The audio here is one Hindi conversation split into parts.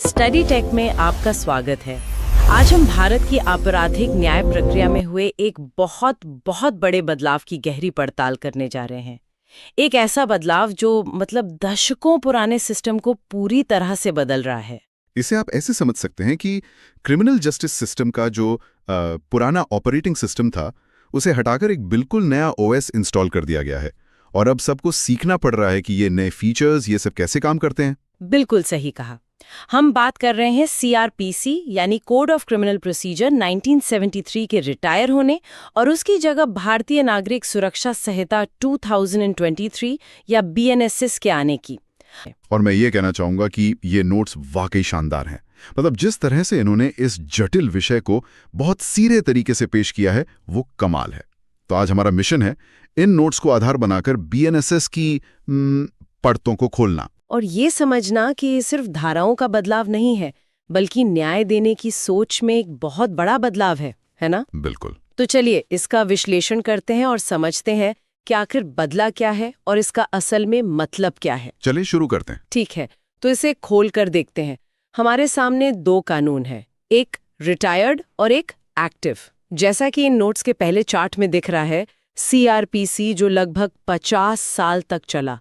स्टडी टेक में आपका स्वागत है। आज हम भारत की आपराधिक न्याय प्रक्रिया में हुए एक बहुत बहुत बड़े बदलाव की गहरी पड़ताल करने जा रहे हैं। एक ऐसा बदलाव जो दशकों पुराने सिस्टम को पूरी तरह से बदल रहा है। इसे आप ऐसे समझ सकते हैं कि क्रिमिनल जस्टिस सिस्टम का जो पुराना ऑपरेटिंग सिस्टम था, उसे हटाकर एक बिल्कुल नया ओएस इंस्टॉल कर दिया गया है और अब सबको सीखना पड़ रहा है कि ये नए फीचर्स ये सब कैसे काम करते हैं। बिल्कुल सही कहा। हम बात कर रहे हैं सीआरपीसी यानी कोड ऑफ क्रिमिनल प्रोसीजर 1973 के रिटायर होने और उसकी जगह भारतीय नागरिक सुरक्षा संहिता 2023 या बीएनएसएस के आने की। और मैं ये कहना चाहूंगा कि ये नोट्स वाकई शानदार हैं। जिस तरह से इन्होंने इस जटिल विषय को बहुत सीधे तरीके से पेश किया है वो कमाल है। तो आज हमारा मिशन है इन नोट्स को आधार बनाकर बीएनएसएस की परतों को खोलना और ये समझना कि ये सिर्फ धाराओं का बदलाव नहीं है, बल्कि न्याय देने की सोच में एक बहुत बड़ा बदलाव है ना? बिल्कुल। तो चलिए इसका विश्लेषण करते हैं और समझते हैं कि आखिर बदला क्या है और इसका असल में मतलब क्या है। चलिए शुरू करते हैं। ठीक है, तो इसे खोल कर देखते हैं। हमारे सामने दो कानून हैं, एक रिटायर्ड और एक एक्टिव। जैसा कि इन नोट्स के पहले चार्ट में दिख रहा है, सीआरपीसी जो लगभग 50 साल तक चला,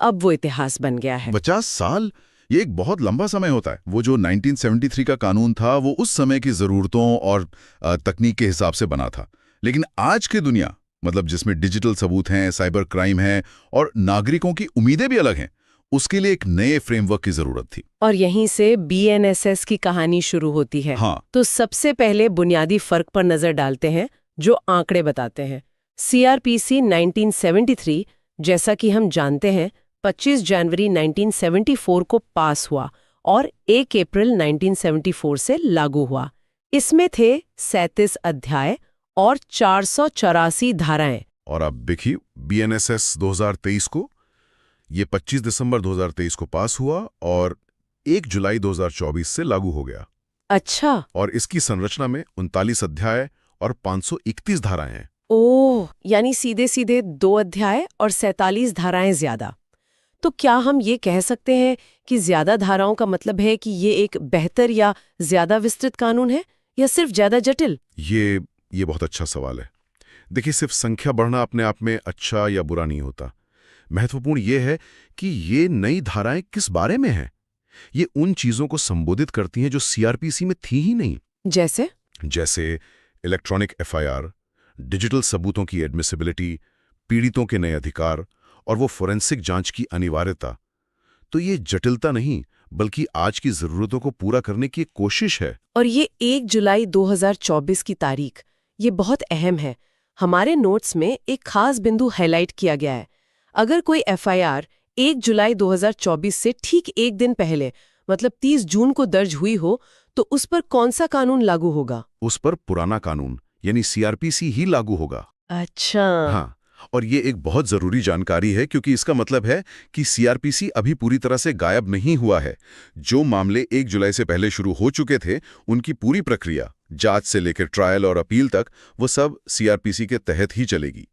अब वो इतिहास बन गया है। 50 साल ये एक बहुत लंबा समय होता है। वो जो 1973 का कानून था वो उस समय की जरूरतों और तकनीक के हिसाब से बना था। लेकिन आज की दुनिया जिसमें डिजिटल सबूत हैं, साइबर क्राइम है और नागरिकों की उम्मीदें भी अलग हैं, उसके लिए एक नए फ्रेमवर्क की जरूरत थी। और यहीं से बीएनएसएस की कहानी शुरू होती है। हाँ। तो सबसे पहले बुनियादी फर्क पर नजर डालते हैं जो आंकड़े बताते हैं। सीआरपीसी 1973 जैसा कि हम जानते हैं 25 जनवरी 1974 को पास हुआ और 1 अप्रैल 1974 से लागू हुआ। इसमें थे 37 अध्याय और 484 धाराएं। और अब देखिए बीएनएसएस 2023 को, ये 25 दिसंबर 2023 को पास हुआ और 1 जुलाई 2024 से लागू हो गया। अच्छा। और इसकी संरचना में 39 अध्याय और 531 धाराएं हैं। ओह, यानी सीधे सीधे 2 अध्याय और 47 धाराएं ज्यादा। तो क्या हम ये कह सकते हैं कि ज्यादा धाराओं का मतलब है कि ये एक बेहतर या ज्यादा विस्तृत कानून है या सिर्फ ज्यादा जटिल? ये बहुत अच्छा सवाल है। देखिए, सिर्फ संख्या बढ़ना अपने आप में अच्छा या बुरा नहीं होता। महत्वपूर्ण ये है कि ये नई धाराएं किस बारे में हैं। ये उन चीजों को संबोधित करती हैं जो सीआरपीसी में थी ही नहीं। जैसे इलेक्ट्रॉनिक एफआईआर, डिजिटल सबूतों की एडमिसिबिलिटी, पीड़ितों के नए अधिकार और वो फोरेंसिक जांच की अनिवार्यता। तो ये जटिलता नहीं बल्कि आज की जरूरतों को पूरा करने की एक कोशिश है। और ये 1 जुलाई 2024 की तारीख, ये बहुत अहम है। हमारे नोट्स में एक खास बिंदु हाईलाइट किया गया है। अगर कोई एफआईआर 1 जुलाई 2024 से ठीक एक दिन पहले 30 जून को दर्ज हुई हो तो उस पर कौन सा कानून लागू होगा? उस पर पुराना कानून यानी सीआरपीसी ही लागू होगा। अच्छा। हाँ, और ये एक बहुत जरूरी जानकारी है क्योंकि इसका मतलब है कि सीआरपीसी अभी पूरी तरह से गायब नहीं हुआ है। जो मामले 1 जुलाई से पहले शुरू हो चुके थे, उनकी पूरी प्रक्रिया, जांच से लेकर ट्रायल और अपील तक, वो सब सीआरपीसी के तहत ही चलेगी।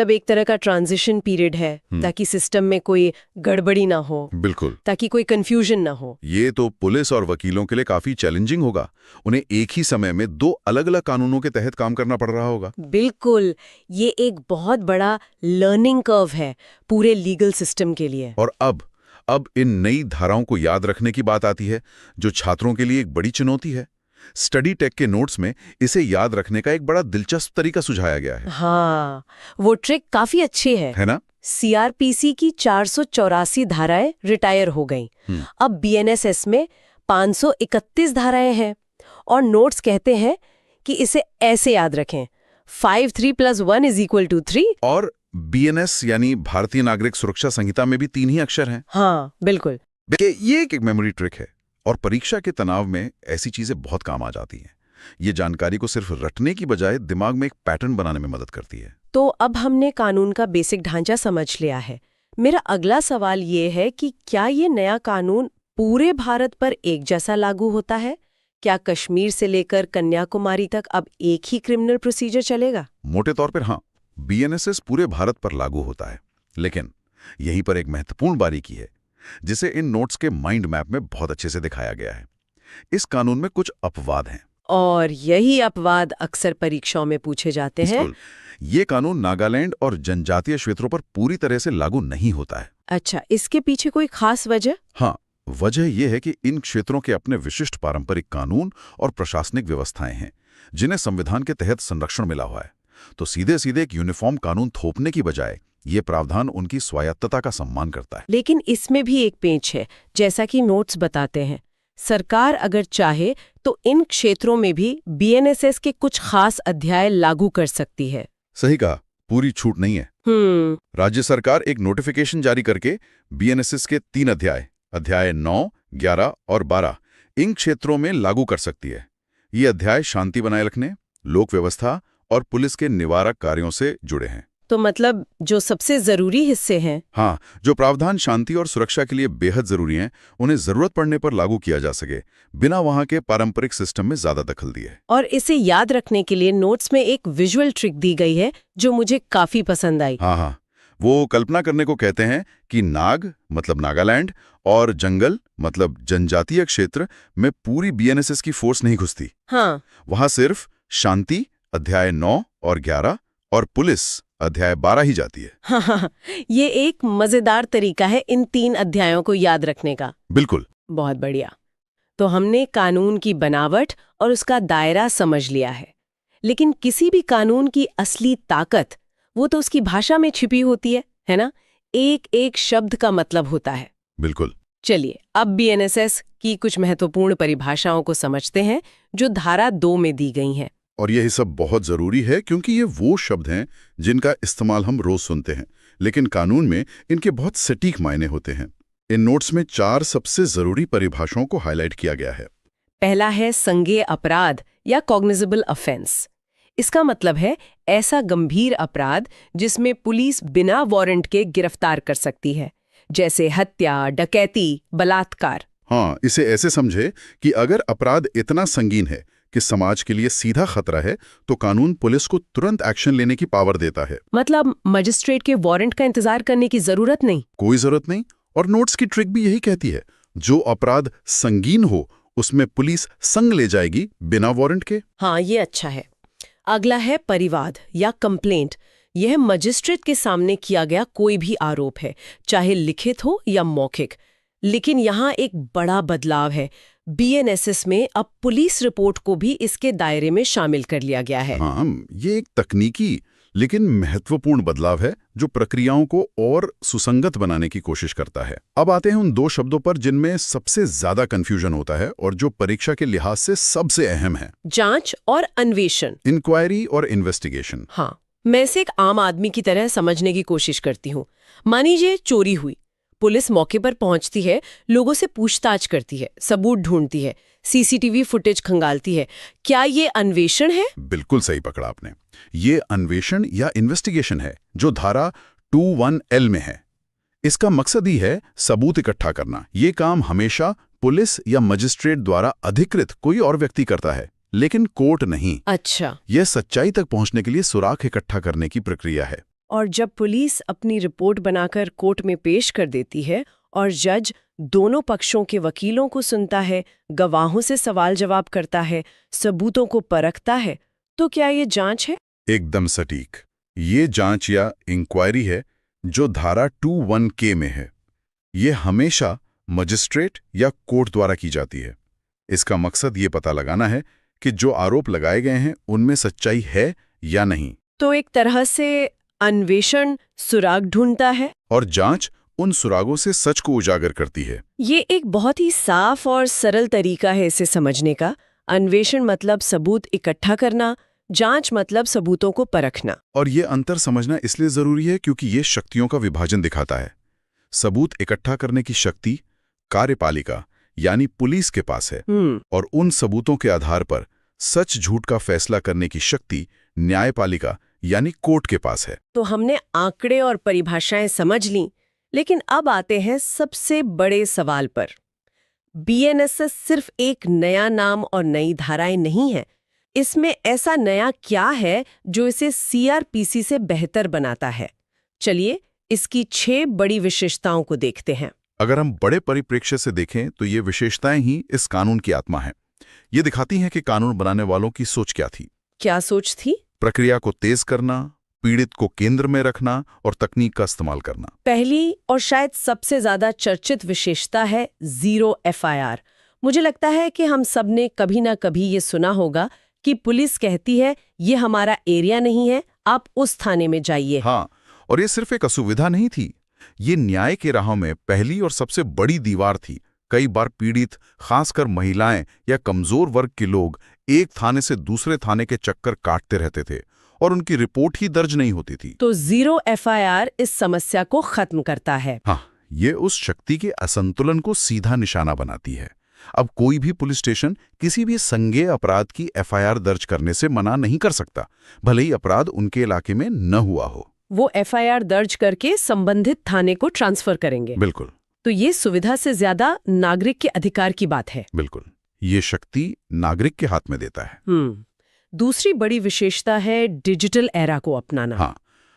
एक तरह का ट्रांजिशन पीरियड है ताकि सिस्टम में कोई गड़बड़ी ना हो। बिल्कुल। ताकि कोई कंफ्यूजन ना हो। ये तो पुलिस और वकीलों के लिए काफी चैलेंजिंग होगा। उन्हें एक ही समय में 2 अलग-अलग कानूनों के तहत काम करना पड़ रहा होगा। बिल्कुल, ये एक बहुत बड़ा लर्निंग कर्व है पूरे लीगल सिस्टम के लिए। और अब इन नई धाराओं को याद रखने की बात आती है, जो छात्रों के लिए एक बड़ी चुनौती है। स्टडी टेक के नोट्स में इसे याद रखने का एक बड़ा दिलचस्प तरीका सुझाया गया है। हाँ, वो ट्रिक काफी अच्छी है ना? सीआरपीसी की 484 धाराएं रिटायर हो गईं। अब बीएनएसएस में 531 धाराएं हैं और नोट्स कहते हैं कि इसे ऐसे याद रखें, 5 3 + 1 = 3। और बीएनएस यानी भारतीय नागरिक सुरक्षा संहिता में भी 3 ही अक्षर हैं। हाँ, बिल्कुल। देखिए, ये एक मेमोरी ट्रिक है और परीक्षा के तनाव में ऐसी चीजें बहुत काम आ जाती हैं। ये जानकारी को सिर्फ रटने की बजाय दिमाग में एक पैटर्न बनाने में मदद करती है। तो अब हमने कानून का बेसिक ढांचा समझ लिया है। मेरा अगला सवाल ये है कि क्या ये नया कानून पूरे भारत पर एक जैसा लागू होता है? क्या कश्मीर से लेकर कन्याकुमारी तक अब एक ही क्रिमिनल प्रोसीजर चलेगा? मोटे तौर पर हाँ, बीएनएसएस पूरे भारत पर लागू होता है। लेकिन यहीं पर एक महत्वपूर्ण बारीकी है। जिसे इन नोट्स के माइंड मैप में बहुत अच्छे से दिखाया गया है। इस कानून में कुछ अपवाद हैं। और यही अपवाद अक्सर परीक्षाओं में पूछे जाते हैं। बिल्कुल। ये कानून नागालैंड और जनजातीय क्षेत्रों पर पूरी तरह से लागू नहीं होता है। अच्छा, इसके पीछे कोई खास वजह? हाँ, वजह यह है कि इन क्षेत्रों के अपने विशिष्ट पारंपरिक कानून और प्रशासनिक व्यवस्थाएं हैं, जिन्हें संविधान के तहत संरक्षण मिला हुआ है। तो सीधे सीधे एक यूनिफॉर्म कानून थोपने की बजाय ये प्रावधान उनकी स्वायत्तता का सम्मान करता है। लेकिन इसमें भी एक पेंच है, जैसा कि नोट्स बताते हैं। सरकार अगर चाहे तो इन क्षेत्रों में भी बीएनएसएस के कुछ खास अध्याय लागू कर सकती है। सही कहा, पूरी छूट नहीं है। राज्य सरकार एक नोटिफिकेशन जारी करके बीएनएसएस के 3 अध्याय 9, 11 और 12 इन क्षेत्रों में लागू कर सकती है। ये अध्याय शांति बनाए रखने, लोक व्यवस्था और पुलिस के निवारक कार्यों से जुड़े हैं। तो मतलब जो सबसे जरूरी हिस्से हैं। हाँ, जो प्रावधान शांति और सुरक्षा के लिए बेहद जरूरी हैं, उन्हें जरूरत पड़ने पर लागू किया जा सके, बिना वहां के पारंपरिक सिस्टम में ज्यादा दखल दिए। और इसे याद रखने के लिए नोट्स में एक विजुअल ट्रिक दी गई है जो मुझे काफी पसंद आई। हाँ, वो कल्पना करने को कहते हैं कि नाग मतलब नागालैंड और जंगल मतलब जनजातीय क्षेत्र में पूरी बीएनएसएस की फोर्स नहीं घुसती। हाँ, वहां सिर्फ शांति अध्याय 9 और 11 और पुलिस अध्याय 12 ही जाती है। हाँ, ये एक मजेदार तरीका है इन 3 अध्यायों को याद रखने का। बिल्कुल। बहुत बढ़िया। तो हमने कानून की बनावट और उसका दायरा समझ लिया है, लेकिन किसी भी कानून की असली ताकत वो तो उसकी भाषा में छिपी होती है ना? एक एक शब्द का मतलब होता है। बिल्कुल। चलिए अब बीएनएसएस की कुछ महत्वपूर्ण परिभाषाओं को समझते हैं जो धारा 2 में दी गई हैं। और यही सब बहुत जरूरी है क्योंकि ये वो शब्द हैं जिनका इस्तेमाल हम रोज सुनते हैं, लेकिन कानून में इनके बहुत सटीक मायने होते हैं। इन नोट्स में 4 सबसे जरूरी परिभाषाओं को हाईलाइट किया गया है। पहला है संज्ञेय अपराध या कॉग्निजेबल ऑफेंस। इसका मतलब है ऐसा गंभीर अपराध जिसमें पुलिस बिना वारंट के गिरफ्तार कर सकती है, जैसे हत्या, डकैती, बलात्कार। हाँ, इसे ऐसे समझे कि अगर अपराध इतना संगीन है कि समाज के लिए सीधा खतरा है, तो कानून पुलिस को तुरंत एक्शन लेने की पावर देता है। मतलब मजिस्ट्रेट के वारंट का इंतजार करने की जरूरत नहीं। कोई जरूरत नहीं। और नोट्स की ट्रिक भी यही कहती है, जो अपराध संगीन हो उसमें पुलिस संग ले जाएगी बिना वारंट के। हाँ, ये अच्छा है। अगला है परिवाद या कंप्लेंट। यह मजिस्ट्रेट के सामने किया गया कोई भी आरोप है, चाहे लिखित हो या मौखिक। लेकिन यहाँ एक बड़ा बदलाव है। बीएनएसएस में अब पुलिस रिपोर्ट को भी इसके दायरे में शामिल कर लिया गया है। हाँ, ये एक तकनीकी लेकिन महत्वपूर्ण बदलाव है जो प्रक्रियाओं को और सुसंगत बनाने की कोशिश करता है। अब आते हैं उन 2 शब्दों पर जिनमें सबसे ज्यादा कंफ्यूजन होता है और जो परीक्षा के लिहाज से सबसे अहम है। जांच और अन्वेषण। इंक्वायरी और इन्वेस्टिगेशन। हाँ, मैं इसे एक आम आदमी की तरह समझने की कोशिश करती हूँ। मानिए चोरी हुई, पुलिस मौके पर पहुंचती है, लोगों से पूछताछ करती है, सबूत ढूंढती है, सीसीटीवी फुटेज खंगालती है। क्या ये अन्वेषण है? बिल्कुल सही पकड़ा आपने। ये अन्वेषण या इन्वेस्टिगेशन है जो धारा 21L में है। इसका मकसद ही है सबूत इकट्ठा करना। ये काम हमेशा पुलिस या मजिस्ट्रेट द्वारा अधिकृत कोई और व्यक्ति करता है, लेकिन कोर्ट नहीं। अच्छा। यह सच्चाई तक पहुंचने के लिए सुराग इकट्ठा करने की प्रक्रिया है। और जब पुलिस अपनी रिपोर्ट बनाकर कोर्ट में पेश कर देती है और जज दोनों पक्षों के वकीलों को सुनता है, गवाहों से सवाल जवाब करता है, सबूतों को परखता है, तो क्या ये जांच है? एकदम सटीक। ये जांच या इंक्वायरी है जो धारा 21K में है। ये हमेशा मजिस्ट्रेट या कोर्ट द्वारा की जाती है। इसका मकसद ये पता लगाना है कि जो आरोप लगाए गए हैं उनमें सच्चाई है या नहीं। तो एक तरह से अन्वेषण सुराग ढूंढता है और जांच उन सुरागों से सच को उजागर करती है। ये एक बहुत ही साफ और सरल तरीका है इसे समझने का। अन्वेषण मतलब सबूत इकट्ठा करना, जांच मतलब सबूतों को परखना। और ये अंतर समझना इसलिए जरूरी है क्योंकि ये शक्तियों का विभाजन दिखाता है। सबूत इकट्ठा करने की शक्ति कार्यपालिका यानी पुलिस के पास है, और उन सबूतों के आधार पर सच झूठ का फैसला करने की शक्ति न्यायपालिका यानी कोर्ट के पास है। तो हमने आंकड़े और परिभाषाएं समझ ली, लेकिन अब आते हैं सबसे बड़े सवाल पर। बीएनएसएस सिर्फ एक नया नाम और नई धाराएं नहीं है। इसमें ऐसा नया क्या है जो इसे सीआरपीसी से बेहतर बनाता है? चलिए इसकी 6 बड़ी विशेषताओं को देखते हैं। अगर हम बड़े परिप्रेक्ष्य से देखें तो ये विशेषताएं ही इस कानून की आत्मा हैं। ये दिखाती हैं कि कानून बनाने वालों की सोच क्या थी। क्या सोच थी? प्रक्रिया को तेज करना, पीड़ित को केंद्र में रखना और तकनीक का इस्तेमाल करना। पहली और शायद सबसे ज्यादा चर्चित विशेषता है जीरो एफआईआर। मुझे लगता है कि हम सब ने कभी ना कभी ये सुना होगा कि पुलिस कहती है ये हमारा एरिया नहीं है, आप उस थाने में जाइए। हाँ, और ये सिर्फ एक असुविधा नहीं थी, ये न्याय के राह में पहली और सबसे बड़ी दीवार थी। कई बार पीड़ित, खासकर महिलाएं या कमजोर वर्ग के लोग एक थाने से दूसरे थाने के चक्कर काटते रहते थे और उनकी रिपोर्ट ही दर्ज नहीं होती थी। तो जीरो एफआईआर इस समस्या को खत्म करता है। हाँ, ये उस शक्ति के असंतुलन को सीधा निशाना बनाती है। अब कोई भी पुलिस स्टेशन किसी भी संज्ञेय अपराध की एफआईआर दर्ज करने से मना नहीं कर सकता, भले ही अपराध उनके इलाके में न हुआ हो। वो एफआईआर दर्ज करके संबंधित थाने को ट्रांसफर करेंगे। बिल्कुल। तो ये सुविधा से ज्यादा नागरिक के अधिकार की बात है। बिल्कुल, ये शक्ति नागरिक के हाथ में देता है। दूसरी बड़ी विशेषता है डिजिटल एरा को अपनाना। हाँ,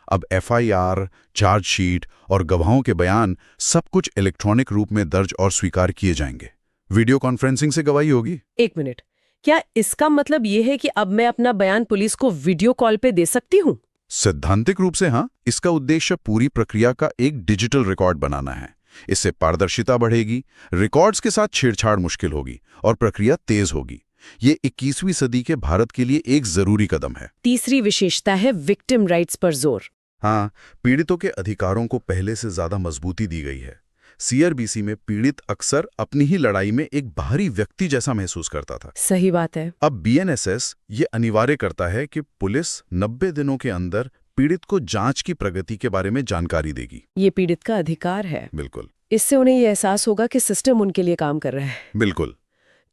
अब एफआईआर, चार्जशीट और गवाहों के बयान सब कुछ इलेक्ट्रॉनिक रूप में दर्ज और स्वीकार किए जाएंगे। वीडियो कॉन्फ्रेंसिंग से गवाही होगी। एक मिनट, क्या इसका मतलब ये है कि अब मैं अपना बयान पुलिस को वीडियो कॉल पे दे सकती हूँ? सैद्धांतिक रूप से हाँ। इसका उद्देश्य पूरी प्रक्रिया का एक डिजिटल रिकॉर्ड बनाना है। इससे पारदर्शिता बढ़ेगी, रिकॉर्ड्स के साथ छेड़छाड़ मुश्किल होगी और प्रक्रिया तेज होगी। ये 21वीं सदी के भारत के लिए एक जरूरी कदम है। तीसरी विशेषता है विक्टिम राइट्स पर जोर। हाँ, पीड़ितों के अधिकारों को पहले से ज्यादा मजबूती दी गई है। सीआरबीसी में पीड़ित अक्सर अपनी ही लड़ाई में एक बाहरी व्यक्ति जैसा महसूस करता था। सही बात है। अब बीएनएसएस ये अनिवार्य करता है कि पुलिस 90 दिनों के अंदर पीड़ित को जांच की प्रगति के बारे में जानकारी देगी। ये पीड़ित का अधिकार है। बिल्कुल। इससे उन्हें ये एहसास होगा कि सिस्टम उनके लिए काम कर रहा है। बिल्कुल।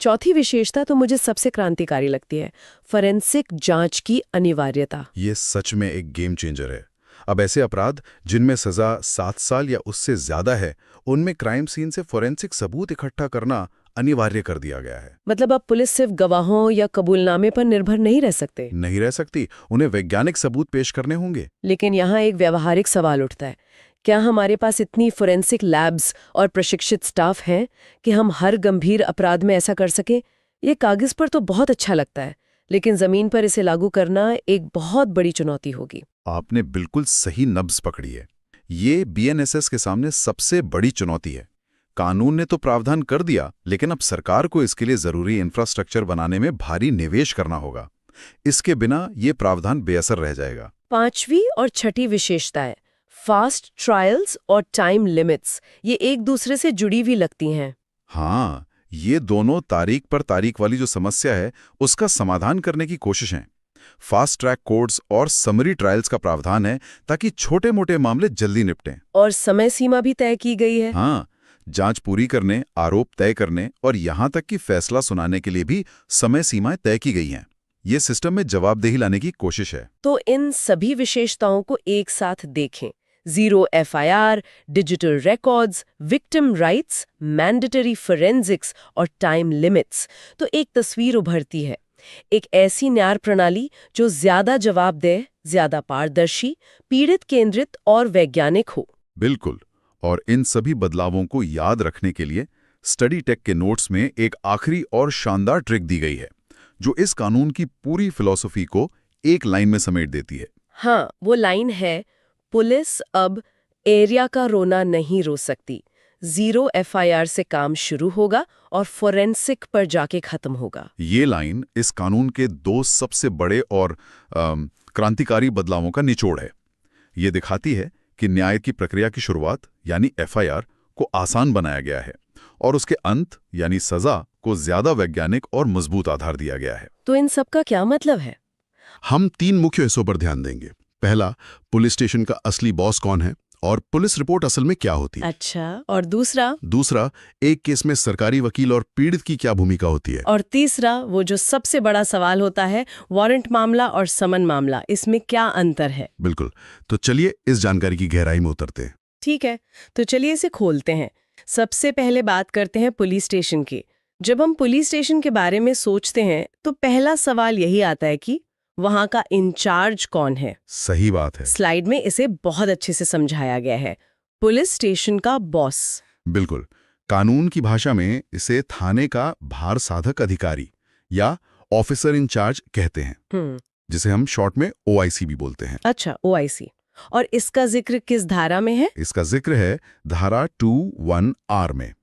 चौथी विशेषता तो मुझे सबसे क्रांतिकारी लगती है, फोरेंसिक जांच की अनिवार्यता। ये सच में एक गेम चेंजर है। अब ऐसे अपराध जिनमें सजा 7 साल या उससे ज्यादा है, उनमें क्राइम सीन से फोरेंसिक सबूत इकट्ठा करना अनिवार्य कर दिया गया है। मतलब अब पुलिस सिर्फ गवाहों या कबूलनामे पर निर्भर नहीं रह सकती, उन्हें वैज्ञानिक सबूत पेश करने होंगे। लेकिन यहाँ एक व्यावहारिक सवाल उठता है, क्या हमारे पास इतनी फोरेंसिक लैब्स और प्रशिक्षित स्टाफ हैं कि हम हर गंभीर अपराध में ऐसा कर सकें? ये कागज पर तो बहुत अच्छा लगता है, लेकिन जमीन पर इसे लागू करना एक बहुत बड़ी चुनौती होगी। आपने बिल्कुल सही नब्ज पकड़ी है। ये बीएनएसएस के सामने सबसे बड़ी चुनौती है। कानून ने तो प्रावधान कर दिया, लेकिन अब सरकार को इसके लिए जरूरी इंफ्रास्ट्रक्चर बनाने में भारी निवेश करना होगा। इसके बिना ये प्रावधान बेअसर रह जाएगा। पांचवी और छठी विशेषताएं, फास्ट ट्रायल्स और टाइम लिमिट्स, ये एक दूसरे से जुड़ी हुई लगती हैं। हाँ, ये दोनों तारीख पर तारीख वाली जो समस्या है, उसका समाधान करने की कोशिश है। फास्ट ट्रैक कोर्ट्स और समरी ट्रायल्स का प्रावधान है ताकि छोटे मोटे मामले जल्दी निपटें। और समय सीमा भी तय की गई है। हाँ, जांच पूरी करने, आरोप तय करने और यहां तक कि फैसला सुनाने के लिए भी समय सीमाएं तय की गई हैं। ये सिस्टम में जवाबदेही लाने की कोशिश है। तो इन सभी विशेषताओं को एक साथ देखें, zero FIR, digital records, victim rights, mandatory forensics और टाइम लिमिट्स, तो एक तस्वीर उभरती है। एक ऐसी न्याय प्रणाली जो ज्यादा जवाबदेह, ज्यादा पारदर्शी, पीड़ित केंद्रित और वैज्ञानिक हो। बिल्कुल। और इन सभी बदलावों को याद रखने के लिए स्टडी टेक के नोट्स में एक आखिरी और शानदार ट्रिक दी गई है, जो इस कानून की पूरी फिलॉसफी को एक लाइन में समेट देती है। हाँ, वो लाइन है, पुलिस अब एरिया का रोना नहीं रो सकती। जीरो एफआईआर से काम शुरू होगा और फोरेंसिक पर जाके खत्म होगा। ये लाइन इस कानून के 2 सबसे बड़े और क्रांतिकारी बदलावों का निचोड़ है। ये दिखाती है कि न्याय की प्रक्रिया की शुरुआत यानी एफआईआर को आसान बनाया गया है और उसके अंत यानी सजा को ज्यादा वैज्ञानिक और मजबूत आधार दिया गया है। तो इन सब का क्या मतलब है? हम 3 मुख्य हिस्सों पर ध्यान देंगे। पहला, पुलिस स्टेशन का असली बॉस कौन है और पुलिस रिपोर्ट असल में क्या होती है। अच्छा, और दूसरा, एक केस में सरकारी वकील और पीड़ित की क्या भूमिका होती है। और तीसरा, वो जो सबसे बड़ा सवाल होता है, वारंट मामला और समन मामला, इसमें क्या अंतर है। बिल्कुल। तो चलिए इस जानकारी की गहराई में उतरते हैं। ठीक है, तो चलिए इसे खोलते हैं। सबसे पहले बात करते हैं पुलिस स्टेशन की। जब हम पुलिस स्टेशन के बारे में सोचते हैं तो पहला सवाल यही आता है कि वहां का इंचार्ज कौन है। सही बात है। स्लाइड में इसे बहुत अच्छे से समझाया गया है, पुलिस स्टेशन का बॉस। बिल्कुल। कानून की भाषा में इसे थाने का भार साधक अधिकारी या ऑफिसर इन चार्ज कहते हैं, जिसे हम शॉर्ट में OIC भी बोलते हैं। अच्छा, OIC। और इसका जिक्र किस धारा में है? इसका जिक्र है धारा 21R में।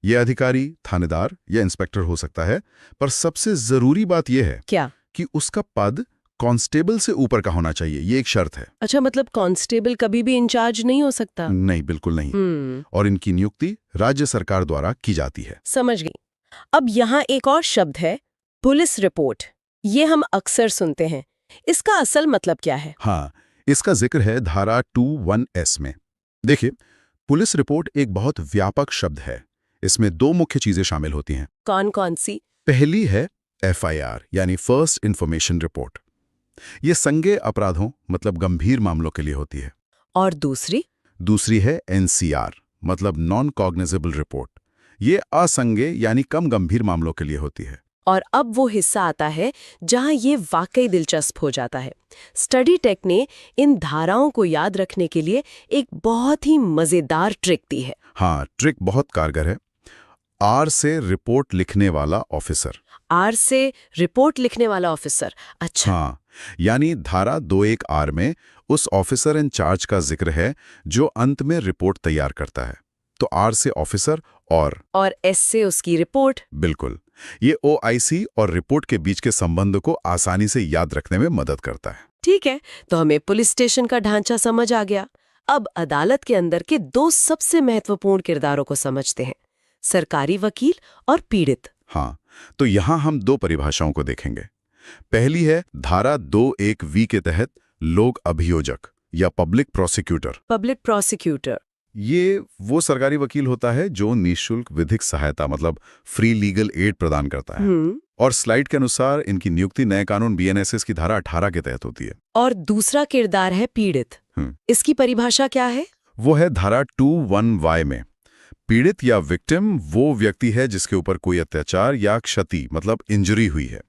यह अधिकारी थानेदार या इंस्पेक्टर हो सकता है, पर सबसे जरूरी बात यह है क्या? कि उसका पद कांस्टेबल से ऊपर का होना चाहिए। ये एक शर्त है। अच्छा, मतलब कांस्टेबल कभी भी इंचार्ज नहीं हो सकता? नहीं, बिल्कुल नहीं। और इनकी नियुक्ति राज्य सरकार द्वारा की जाती है। समझ गई। अब यहाँ एक और शब्द है, पुलिस रिपोर्ट। ये हम अक्सर सुनते हैं। इसका असल मतलब क्या है? हाँ, इसका जिक्र है धारा 21S में। देखिए, पुलिस रिपोर्ट एक बहुत व्यापक शब्द है। इसमें दो मुख्य चीजें शामिल होती हैं। कौन कौन सी? पहली है FIR यानी फर्स्ट इन्फॉर्मेशन रिपोर्ट। ये संज्ञेय अपराधों मतलब गंभीर मामलों के लिए होती है। और दूसरी? दूसरी है NCR मतलब नॉन कॉग्निजेबल रिपोर्ट। ये असंज्ञेय यानी कम गंभीर मामलों के लिए होती है। और अब वो हिस्सा आता है जहां ये वाकई दिलचस्प हो जाता है। स्टडी टेक ने इन धाराओं को याद रखने के लिए एक बहुत ही मजेदार ट्रिक दी है। हाँ, ट्रिक बहुत कारगर है। R से रिपोर्ट लिखने वाला ऑफिसर। R से रिपोर्ट लिखने वाला ऑफिसर। अच्छा। हाँ, यानी धारा 21R में उस ऑफिसर इन चार्ज का जिक्र है जो अंत में रिपोर्ट तैयार करता है। तो R से ऑफिसर और S से उसकी रिपोर्ट। बिल्कुल, ये OIC और रिपोर्ट के बीच के संबंध को आसानी से याद रखने में मदद करता है। ठीक है, तो हमें पुलिस स्टेशन का ढांचा समझ आ गया। अब अदालत के अंदर के दो सबसे महत्वपूर्ण किरदारों को समझते हैं, सरकारी वकील और पीड़ित। हाँ, तो यहाँ हम दो परिभाषाओं को देखेंगे। पहली है धारा 21V के तहत लोक अभियोजक या पब्लिक प्रोसिक्यूटर। पब्लिक प्रोसिक्यूटर ये वो सरकारी वकील होता है जो निःशुल्क विधिक सहायता मतलब फ्री लीगल एड प्रदान करता है। और स्लाइड के अनुसार इनकी नियुक्ति नए कानून BNSS की धारा 18 के तहत होती है। और दूसरा किरदार है पीड़ित। इसकी परिभाषा क्या है? वो है धारा 21Y में। पीड़ित या विक्टिम वो व्यक्ति है जिसके ऊपर कोई अत्याचार या क्षति मतलब इंजरी हुई है।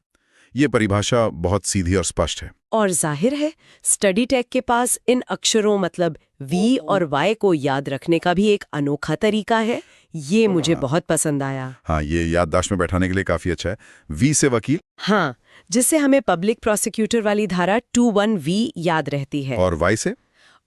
ये परिभाषा बहुत सीधी और स्पष्ट है। और जाहिर है स्टडी टेक के पास इन अक्षरों मतलब V और Y को याद रखने का भी एक अनोखा तरीका है। ये मुझे बहुत पसंद आया। हाँ, ये याददाश्त में बैठाने के लिए काफी अच्छा है। V से वकील। हाँ, जिससे हमें पब्लिक प्रोसिक्यूटर वाली धारा 21V याद रहती है। और Y से?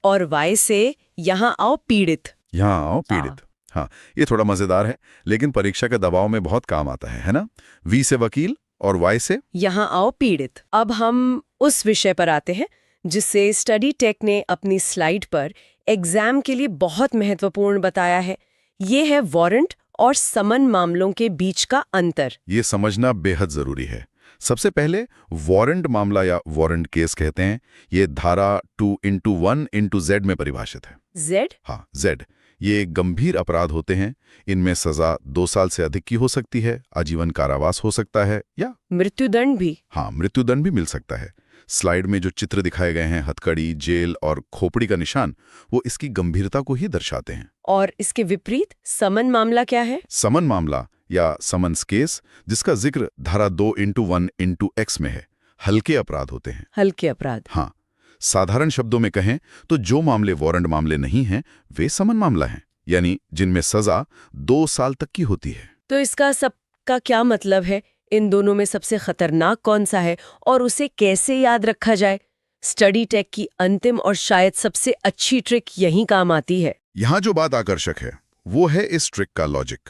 और Y से यहाँ आओ पीड़ित। यहाँ आओ पीड़ित। हाँ, ये थोड़ा मजेदार है लेकिन परीक्षा के दबाव में बहुत काम आता है ना? V से वकील और Y से? यहाँ आओ पीड़ित। अब हम उस विषय पर आते हैं जिससे स्टडी टेक ने अपनी स्लाइड पर एग्जाम के लिए बहुत महत्वपूर्ण बताया है। ये है वारंट और समन मामलों के बीच का अंतर। ये समझना बेहद जरूरी है। सबसे पहले वारंट मामला या वारंट केस कहते हैं। ये धारा 2:1:Z में परिभाषित है। Z? हाँ, Z। ये गंभीर अपराध होते हैं। इनमें सजा 2 साल से अधिक की हो सकती है, आजीवन कारावास हो सकता है या मृत्युदंड भी। हाँ, मृत्युदंड भी मिल सकता है। स्लाइड में जो चित्र दिखाए गए हैं, हथकड़ी, जेल और खोपड़ी का निशान, वो इसकी गंभीरता को ही दर्शाते हैं। और इसके विपरीत समन मामला क्या है? समन मामला या समन्स केस, जिसका जिक्र धारा 2:1:X में है, हल्के अपराध होते हैं। हल्के अपराध। हाँ, साधारण शब्दों में कहें तो जो मामले वारंट मामले नहीं हैं, वे समन मामला हैं, यानी जिनमें सजा 2 साल तक की होती है। तो इसका सबका क्या मतलब है? इन दोनों में सबसे खतरनाक कौन सा है और उसे कैसे याद रखा जाए? स्टडी टेक की अंतिम और शायद सबसे अच्छी ट्रिक यहीं काम आती है। यहाँ जो बात आकर्षक है वो है इस ट्रिक का लॉजिक।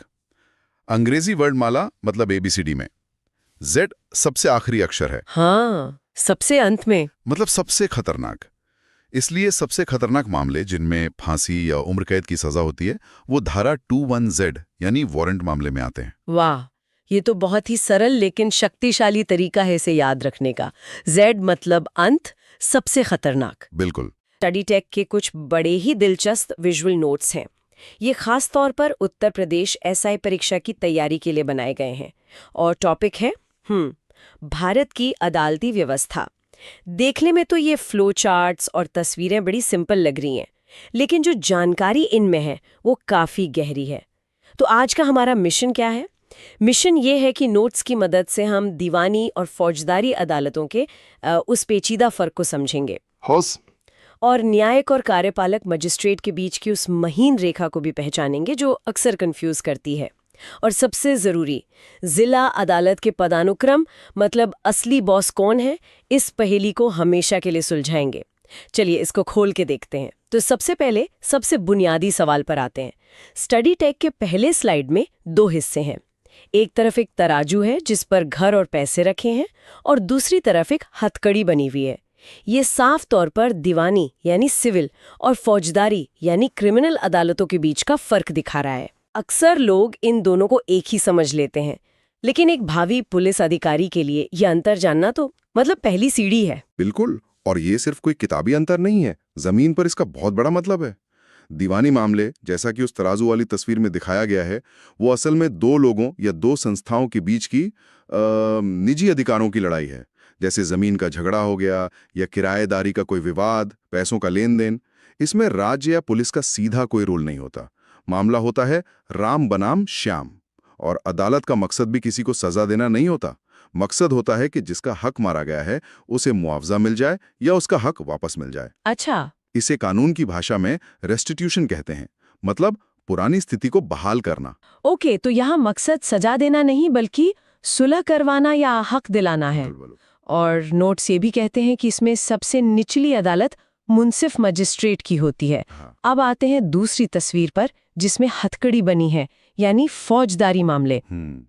अंग्रेजी वर्णमाला मतलब ABCD में Z सबसे आखिरी अक्षर है। हाँ, सबसे अंत में, मतलब सबसे खतरनाक। इसलिए सबसे खतरनाक मामले जिनमें फांसी या उम्र कैद की सजा होती है वो धारा 21Z यानी वारंट मामले में आते हैं। वाह, ये तो बहुत ही सरल लेकिन शक्तिशाली तरीका है इसे याद रखने का। Z मतलब अंत, सबसे खतरनाक। बिल्कुल। स्टडी टेक के कुछ बड़े ही दिलचस्प विजुअल नोट्स हैं। ये खास तौर पर उत्तर प्रदेश SI परीक्षा की तैयारी के लिए बनाए गए हैं। और टॉपिक है भारत की अदालती व्यवस्था। देखने में तो ये फ्लो चार्ट्स और तस्वीरें बड़ी सिंपल लग रही हैं, लेकिन जो जानकारी इनमें है वो काफ़ी गहरी है। तो आज का हमारा मिशन क्या है? मिशन ये है कि नोट्स की मदद से हम दीवानी और फौजदारी अदालतों के उस पेचीदा फ़र्क को समझेंगे। और न्यायिक और कार्यपालक मजिस्ट्रेट के बीच की उस महीन रेखा को भी पहचानेंगे जो अक्सर कंफ्यूज करती है। और सबसे जरूरी, जिला अदालत के पदानुक्रम, मतलब असली बॉस कौन है, इस पहेली को हमेशा के लिए सुलझाएंगे। चलिए इसको खोल के देखते हैं। तो सबसे पहले सबसे बुनियादी सवाल पर आते हैं। स्टडी टेक के पहले स्लाइड में 2 हिस्से हैं। एक तरफ एक तराजू है जिस पर घर और पैसे रखे हैं, और दूसरी तरफ एक हथकड़ी बनी हुई है। ये साफ तौर पर दीवानी यानी सिविल और फौजदारी यानी क्रिमिनल अदालतों के बीच का फर्क दिखा रहा है। अक्सर लोग इन दोनों को एक ही समझ लेते हैं, लेकिन एक भावी पुलिस अधिकारी के लिए यह अंतर जानना तो मतलब पहली सीढ़ी है। बिल्कुल, और ये सिर्फ कोई किताबी अंतर नहीं है, जमीन पर इसका बहुत बड़ा मतलब है। दीवानी मामले, जैसा कि उस तराजू वाली तस्वीर में दिखाया गया है, वो असल में 2 लोगों या 2 संस्थाओं के बीच की निजी अधिकारों की लड़ाई है। जैसे जमीन का झगड़ा हो गया या किराएदारी का कोई विवाद, पैसों का लेन देन। इसमें राज्य या पुलिस का सीधा कोई रोल नहीं होता। मामला होता है राम बनाम श्याम, और अदालत का मकसद भी किसी को सजा देना नहीं होता। मकसद होता है कि जिसका हक मारा गया है उसे मुआवजा मिल जाए या उसका हक वापस मिल जाए। अच्छा, इसे कानून की भाषा में रेस्टिट्यूशन कहते हैं, मतलब पुरानी स्थिति को बहाल करना। ओके, तो यहाँ मकसद सजा देना नहीं बल्कि सुलह करवाना या हक दिलाना है। और नोट्स ये भी कहते हैं कि इसमें सबसे निचली अदालत मुंसिफ मजिस्ट्रेट की होती है। अब आते हैं दूसरी तस्वीर पर जिसमें हथकड़ी बनी है, यानी फौजदारी मामले।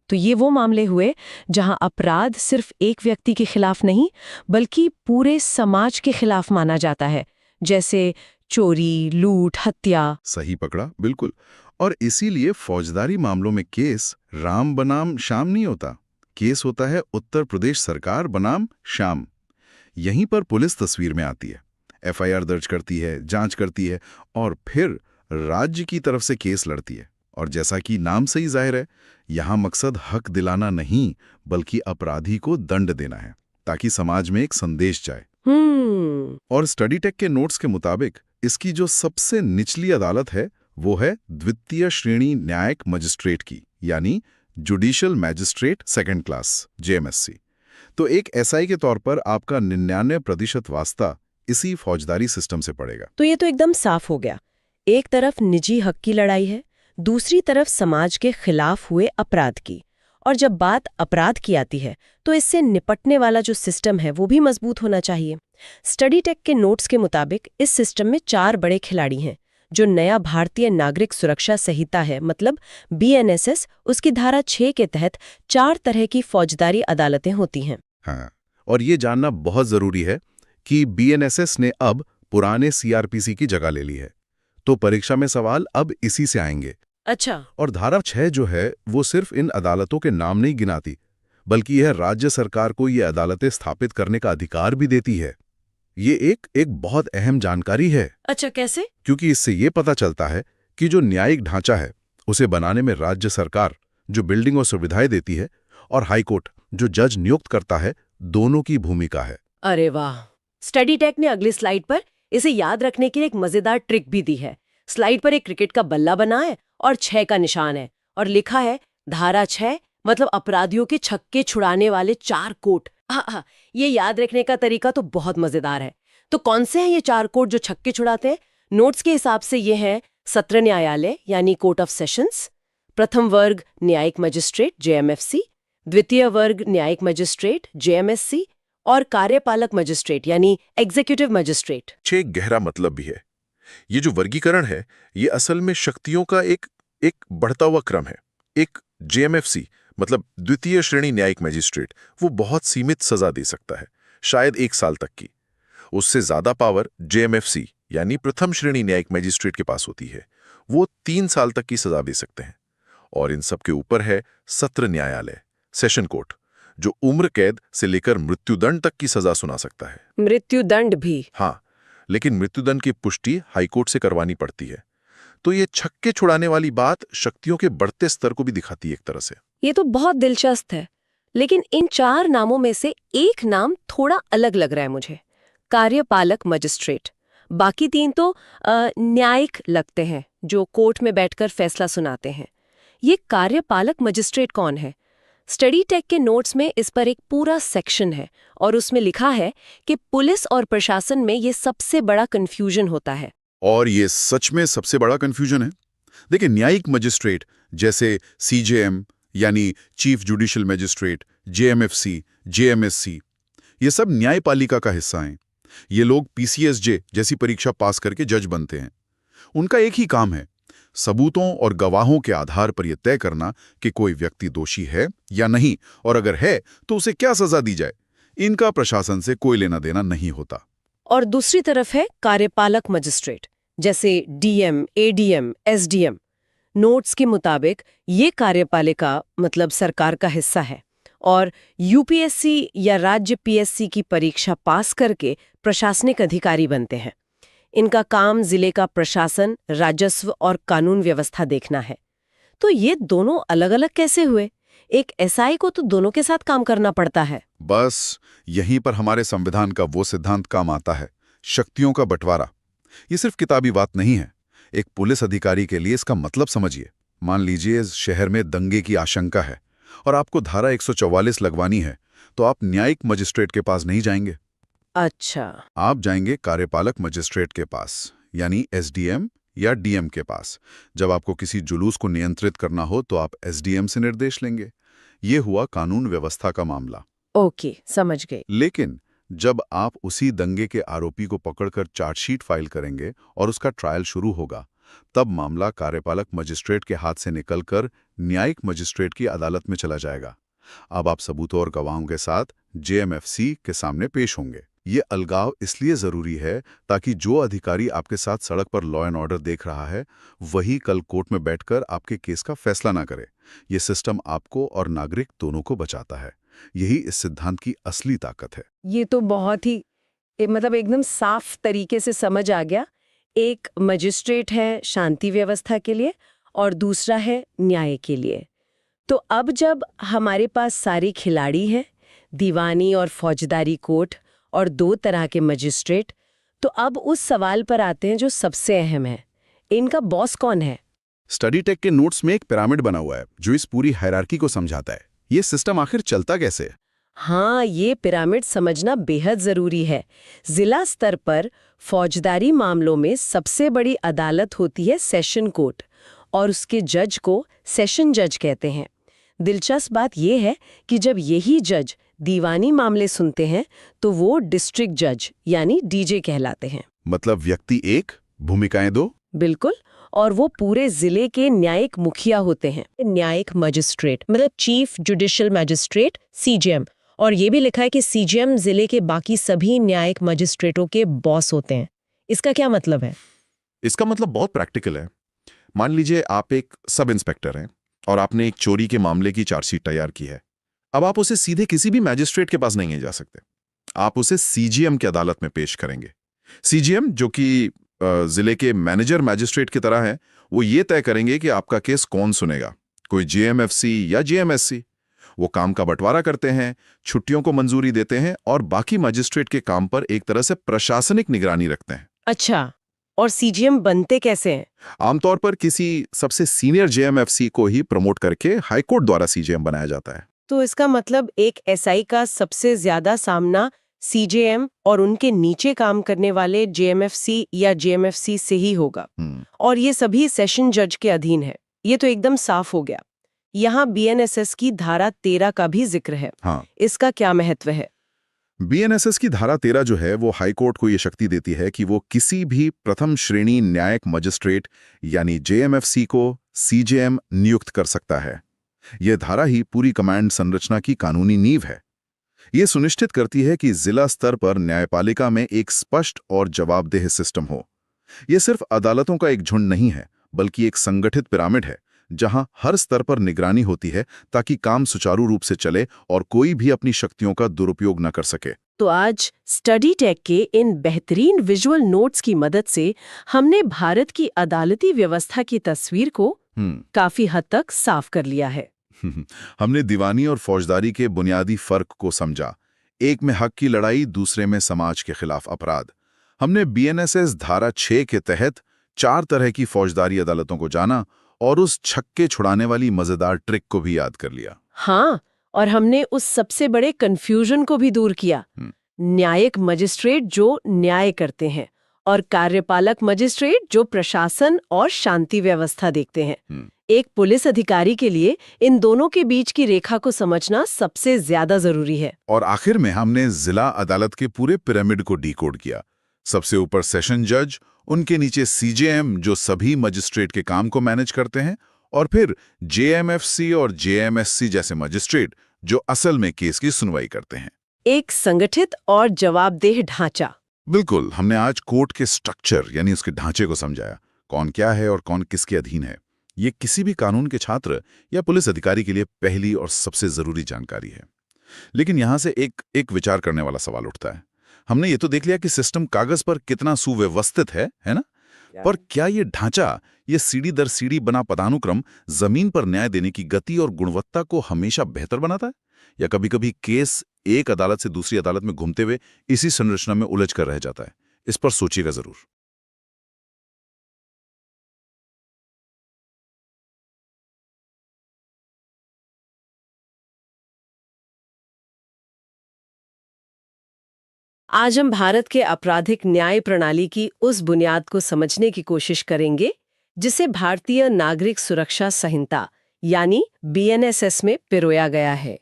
तो ये वो मामले हुए जहां अपराध सिर्फ एक व्यक्ति के खिलाफ नहीं बल्कि पूरे समाज के खिलाफ माना जाता है, जैसे चोरी, लूट, हत्या। सही पकड़ा, बिल्कुल। और इसीलिए फौजदारी मामलों में केस राम बनाम श्याम नहीं होता। केस होता है उत्तर प्रदेश सरकार बनाम श्याम। यहीं पर पुलिस तस्वीर में आती है, एफआईआर दर्ज करती है, जांच करती है और फिर राज्य की तरफ से केस लड़ती है। और जैसा कि नाम से ही जाहिर है, यहाँ मकसद हक दिलाना नहीं बल्कि अपराधी को दंड देना है, ताकि समाज में एक संदेश जाए। और स्टडी टेक के नोट्स के मुताबिक इसकी जो सबसे निचली अदालत है वो है द्वितीय श्रेणी न्यायिक मजिस्ट्रेट की, यानी जुडिशियल मैजिस्ट्रेट सेकंड क्लास, जेएमएससी। तो एक एसआई के तौर पर आपका 99% वास्ता इसी फौजदारी सिस्टम से पड़ेगा। तो ये तो एकदम साफ हो गया। एक तरफ निजी हक की लड़ाई है, दूसरी तरफ समाज के खिलाफ हुए अपराध की। और जब बात अपराध की आती है तो इससे निपटने वाला जो सिस्टम है वो भी मजबूत होना चाहिए। स्टडी टेक के नोट्स के मुताबिक इस सिस्टम में 4 बड़े खिलाड़ी हैं। जो नया भारतीय नागरिक सुरक्षा संहिता है, मतलब बीएनएसएस, उसकी धारा 6 के तहत 4 तरह की फौजदारी अदालतें होती हैं। हाँ, और ये जानना बहुत जरूरी है कि बीएनएसएस ने अब पुराने सीआरपीसी की जगह ले ली है, तो परीक्षा में सवाल अब इसी से आएंगे। अच्छा। और धारा 6 जो है वो सिर्फ इन अदालतों के नाम नहीं गिनाती, बल्कि यह राज्य सरकार को ये अदालतें स्थापित करने का अधिकार भी देती है। ये एक बहुत अहम जानकारी है। अच्छा, कैसे? क्योंकि इससे ये पता चलता है कि जो न्यायिक ढांचा है उसे बनाने में राज्य सरकार, जो बिल्डिंग और सुविधाएं देती है, और हाईकोर्ट, जो जज नियुक्त करता है, दोनों की भूमिका है। अरे वाह! स्टडी टेक ने अगली स्लाइड पर इसे याद रखने के लिए एक मजेदार ट्रिक भी दी है। स्लाइड पर एक क्रिकेट का बल्ला बना है और 6 का निशान है और लिखा है धारा 6, मतलब अपराधियों के छक्के छुड़ाने वाले 4 कोर्ट। ये याद रखने का तरीका तो बहुत मजेदार है। तो कौन से हैं ये 4 कोर्ट जो छक्के छुड़ाते हैं? नोट्स के हिसाब से ये हैं सत्र न्यायालय यानी कोर्ट ऑफ सेशंस, प्रथम वर्ग न्यायिक मजिस्ट्रेट जेएमएफसी, द्वितीय वर्ग न्यायिक मजिस्ट्रेट जेएमएससी और कार्यपालक मजिस्ट्रेट यानी एग्जीक्यूटिव मजिस्ट्रेट। 6 गहरा मतलब भी है। ये जो वर्गीकरण है ये असल में शक्तियों का एक बढ़ता हुआ क्रम है। एक जेएमएफसी मतलब द्वितीय श्रेणी न्यायिक मजिस्ट्रेट, वो बहुत सीमित सजा दे सकता है, शायद 1 साल तक की। उससे ज्यादा पावर जेएमएफसी यानी प्रथम श्रेणी न्यायिक मजिस्ट्रेट के पास होती है, वो 3 साल तक की सजा दे सकते हैं। और इन सब के ऊपर है सत्र न्यायालय, सेशन कोर्ट, जो उम्र कैद से लेकर मृत्युदंड तक की सजा सुना सकता है। मृत्युदंड भी? हाँ, लेकिन मृत्युदंड की पुष्टि हाईकोर्ट से करवानी पड़ती है। तो ये छक्के छुड़ाने वाली बात शक्तियों के बढ़ते स्तर को भी दिखाती है एक तरह से। ये तो बहुत दिलचस्प है, लेकिन इन 4 नामों में से एक नाम थोड़ा अलग लग रहा है मुझे, कार्यपालक मजिस्ट्रेट। बाकी 3 तो न्यायिक लगते हैं, जो कोर्ट में बैठकर फैसला सुनाते हैं। ये कार्यपालक मजिस्ट्रेट कौन है? स्टडी टेक के नोट्स में इस पर एक पूरा सेक्शन है और उसमें लिखा है कि पुलिस और प्रशासन में ये सबसे बड़ा कंफ्यूजन होता है। और ये सच में सबसे बड़ा कंफ्यूजन है। देखिए, न्यायिक मजिस्ट्रेट जैसे सीजेएम यानी चीफ जुडिशियल मजिस्ट्रेट, जेएमएफसी, जेएमएससी, ये सब न्यायपालिका का हिस्सा हैं। ये लोग पीसीएसजे जैसी परीक्षा पास करके जज बनते हैं। उनका एक ही काम है, सबूतों और गवाहों के आधार पर यह तय करना कि कोई व्यक्ति दोषी है या नहीं, और अगर है तो उसे क्या सजा दी जाए। इनका प्रशासन से कोई लेना देना नहीं होता। और दूसरी तरफ है कार्यपालक मजिस्ट्रेट जैसे डीएम, एडीएम, एसडीएम। नोट्स के मुताबिक ये कार्यपालिका मतलब सरकार का हिस्सा है और यूपीएससी या राज्य पीएससी की परीक्षा पास करके प्रशासनिक अधिकारी बनते हैं। इनका काम जिले का प्रशासन, राजस्व और कानून व्यवस्था देखना है। तो ये दोनों अलग अलग कैसे हुए? एक एसआई को तो दोनों के साथ काम करना पड़ता है। बस यहीं पर हमारे संविधान का वो सिद्धांत काम आता है, शक्तियों का बंटवारा। ये सिर्फ किताबी बात नहीं है। एक पुलिस अधिकारी के लिए इसका मतलब समझिए। मान लीजिए इस शहर में दंगे की आशंका है और आपको धारा 144 लगवानी है, तो आप न्यायिक मजिस्ट्रेट के पास नहीं जाएंगे। अच्छा। आप जाएंगे कार्यपालक मजिस्ट्रेट के पास, यानी एसडीएम या डीएम के पास। जब आपको किसी जुलूस को नियंत्रित करना हो तो आप एसडीएम से निर्देश लेंगे। ये हुआ कानून व्यवस्था का मामला। ओके, समझ गए। लेकिन जब आप उसी दंगे के आरोपी को पकड़कर चार्जशीट फाइल करेंगे और उसका ट्रायल शुरू होगा, तब मामला कार्यपालक मजिस्ट्रेट के हाथ से निकलकर न्यायिक मजिस्ट्रेट की अदालत में चला जाएगा। अब आप सबूतों और गवाहों के साथ जेएमएफसी के सामने पेश होंगे। ये अलगाव इसलिए जरूरी है ताकि जो अधिकारी आपके साथ सड़क पर लॉ एंड ऑर्डर देख रहा है, वही कल कोर्ट में बैठकर आपके केस का फैसला ना करे। ये सिस्टम आपको और नागरिक दोनों को बचाता है। यही इस सिद्धांत की असली ताकत है। ये तो बहुत ही मतलब एकदम साफ तरीके से समझ आ गया। एक मजिस्ट्रेट है शांति व्यवस्था के लिए और दूसरा है न्याय के लिए। तो अब जब हमारे पास सारे खिलाड़ी हैं, दीवानी और फौजदारी कोर्ट और दो तरह के मजिस्ट्रेट, तो अब उस सवाल पर आते हैं जो सबसे अहम है, इनका बॉस कौन है? स्टडी टेक के नोट्स में एक पिरामिड बना हुआ है जो इस पूरी हायरार्की को समझाता है। ये सिस्टम आखिर चलता कैसे? हाँ, ये पिरामिड समझना बेहद जरूरी है। जिला स्तर पर फौजदारी मामलों में सबसे बड़ी अदालत होती है सेशन कोर्ट और उसके जज को सेशन जज कहते हैं। दिलचस्प बात यह है कि जब यही जज दीवानी मामले सुनते हैं तो वो डिस्ट्रिक्ट जज यानी डीजे कहलाते हैं। मतलब व्यक्ति एक, भूमिकाएं दो। बिल्कुल। और वो पूरे जिले के न्यायिक मुखिया होते हैं। न्यायिक मजिस्ट्रेट मतलब चीफ जुडिशियल मजिस्ट्रेट, सीजेएम। और ये भी लिखा है कि सीजेएम जिले के बाकी सभी न्यायिक मजिस्ट्रेटों के बॉस होते हैं। इसका क्या मतलब है? इसका मतलब बहुत प्रैक्टिकल है। मान लीजिए आप एक सब इंस्पेक्टर हैं और आपने एक चोरी के मामले की चार्जशीट तैयार की है। अब आप उसे सीधे किसी भी मैजिस्ट्रेट के पास नहीं जा सकते। आप उसे सीजीएम की अदालत में पेश करेंगे। सीजीएम, जो कि जिले के मैनेजर मैजिस्ट्रेट की तरह है, वो ये तय करेंगे कि आपका केस कौन सुनेगा, कोई जेएमएफसी या जेएमएससी। वो काम का बंटवारा करते हैं, छुट्टियों को मंजूरी देते हैं और बाकी मैजिस्ट्रेट के काम पर एक तरह से प्रशासनिक निगरानी रखते हैं। अच्छा, और सीजीएम बनते कैसे हैं? आमतौर पर किसी सबसे सीनियर जेएमएफसी को ही प्रमोट करके हाईकोर्ट द्वारा सीजीएम बनाया जाता है। तो इसका मतलब एक एसआई का सबसे ज्यादा सामना सीजेएम और उनके नीचे काम करने वाले जेएमएफसी या जेएमएफसी से ही होगा। और ये सभी सेशन जज के अधीन है। ये तो एकदम साफ हो गया। यहाँ बीएनएसएस की धारा 13 का भी जिक्र है। हाँ। इसका क्या महत्व है? बीएनएसएस की धारा 13 जो है वो हाईकोर्ट को ये शक्ति देती है कि वो किसी भी प्रथम श्रेणी न्यायिक मजिस्ट्रेट यानी जेएमएफसी को सीजेएम नियुक्त कर सकता है। यह धारा ही पूरी कमांड संरचना की कानूनी नींव है। ये सुनिश्चित करती है कि जिला स्तर पर न्यायपालिका में एक स्पष्ट और जवाबदेह सिस्टम हो। यह सिर्फ अदालतों का एक झुंड नहीं है, बल्कि एक संगठित पिरामिड है जहां हर स्तर पर निगरानी होती है ताकि काम सुचारू रूप से चले और कोई भी अपनी शक्तियों का दुरुपयोग न कर सके। तो आज स्टडी टेक के इन बेहतरीन विजुअल नोट्स की मदद से हमने भारत की अदालती व्यवस्था की तस्वीर को काफी हद तक साफ कर लिया है। हमने दीवानी और फौजदारी के बुनियादी फर्क को समझा। एक में हक की लड़ाई, दूसरे में समाज के खिलाफ अपराध। हमने बीएनएसएस धारा 6 के तहत 4 तरह की फौजदारी अदालतों को जाना और उस छक्के छुड़ाने वाली मजेदार ट्रिक को भी याद कर लिया। हाँ, और हमने उस सबसे बड़े कंफ्यूजन को भी दूर किया। न्यायिक मजिस्ट्रेट जो न्याय करते हैं और कार्यपालक मजिस्ट्रेट जो प्रशासन और शांति व्यवस्था देखते हैं। एक पुलिस अधिकारी के लिए इन दोनों के बीच की रेखा को समझना सबसे ज्यादा जरूरी है। और आखिर में हमने जिला अदालत के पूरे पिरामिड को डिकोड किया। सबसे ऊपर सेशन जज, उनके नीचे सीजेएम जो सभी मजिस्ट्रेट के काम को मैनेज करते हैं, और फिर जेएमएफसी और जेएमएससी जैसे मजिस्ट्रेट जो असल में केस की सुनवाई करते हैं। एक संगठित और जवाबदेह ढांचा। बिल्कुल, हमने आज कोर्ट के स्ट्रक्चर यानी उसके ढांचे को समझाया, कौन क्या है और कौन किसके अधीन है। ये किसी भी कानून के छात्र या पुलिस अधिकारी के लिए पहली और सबसे जरूरी जानकारी है। लेकिन यहां से एक विचार करने वाला सवाल उठता है। हमने ये तो देख लिया कि सिस्टम कागज पर कितना सुव्यवस्थित है ना? पर क्या ये ढांचा, ये सीढ़ी दर सीढ़ी बना पदानुक्रम जमीन पर न्याय देने की गति और गुणवत्ता को हमेशा बेहतर बनाता है? या कभी-कभी केस एक अदालत से दूसरी अदालत में घूमते हुए इसी संरचना में उलझ कर रह जाता है? इस पर सोचिएगा जरूर। आज हम भारत के आपराधिक न्याय प्रणाली की उस बुनियाद को समझने की कोशिश करेंगे जिसे भारतीय नागरिक सुरक्षा संहिता यानी बीएनएसएस में पिरोया गया है।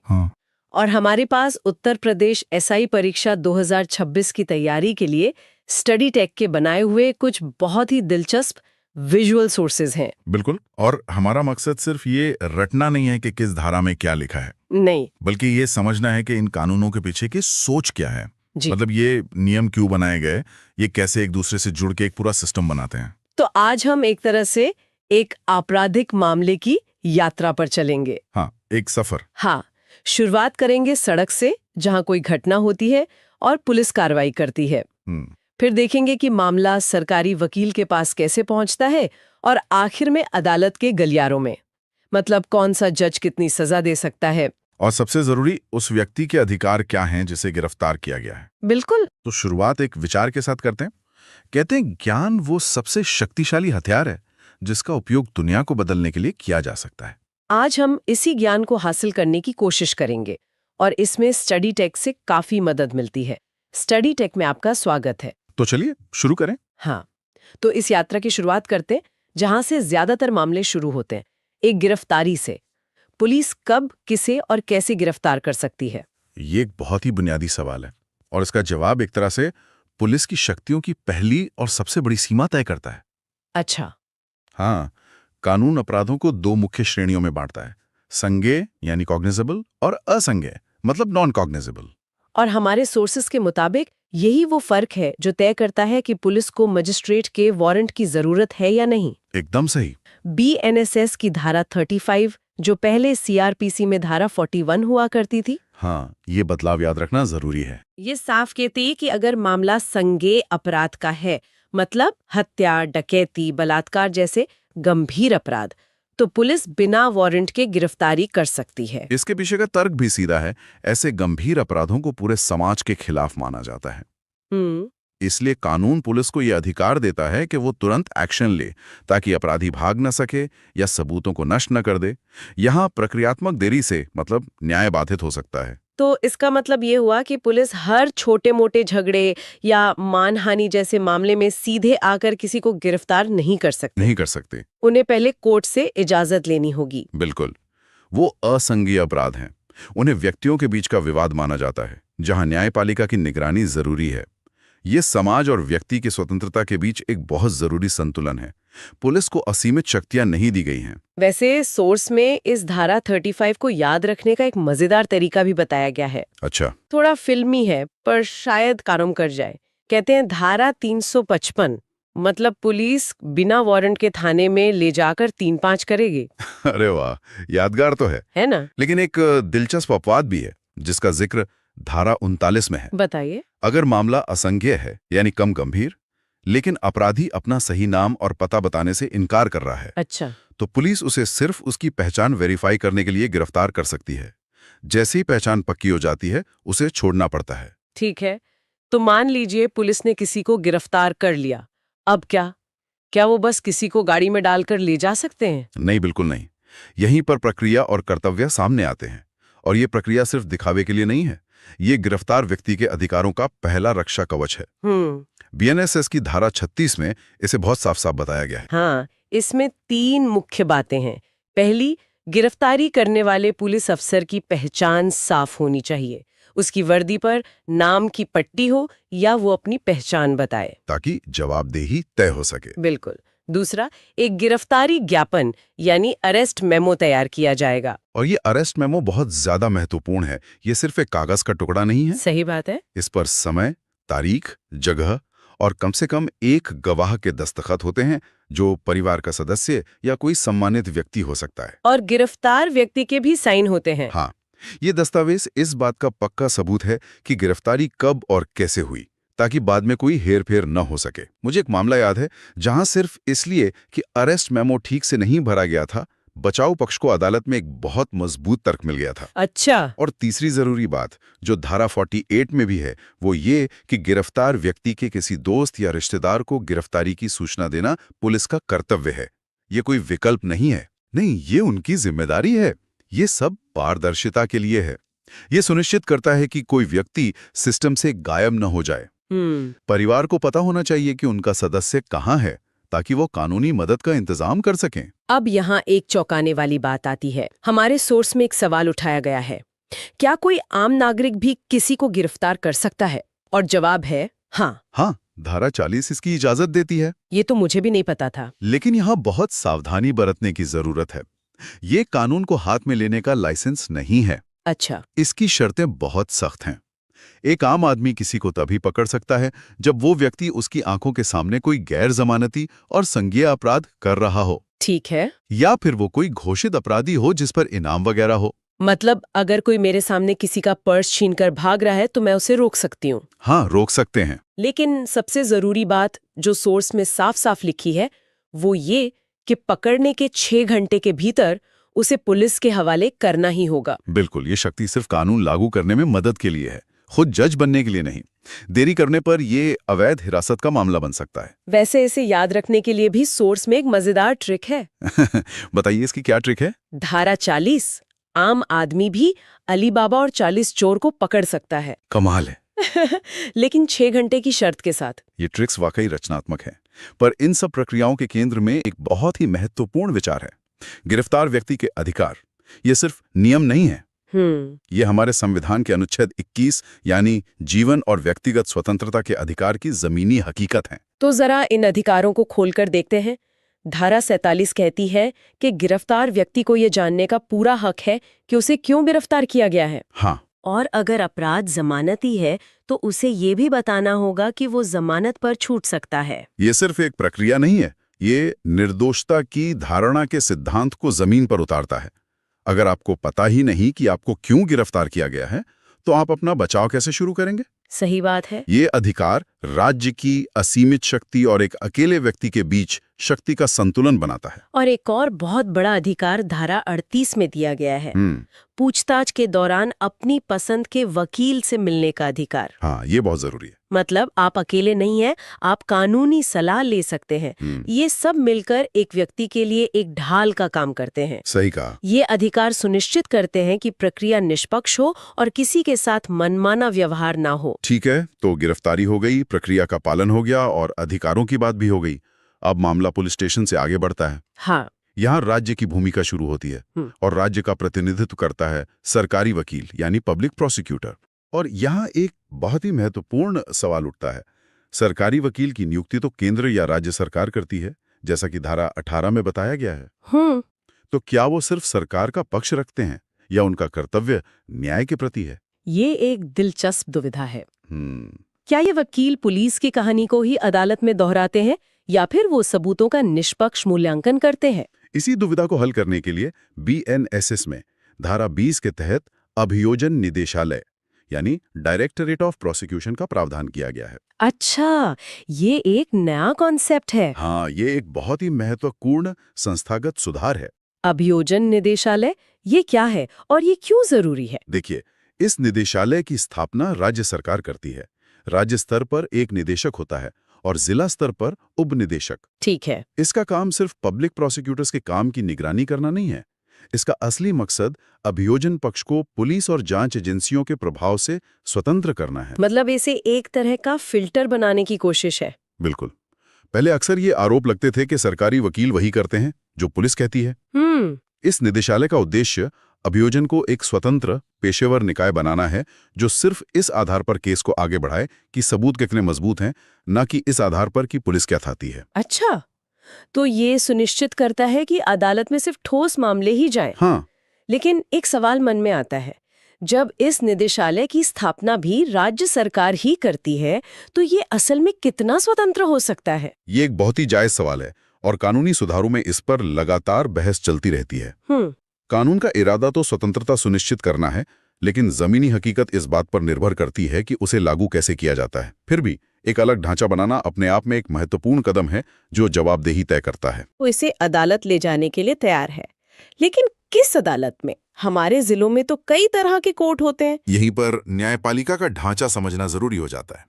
और हमारे पास उत्तर प्रदेश एसआई परीक्षा 2026 की तैयारी के लिए स्टडी टेक के बनाए हुए कुछ बहुत ही दिलचस्प विजुअल सोर्सेज हैं। बिल्कुल, और हमारा मकसद सिर्फ ये रटना नहीं है कि किस धारा में क्या लिखा है, नहीं, बल्कि ये समझना है कि इन कानूनों के पीछे की सोच क्या है। जी। मतलब ये नियम क्यों बनाए गए, ये कैसे एक दूसरे से जुड़ के एक पूरा सिस्टम बनाते हैं। तो आज हम एक तरह से एक आपराधिक मामले की यात्रा पर चलेंगे। हाँ, एक सफर। हाँ, शुरुआत करेंगे सड़क से जहां कोई घटना होती है और पुलिस कार्रवाई करती है। फिर देखेंगे कि मामला सरकारी वकील के पास कैसे पहुंचता है और आखिर में अदालत के गलियारों में, मतलब कौन सा जज कितनी सजा दे सकता है। और सबसे जरूरी, उस व्यक्ति के अधिकार क्या हैं जिसे गिरफ्तार किया गया है। बिल्कुल। तो शुरुआत एक विचार के साथ करते हैं। कहते हैं ज्ञान वो सबसे शक्तिशाली हथियार है जिसका उपयोग दुनिया को बदलने के लिए किया जा सकता है। आज हम इसी ज्ञान को हासिल करने की कोशिश करेंगे और इसमें स्टडी टेक से काफी मदद मिलती है। स्टडी टेक में आपका स्वागत है। तो चलिए शुरू करें। हाँ, तो इस यात्रा की शुरुआत करते हैं जहां से ज्यादातर मामले शुरू होते हैं, एक गिरफ्तारी से। पुलिस कब, किसे और कैसे गिरफ्तार कर सकती है? ये एक बहुत ही बुनियादी सवाल है और इसका जवाब एक तरह से पुलिस की शक्तियों की पहली और सबसे बड़ी सीमा तय करता है। अच्छा। हाँ, कानून अपराधों को दो मुख्य श्रेणियों में बांटता है, संज्ञेय यानी कॉग्निजेबल और असंज्ञेय मतलब नॉन कॉग्निजेबल। और हमारे सोर्सेस के मुताबिक यही वो फर्क है जो तय करता है कि पुलिस को मजिस्ट्रेट के वारंट की जरूरत है या नहीं। एकदम सही। बीएनएसएस की धारा 35 जो पहले सीआरपीसी में धारा 41 हुआ करती थी। हाँ, ये बदलाव याद रखना जरूरी है। ये साफ कहती है कि अगर मामला संज्ञेय अपराध का है, मतलब हत्या, डकैती, बलात्कार जैसे गंभीर अपराध, तो पुलिस बिना वारंट के गिरफ्तारी कर सकती है। इसके पीछे का तर्क भी सीधा है। ऐसे गंभीर अपराधों को पूरे समाज के खिलाफ माना जाता है। इसलिए कानून पुलिस को यह अधिकार देता है कि वो तुरंत एक्शन ले ताकि अपराधी भाग न सके या सबूतों को नष्ट न कर दे। यहाँ प्रक्रियात्मक देरी से मतलब न्याय बाधित हो सकता है। तो इसका मतलब ये हुआ कि पुलिस हर छोटे मोटे झगड़े या मानहानि जैसे मामले में सीधे आकर किसी को गिरफ्तार नहीं कर सकते। उन्हें पहले कोर्ट से इजाजत लेनी होगी। बिल्कुल, वो असंज्ञेय अपराध हैं। उन्हें व्यक्तियों के बीच का विवाद माना जाता है, जहां न्यायपालिका की निगरानी जरूरी है। ये समाज और व्यक्ति की स्वतंत्रता के बीच एक बहुत जरूरी संतुलन है। पुलिस को असीमित शक्तियां नहीं दी गई हैं। वैसे सोर्स में इस धारा 35 को याद रखने का एक मजेदार तरीका भी बताया गया है। अच्छा। थोड़ा फिल्मी है पर शायद काम कर जाए। कहते हैं धारा 355 मतलब पुलिस बिना वारंट के थाने में ले जाकर 3-5 करेगी। अरे वाह, यादगार तो है ना? लेकिन एक दिलचस्प अपवाद भी है जिसका जिक्र धारा 39 में है। बताइए। अगर मामला असंज्ञेय है यानी कम गंभीर, लेकिन अपराधी अपना सही नाम और पता बताने से इनकार कर रहा है, अच्छा, तो पुलिस उसे सिर्फ उसकी पहचान वेरीफाई करने के लिए गिरफ्तार कर सकती है। जैसे ही पहचान पक्की हो जाती है, उसे छोड़ना पड़ता है। ठीक है, तो मान लीजिए पुलिस ने किसी को गिरफ्तार कर लिया, अब क्या वो बस किसी को गाड़ी में डालकर ले जा सकते हैं? नहीं, बिल्कुल नहीं। यहीं पर प्रक्रिया और कर्तव्य सामने आते हैं और ये प्रक्रिया सिर्फ दिखावे के लिए नहीं है, ये गिरफ्तार व्यक्ति के अधिकारों का पहला रक्षा कवच है। बीएनएसएस की धारा 36 में इसे बहुत साफ साफ बताया गया है। हाँ, इसमें 3 मुख्य बातें हैं। पहली, गिरफ्तारी करने वाले पुलिस अफसर की पहचान साफ होनी चाहिए। उसकी वर्दी पर नाम की पट्टी हो या वो अपनी पहचान बताए, ताकि जवाबदेही तय हो सके। बिल्कुल। दूसरा, एक गिरफ्तारी ज्ञापन यानी अरेस्ट मेमो तैयार किया जाएगा। और ये अरेस्ट मेमो बहुत ज्यादा महत्वपूर्ण है। ये सिर्फ एक कागज का टुकड़ा नहीं है। सही बात है। इस पर समय, तारीख, जगह और कम से कम एक गवाह के दस्तखत होते हैं, जो परिवार का सदस्य या कोई सम्मानित व्यक्ति हो सकता है। और गिरफ्तार व्यक्ति के भी साइन होते हैं। हाँ, ये दस्तावेज इस बात का पक्का सबूत है कि गिरफ्तारी कब और कैसे हुई, ताकि बाद में कोई हेरफेर न हो सके। मुझे एक मामला याद है जहां सिर्फ इसलिए कि अरेस्ट मेमो ठीक से नहीं भरा गया था, बचाव पक्ष को अदालत में एक बहुत मजबूत तर्क मिल गया था। अच्छा। और तीसरी जरूरी बात जो धारा 48 में भी है, वो ये कि गिरफ्तार व्यक्ति के किसी दोस्त या रिश्तेदार को गिरफ्तारी की सूचना देना पुलिस का कर्तव्य है। ये कोई विकल्प नहीं है, नहीं, ये उनकी जिम्मेदारी है। ये सब पारदर्शिता के लिए है। ये सुनिश्चित करता है कि कोई व्यक्ति सिस्टम से गायब न हो जाए। परिवार को पता होना चाहिए कि उनका सदस्य कहाँ है, ताकि वो कानूनी मदद का इंतजाम कर सकें। अब यहाँ एक चौंकाने वाली बात आती है। हमारे सोर्स में एक सवाल उठाया गया है, क्या कोई आम नागरिक भी किसी को गिरफ्तार कर सकता है? और जवाब है हाँ। हाँ, धारा 40 इसकी इजाजत देती है। ये तो मुझे भी नहीं पता था। लेकिन यहाँ बहुत सावधानी बरतने की जरूरत है। ये कानून को हाथ में लेने का लाइसेंस नहीं है। अच्छा। इसकी शर्तें बहुत सख्त हैं। एक आम आदमी किसी को तभी पकड़ सकता है जब वो व्यक्ति उसकी आंखों के सामने कोई गैर जमानती और संज्ञेय अपराध कर रहा हो। ठीक है। या फिर वो कोई घोषित अपराधी हो जिस पर इनाम वगैरह हो। मतलब अगर कोई मेरे सामने किसी का पर्स छीनकर भाग रहा है तो मैं उसे रोक सकती हूँ। हाँ, रोक सकते हैं। लेकिन सबसे जरूरी बात जो सोर्स में साफ साफ लिखी है वो ये कि पकड़ने के 6 घंटे के भीतर उसे पुलिस के हवाले करना ही होगा। बिल्कुल, ये शक्ति सिर्फ कानून लागू करने में मदद के लिए है, खुद जज बनने के लिए नहीं। देरी करने पर ये अवैध हिरासत का मामला बन सकता है। वैसे इसे याद रखने के लिए भी सोर्स में एक मजेदार ट्रिक है। बताइए, इसकी क्या ट्रिक है? धारा 40, आम आदमी भी अली बाबा और 40 चोर को पकड़ सकता है। कमाल है। लेकिन 6 घंटे की शर्त के साथ। ये ट्रिक्स वाकई रचनात्मक है, पर इन सब प्रक्रियाओं के केंद्र में एक बहुत ही महत्वपूर्ण विचार है, गिरफ्तार व्यक्ति के अधिकार। ये सिर्फ नियम नहीं है, ये हमारे संविधान के अनुच्छेद 21 यानी जीवन और व्यक्तिगत स्वतंत्रता के अधिकार की जमीनी हकीकत है। तो जरा इन अधिकारों को खोलकर देखते हैं। धारा 47 कहती है कि गिरफ्तार व्यक्ति को ये जानने का पूरा हक है कि उसे क्यों गिरफ्तार किया गया है। हाँ, और अगर अपराध जमानती है तो उसे ये भी बताना होगा कि वो जमानत पर छूट सकता है। ये सिर्फ एक प्रक्रिया नहीं है, ये निर्दोषता की धारणा के सिद्धांत को जमीन पर उतारता है। अगर आपको पता ही नहीं कि आपको क्यों गिरफ्तार किया गया है, तो आप अपना बचाव कैसे शुरू करेंगे? सही बात है। ये अधिकार राज्य की असीमित शक्ति और एक अकेले व्यक्ति के बीच शक्ति का संतुलन बनाता है। और एक और बहुत बड़ा अधिकार धारा 38 में दिया गया है, पूछताछ के दौरान अपनी पसंद के वकील से मिलने का अधिकार। हाँ, ये बहुत जरूरी है। मतलब आप अकेले नहीं हैं, आप कानूनी सलाह ले सकते हैं। ये सब मिलकर एक व्यक्ति के लिए एक ढाल का काम करते हैं। सही कहा। ये अधिकार सुनिश्चित करते हैं कि प्रक्रिया निष्पक्ष हो और किसी के साथ मनमाना व्यवहार ना हो। ठीक है, तो गिरफ्तारी हो गई, प्रक्रिया का पालन हो गया और अधिकारों की बात भी हो गई। अब मामला पुलिस स्टेशन से आगे बढ़ता है। हाँ। यहाँ राज्य की भूमिका शुरू होती है और राज्य का प्रतिनिधित्व करता है सरकारी वकील यानी पब्लिक प्रोसिक्यूटर। और यहाँ एक बहुत ही महत्वपूर्ण सवाल उठता है, सरकारी वकील की नियुक्ति तो केंद्र या राज्य सरकार करती है, जैसा कि धारा 18 में बताया गया है। तो क्या वो सिर्फ सरकार का पक्ष रखते हैं या उनका कर्तव्य न्याय के प्रति है? ये एक दिलचस्प दुविधा है। क्या ये वकील पुलिस की कहानी को ही अदालत में दोहराते हैं या फिर वो सबूतों का निष्पक्ष मूल्यांकन करते हैं? इसी दुविधा को हल करने के लिए बीएनएसएस में धारा 20 के तहत अभियोजन निदेशालय यानी डायरेक्टरेट ऑफ प्रोसिक्यूशन का प्रावधान किया गया है। अच्छा, ये एक नया कॉन्सेप्ट है। हाँ, ये एक बहुत ही महत्वपूर्ण संस्थागत सुधार है। अभियोजन निदेशालय, ये क्या है और ये क्यों जरूरी है? देखिए, इस निदेशालय की स्थापना राज्य सरकार करती है। राज्य स्तर पर एक निदेशक होता है और जिला स्तर पर उप निदेशक। ठीक है। इसका काम सिर्फ पब्लिक प्रोसिक्यूटर्स के काम की निगरानी करना नहीं है, इसका असली मकसद अभियोजन पक्ष को पुलिस और जांच एजेंसियों के प्रभाव से स्वतंत्र करना है। मतलब इसे एक तरह का फिल्टर बनाने की कोशिश है। बिल्कुल। पहले अक्सर ये आरोप लगते थे कि सरकारी वकील वही करते हैं जो पुलिस कहती है। इस निदेशालय का उद्देश्य अभियोजन को एक स्वतंत्र पेशेवर निकाय बनाना है जो सिर्फ इस आधार पर केस को आगे बढ़ाए कि सबूत कितने मजबूत हैं, न कि इस आधार पर कि पुलिस क्या चाहती है। अच्छा, तो ये सुनिश्चित करता है कि अदालत में सिर्फ ठोस मामले ही जाएं। हाँ, लेकिन एक सवाल मन में आता है, जब इस निदेशालय की स्थापना भी राज्य सरकार ही करती है, तो ये असल में कितना स्वतंत्र हो सकता है? ये एक बहुत ही जायज सवाल है और कानूनी सुधारों में इस पर लगातार बहस चलती रहती है। कानून का इरादा तो स्वतंत्रता सुनिश्चित करना है, लेकिन जमीनी हकीकत इस बात पर निर्भर करती है कि उसे लागू कैसे किया जाता है। फिर भी एक अलग ढांचा बनाना अपने आप में एक महत्वपूर्ण कदम है जो जवाबदेही तय करता है। वो इसे अदालत ले जाने के लिए तैयार है, लेकिन किस अदालत में? हमारे जिलों में तो कई तरह के कोर्ट होते हैं। यहीं पर न्यायपालिका का ढांचा समझना जरूरी हो जाता है।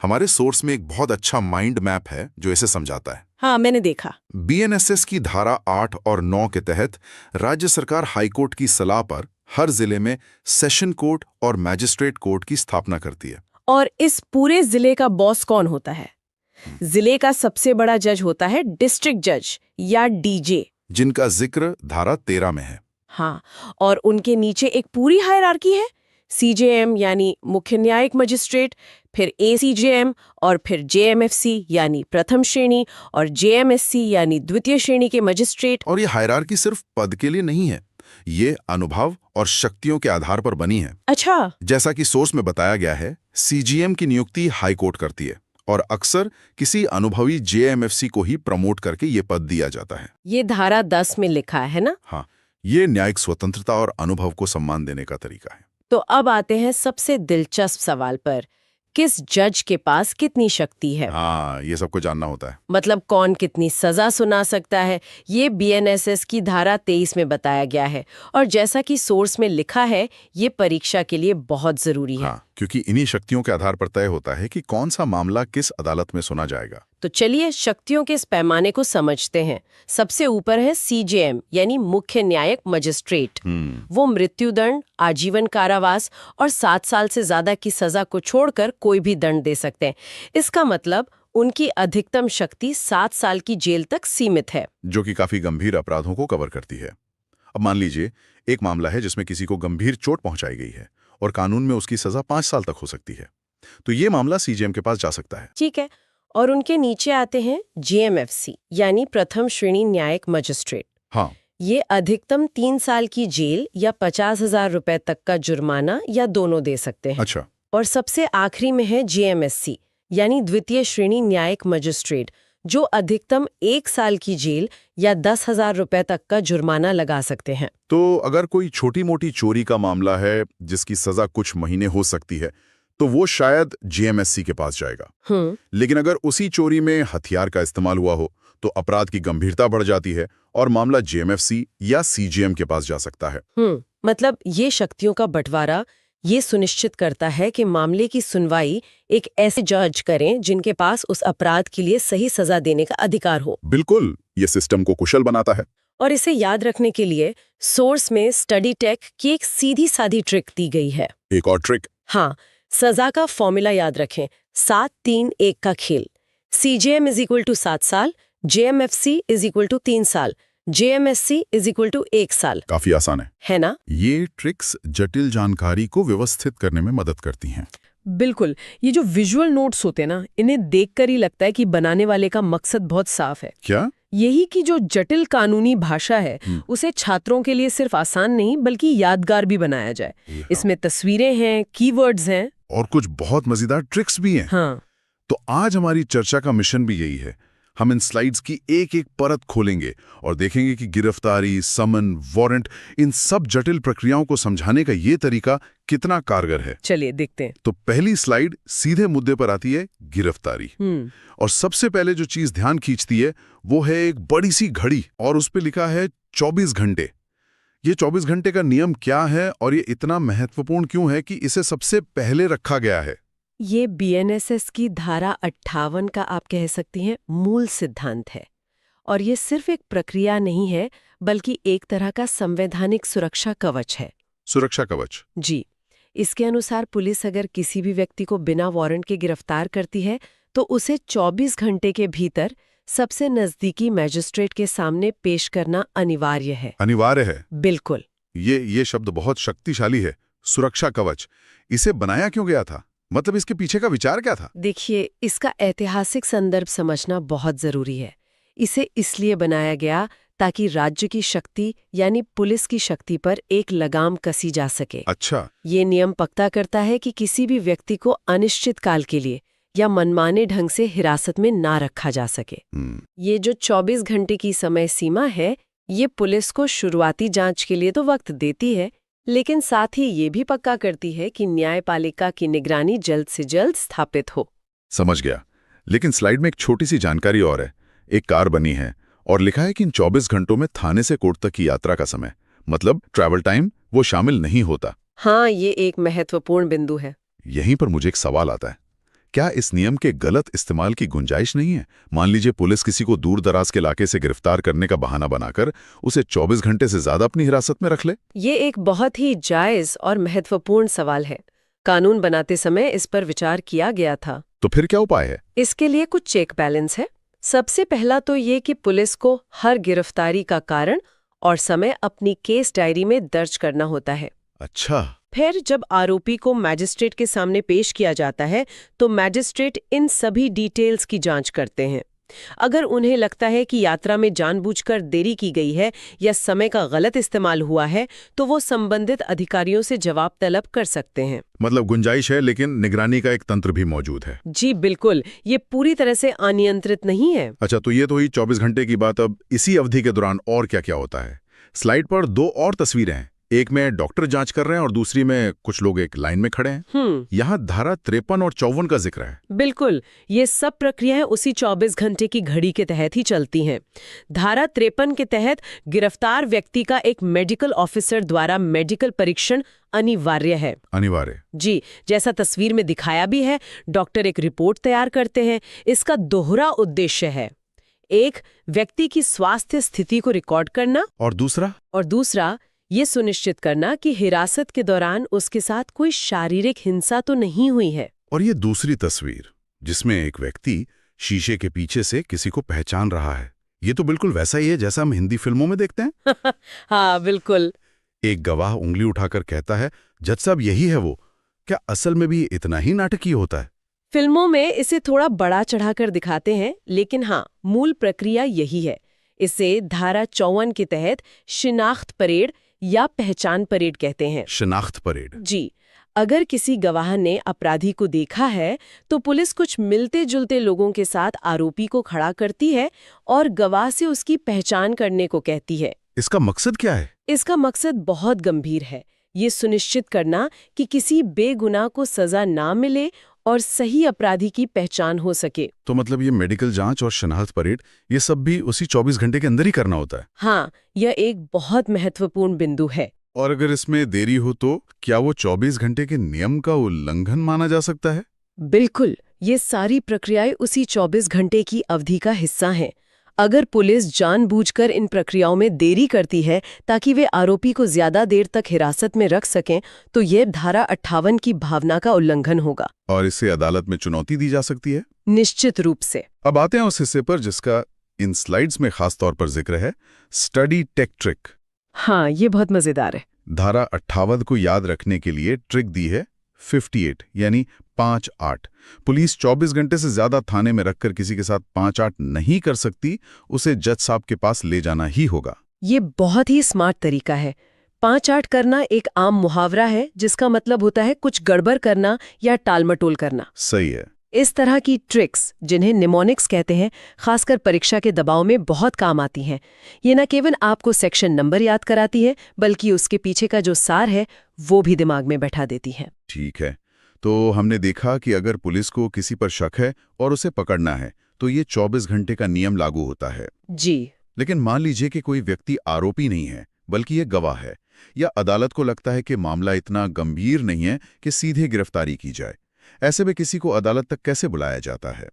हमारे सोर्स में एक बहुत अच्छा माइंड मैप है जो इसे समझाता है। हाँ, मैंने देखा। बीएनएसएस की धारा 8 और 9 के तहत राज्य सरकार हाईकोर्ट की सलाह पर हर जिले में सेशन कोर्ट और मैजिस्ट्रेट कोर्ट की स्थापना करती है। और इस पूरे जिले का बॉस कौन होता है? जिले का सबसे बड़ा जज होता है डिस्ट्रिक्ट जज या डीजे, जिनका जिक्र धारा 13 में है। हाँ, और उनके नीचे एक पूरी हायरार्की है। सीजेएम यानी मुख्य न्यायिक मजिस्ट्रेट, फिर एसीजेएम और फिर जेएमएफसी यानी प्रथम श्रेणी और जेएमएससी यानी द्वितीय श्रेणी के मजिस्ट्रेट। और ये हायरार्की सिर्फ पद के लिए नहीं है, ये अनुभव और शक्तियों के आधार पर बनी है। अच्छा, जैसा कि सोर्स में बताया गया है, सीजीएम की नियुक्ति हाईकोर्ट करती है और अक्सर किसी अनुभवी जेएमएफसी को ही प्रमोट करके ये पद दिया जाता है। ये धारा 10 में लिखा है ना? हाँ, ये न्यायिक स्वतंत्रता और अनुभव को सम्मान देने का तरीका है। तो अब आते हैं सबसे दिलचस्प सवाल पर, किस जज के पास कितनी शक्ति है? हाँ, ये सबको जानना होता है। मतलब कौन कितनी सजा सुना सकता है, ये बीएनएसएस की धारा 23 में बताया गया है। और जैसा कि सोर्स में लिखा है, ये परीक्षा के लिए बहुत जरूरी है। हाँ, क्योंकि इन्हीं शक्तियों के आधार पर तय होता है कि कौन सा मामला किस अदालत में सुना जाएगा। तो चलिए शक्तियों के इस पैमाने को समझते हैं। सबसे ऊपर है सीजेएम यानी मुख्य न्यायिक मजिस्ट्रेट। वो मृत्युदंड, आजीवन कारावास और 7 साल से ज्यादा की सजा को छोड़कर कोई भी दंड दे सकते हैं। इसका मतलब उनकी अधिकतम शक्ति 7 साल की जेल तक सीमित है, जो कि काफी गंभीर अपराधों को कवर करती है। अब मान लीजिए एक मामला है जिसमें किसी को गंभीर चोट पहुंचाई गई है और कानून में उसकी सजा 5 साल तक हो सकती है, तो ये मामला सीजेएम के पास जा सकता है। ठीक है। और उनके नीचे आते हैं जेएमएफसी यानी प्रथम श्रेणी न्यायिक मजिस्ट्रेट। हाँ, ये अधिकतम 3 साल की जेल या 50,000 रुपए तक का जुर्माना या दोनों दे सकते हैं। अच्छा। और सबसे आखिरी में है जेएमएससी यानी द्वितीय श्रेणी न्यायिक मजिस्ट्रेट, जो अधिकतम 1 साल की जेल या 10,000 रुपए तक का जुर्माना लगा सकते हैं। तो अगर कोई छोटी मोटी चोरी का मामला है जिसकी सजा कुछ महीने हो सकती है, तो वो शायद जेएमएससी के पास जाएगा। लेकिन अगर उसी चोरी में हथियार का इस्तेमाल हुआ हो तो अपराध की गंभीरता बढ़ जाती है और मामला जेएमएफसी या सीजीएम के पास जा सकता है। मतलब ये शक्तियों का बंटवारा ये सुनिश्चित करता है कि मामले की सुनवाई एक ऐसे जज करें जिनके पास उस अपराध के लिए सही सजा देने का अधिकार हो। बिल्कुल, ये सिस्टम को कुशल बनाता है। और इसे याद रखने के लिए सोर्स में स्टडी टेक की एक सीधी सादी ट्रिक दी गई है। एक और ट्रिक? हाँ, सजा का फॉर्मूला याद रखें, 7-3-1 का खेल। सीजेएम = 7 साल, जेएमएफसी = 3 साल, जेएमएससी = 1 साल। काफी आसान है ना? ये ट्रिक्स जटिल जानकारी को व्यवस्थित करने में मदद करती हैं। बिल्कुल। ये जो विजुअल नोट्स होते हैं ना, इन्हें देखकर ही लगता है कि बनाने वाले का मकसद बहुत साफ है। क्या? यही कि जो जटिल कानूनी भाषा है उसे छात्रों के लिए सिर्फ आसान नहीं बल्कि यादगार भी बनाया जाए। इसमें तस्वीरें हैं, कीवर्ड्स हैं और कुछ बहुत मजेदार ट्रिक्स भी हैं। हाँ। तो आज हमारी चर्चा का मिशन भी यही है। हम इन स्लाइड्स की एक एक परत खोलेंगे और देखेंगे कि गिरफ्तारी, समन, वारंट, इन सब जटिल प्रक्रियाओं को समझाने का ये तरीका कितना कारगर है। चलिए देखते हैं। तो पहली स्लाइड सीधे मुद्दे पर आती है, गिरफ्तारी। और सबसे पहले जो चीज ध्यान खींचती है वो है एक बड़ी सी घड़ी और उस पे लिखा है 24 घंटे। ये 24 घंटे का नियम क्या है और ये इतना महत्वपूर्ण क्यों है कि इसे सबसे पहले रखा गया है? ये बीएनएसएस की धारा 58 का आप कह सकती हैं मूल सिद्धांत है। और ये सिर्फ एक प्रक्रिया नहीं है, बल्कि एक तरह का संवैधानिक सुरक्षा कवच है। सुरक्षा कवच। जी, इसके अनुसार पुलिस अगर किसी भी व्यक्ति को बिना वारंट के गिरफ्तार करती है तो उसे 24 घंटे के भीतर सबसे नजदीकी मैजिस्ट्रेट के सामने पेश करना अनिवार्य है। अनिवार्य है। बिल्कुल। ये शब्द बहुत शक्तिशाली है, सुरक्षा कवच। इसे बनाया क्यों गया था? मतलब इसके पीछे का विचार क्या था? देखिए, इसका ऐतिहासिक संदर्भ समझना बहुत जरूरी है। इसे इसलिए बनाया गया ताकि राज्य की शक्ति यानी पुलिस की शक्ति पर एक लगाम कसी जा सके। अच्छा। ये नियम पक्का करता है कि किसी भी व्यक्ति को अनिश्चित काल के लिए या मनमाने ढंग से हिरासत में ना रखा जा सके। ये जो 24 घंटे की समय सीमा है, ये पुलिस को शुरुआती जांच के लिए तो वक्त देती है, लेकिन साथ ही ये भी पक्का करती है कि न्यायपालिका की निगरानी जल्द से जल्द स्थापित हो। समझ गया। लेकिन स्लाइड में एक छोटी सी जानकारी और है। एक कार बनी है और लिखा है कि इन 24 घंटों में थाने से कोर्ट तक की यात्रा का समय, मतलब ट्रैवल टाइम, वो शामिल नहीं होता। हाँ, ये एक महत्वपूर्ण बिंदु है। यहीं पर मुझे एक सवाल आता है, क्या इस नियम के गलत इस्तेमाल की गुंजाइश नहीं है? मान लीजिए पुलिस किसी को दूर दराज के इलाके से गिरफ्तार करने का बहाना बनाकर उसे 24 घंटे से ज्यादा अपनी हिरासत में रख ले। ये एक बहुत ही जायज और महत्वपूर्ण सवाल है। कानून बनाते समय इस पर विचार किया गया था। तो फिर क्या उपाय है? इसके लिए कुछ चेक बैलेंस है। सबसे पहला तो ये कि पुलिस को हर गिरफ्तारी का कारण और समय अपनी केस डायरी में दर्ज करना होता है। अच्छा। फिर जब आरोपी को मैजिस्ट्रेट के सामने पेश किया जाता है तो मैजिस्ट्रेट इन सभी डिटेल्स की जांच करते हैं। अगर उन्हें लगता है कि यात्रा में जानबूझकर देरी की गई है या समय का गलत इस्तेमाल हुआ है तो वो संबंधित अधिकारियों से जवाब तलब कर सकते हैं। मतलब गुंजाइश है, लेकिन निगरानी का एक तंत्र भी मौजूद है। जी बिल्कुल, ये पूरी तरह से अनियंत्रित नहीं है। अच्छा, तो ये तो हुई 24 घंटे की बात। अब इसी अवधि के दौरान और क्या क्या होता है? स्लाइड पर 2 और तस्वीरें हैं। एक में डॉक्टर जांच कर रहे हैं और दूसरी में कुछ लोग एक लाइन में खड़े हैं। यहाँ धारा 53 और 54 का जिक्र है। बिल्कुल, ये सब प्रक्रियाएं उसी 24 घंटे की घड़ी के तहत ही चलती हैं। धारा 53 के तहत गिरफ्तार व्यक्ति का एक मेडिकल ऑफिसर द्वारा मेडिकल परीक्षण अनिवार्य है। अनिवार्य? जी, जैसा तस्वीर में दिखाया भी है, डॉक्टर एक रिपोर्ट तैयार करते हैं। इसका दोहरा उद्देश्य है, एक व्यक्ति की स्वास्थ्य स्थिति को रिकॉर्ड करना और दूसरा ये सुनिश्चित करना कि हिरासत के दौरान उसके साथ कोई शारीरिक हिंसा तो नहीं हुई है। और ये दूसरी तस्वीर जिसमें एक व्यक्ति शीशे के पीछे से किसी को पहचान रहा है, ये तो बिल्कुल वैसा ही है जैसा हम हिंदी फिल्मों में देखते हैं। हाँ बिल्कुल। एक गवाह उंगली उठाकर कहता है, जज साहब यही है वो। क्या असल में भी इतना ही नाटकीय होता है? फिल्मों में इसे थोड़ा बड़ा चढ़ाकर दिखाते हैं, लेकिन हाँ, मूल प्रक्रिया यही है। इसे धारा 54 के तहत शिनाख्त परेड या पहचान परेड कहते हैं। शिनाख्त परेड? जी, अगर किसी गवाह ने अपराधी को देखा है तो पुलिस कुछ मिलते जुलते लोगों के साथ आरोपी को खड़ा करती है और गवाह से उसकी पहचान करने को कहती है। इसका मकसद क्या है? इसका मकसद बहुत गंभीर है। ये सुनिश्चित करना कि किसी बेगुनाह को सजा ना मिले और सही अपराधी की पहचान हो सके। तो मतलब ये मेडिकल जांच और शिनाख्त परेड, ये सब भी उसी 24 घंटे के अंदर ही करना होता है? हाँ, यह एक बहुत महत्वपूर्ण बिंदु है। और अगर इसमें देरी हो तो क्या वो 24 घंटे के नियम का उल्लंघन माना जा सकता है? बिल्कुल, ये सारी प्रक्रियाएं उसी 24 घंटे की अवधि का हिस्सा हैं। अगर पुलिस जानबूझकर इन प्रक्रियाओं में देरी करती है ताकि वे आरोपी को ज्यादा देर तक हिरासत में रख सकें, तो ये धारा 58 की भावना का उल्लंघन होगा। और इससे अदालत में चुनौती दी जा सकती है? निश्चित रूप से। अब आते हैं उस हिस्से पर जिसका इन स्लाइड्स में खास तौर पर जिक्र है, स्टडी टेक ट्रिक। हाँ, ये बहुत मजेदार है। धारा 58 को याद रखने के लिए ट्रिक दी है 58, यानी 5-8। पुलिस 24 घंटे से ज्यादा थाने में रखकर किसी के साथ 5-8 नहीं कर सकती, उसे जज साहब के पास ले जाना ही होगा। ये बहुत ही स्मार्ट तरीका है। 5-8 करना एक आम मुहावरा है जिसका मतलब होता है कुछ गड़बड़ करना या टालमटोल करना। सही है। इस तरह की ट्रिक्स, जिन्हें निमोनिक्स कहते हैं, खासकर परीक्षा के दबाव में बहुत काम आती हैं। ये न केवल आपको सेक्शन नंबर याद कराती है, बल्कि उसके पीछे का जो सार है वो भी दिमाग में बैठा देती है। ठीक है, तो हमने देखा कि अगर पुलिस को किसी पर शक है और उसे पकड़ना है तो ये 24 घंटे का नियम लागू होता है। जी। लेकिन मान लीजिए कि कोई व्यक्ति आरोपी नहीं है बल्कि ये गवाह है, या अदालत को लगता है कि मामला इतना गंभीर नहीं है कि सीधे गिरफ्तारी की जाए। ऐसे में किसी को अदालत तक कैसे बुलाया जाता है?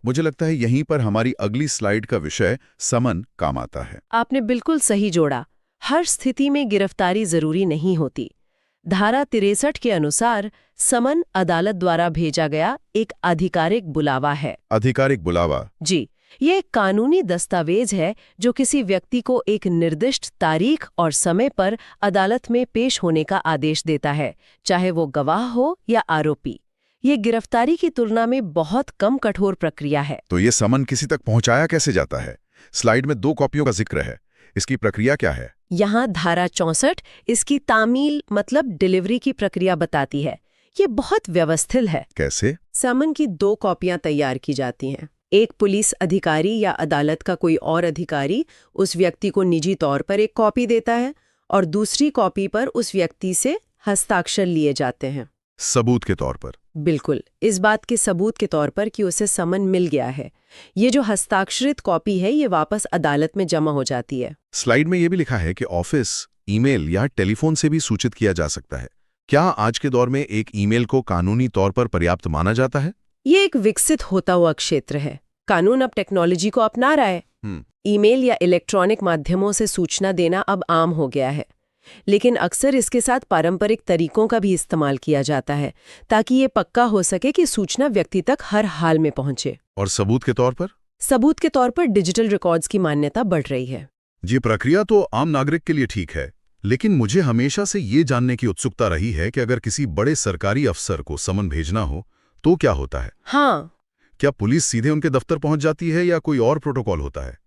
मुझे लगता है यहीं पर हमारी अगली स्लाइड का विषय समन काम आता है। आपने बिल्कुल सही जोड़ा। हर स्थिति में गिरफ्तारी जरूरी नहीं होती। धारा 63 के अनुसार समन अदालत द्वारा भेजा गया एक आधिकारिक बुलावा है। आधिकारिक बुलावा? जी, ये एक कानूनी दस्तावेज है जो किसी व्यक्ति को एक निर्दिष्ट तारीख और समय पर अदालत में पेश होने का आदेश देता है, चाहे वो गवाह हो या आरोपी। ये गिरफ्तारी की तुलना में बहुत कम कठोर प्रक्रिया है। तो ये समन किसी तक पहुंचाया कैसे जाता है? स्लाइड में 2 कॉपियों का जिक्र है। इसकी प्रक्रिया क्या है? यहाँ धारा 64 इसकी तामील मतलब डिलीवरी की प्रक्रिया बताती है। ये बहुत व्यवस्थित है। कैसे? समन की 2 कॉपियां तैयार की जाती हैं। एक पुलिस अधिकारी या अदालत का कोई और अधिकारी उस व्यक्ति को निजी तौर पर एक कॉपी देता है और दूसरी कॉपी पर उस व्यक्ति से हस्ताक्षर लिए जाते हैं। सबूत के तौर पर? बिल्कुल, इस बात के सबूत के तौर पर कि उसे समन मिल गया है। ये जो हस्ताक्षरित कॉपी है ये वापस अदालत में जमा हो जाती है। स्लाइड में ये भी लिखा है कि ऑफिस, ईमेल या टेलीफोन से भी सूचित किया जा सकता है। क्या आज के दौर में एक ईमेल को कानूनी तौर पर पर्याप्त माना जाता है? ये एक विकसित होता हुआ क्षेत्र है। कानून अब टेक्नोलॉजी को अपना रहा है। ईमेल या इलेक्ट्रॉनिक माध्यमों से सूचना देना अब आम हो गया है, लेकिन अक्सर इसके साथ पारंपरिक तरीकों का भी इस्तेमाल किया जाता है ताकि ये पक्का हो सके कि सूचना व्यक्ति तक हर हाल में पहुंचे। और सबूत के तौर पर? सबूत के तौर पर डिजिटल रिकॉर्ड्स की मान्यता बढ़ रही है। ये प्रक्रिया तो आम नागरिक के लिए ठीक है, लेकिन मुझे हमेशा से ये जानने की उत्सुकता रही है कि अगर किसी बड़े सरकारी अफसर को समन भेजना हो तो क्या होता है? हाँ, क्या पुलिस सीधे उनके दफ्तर पहुंच जाती है या कोई और प्रोटोकॉल होता है?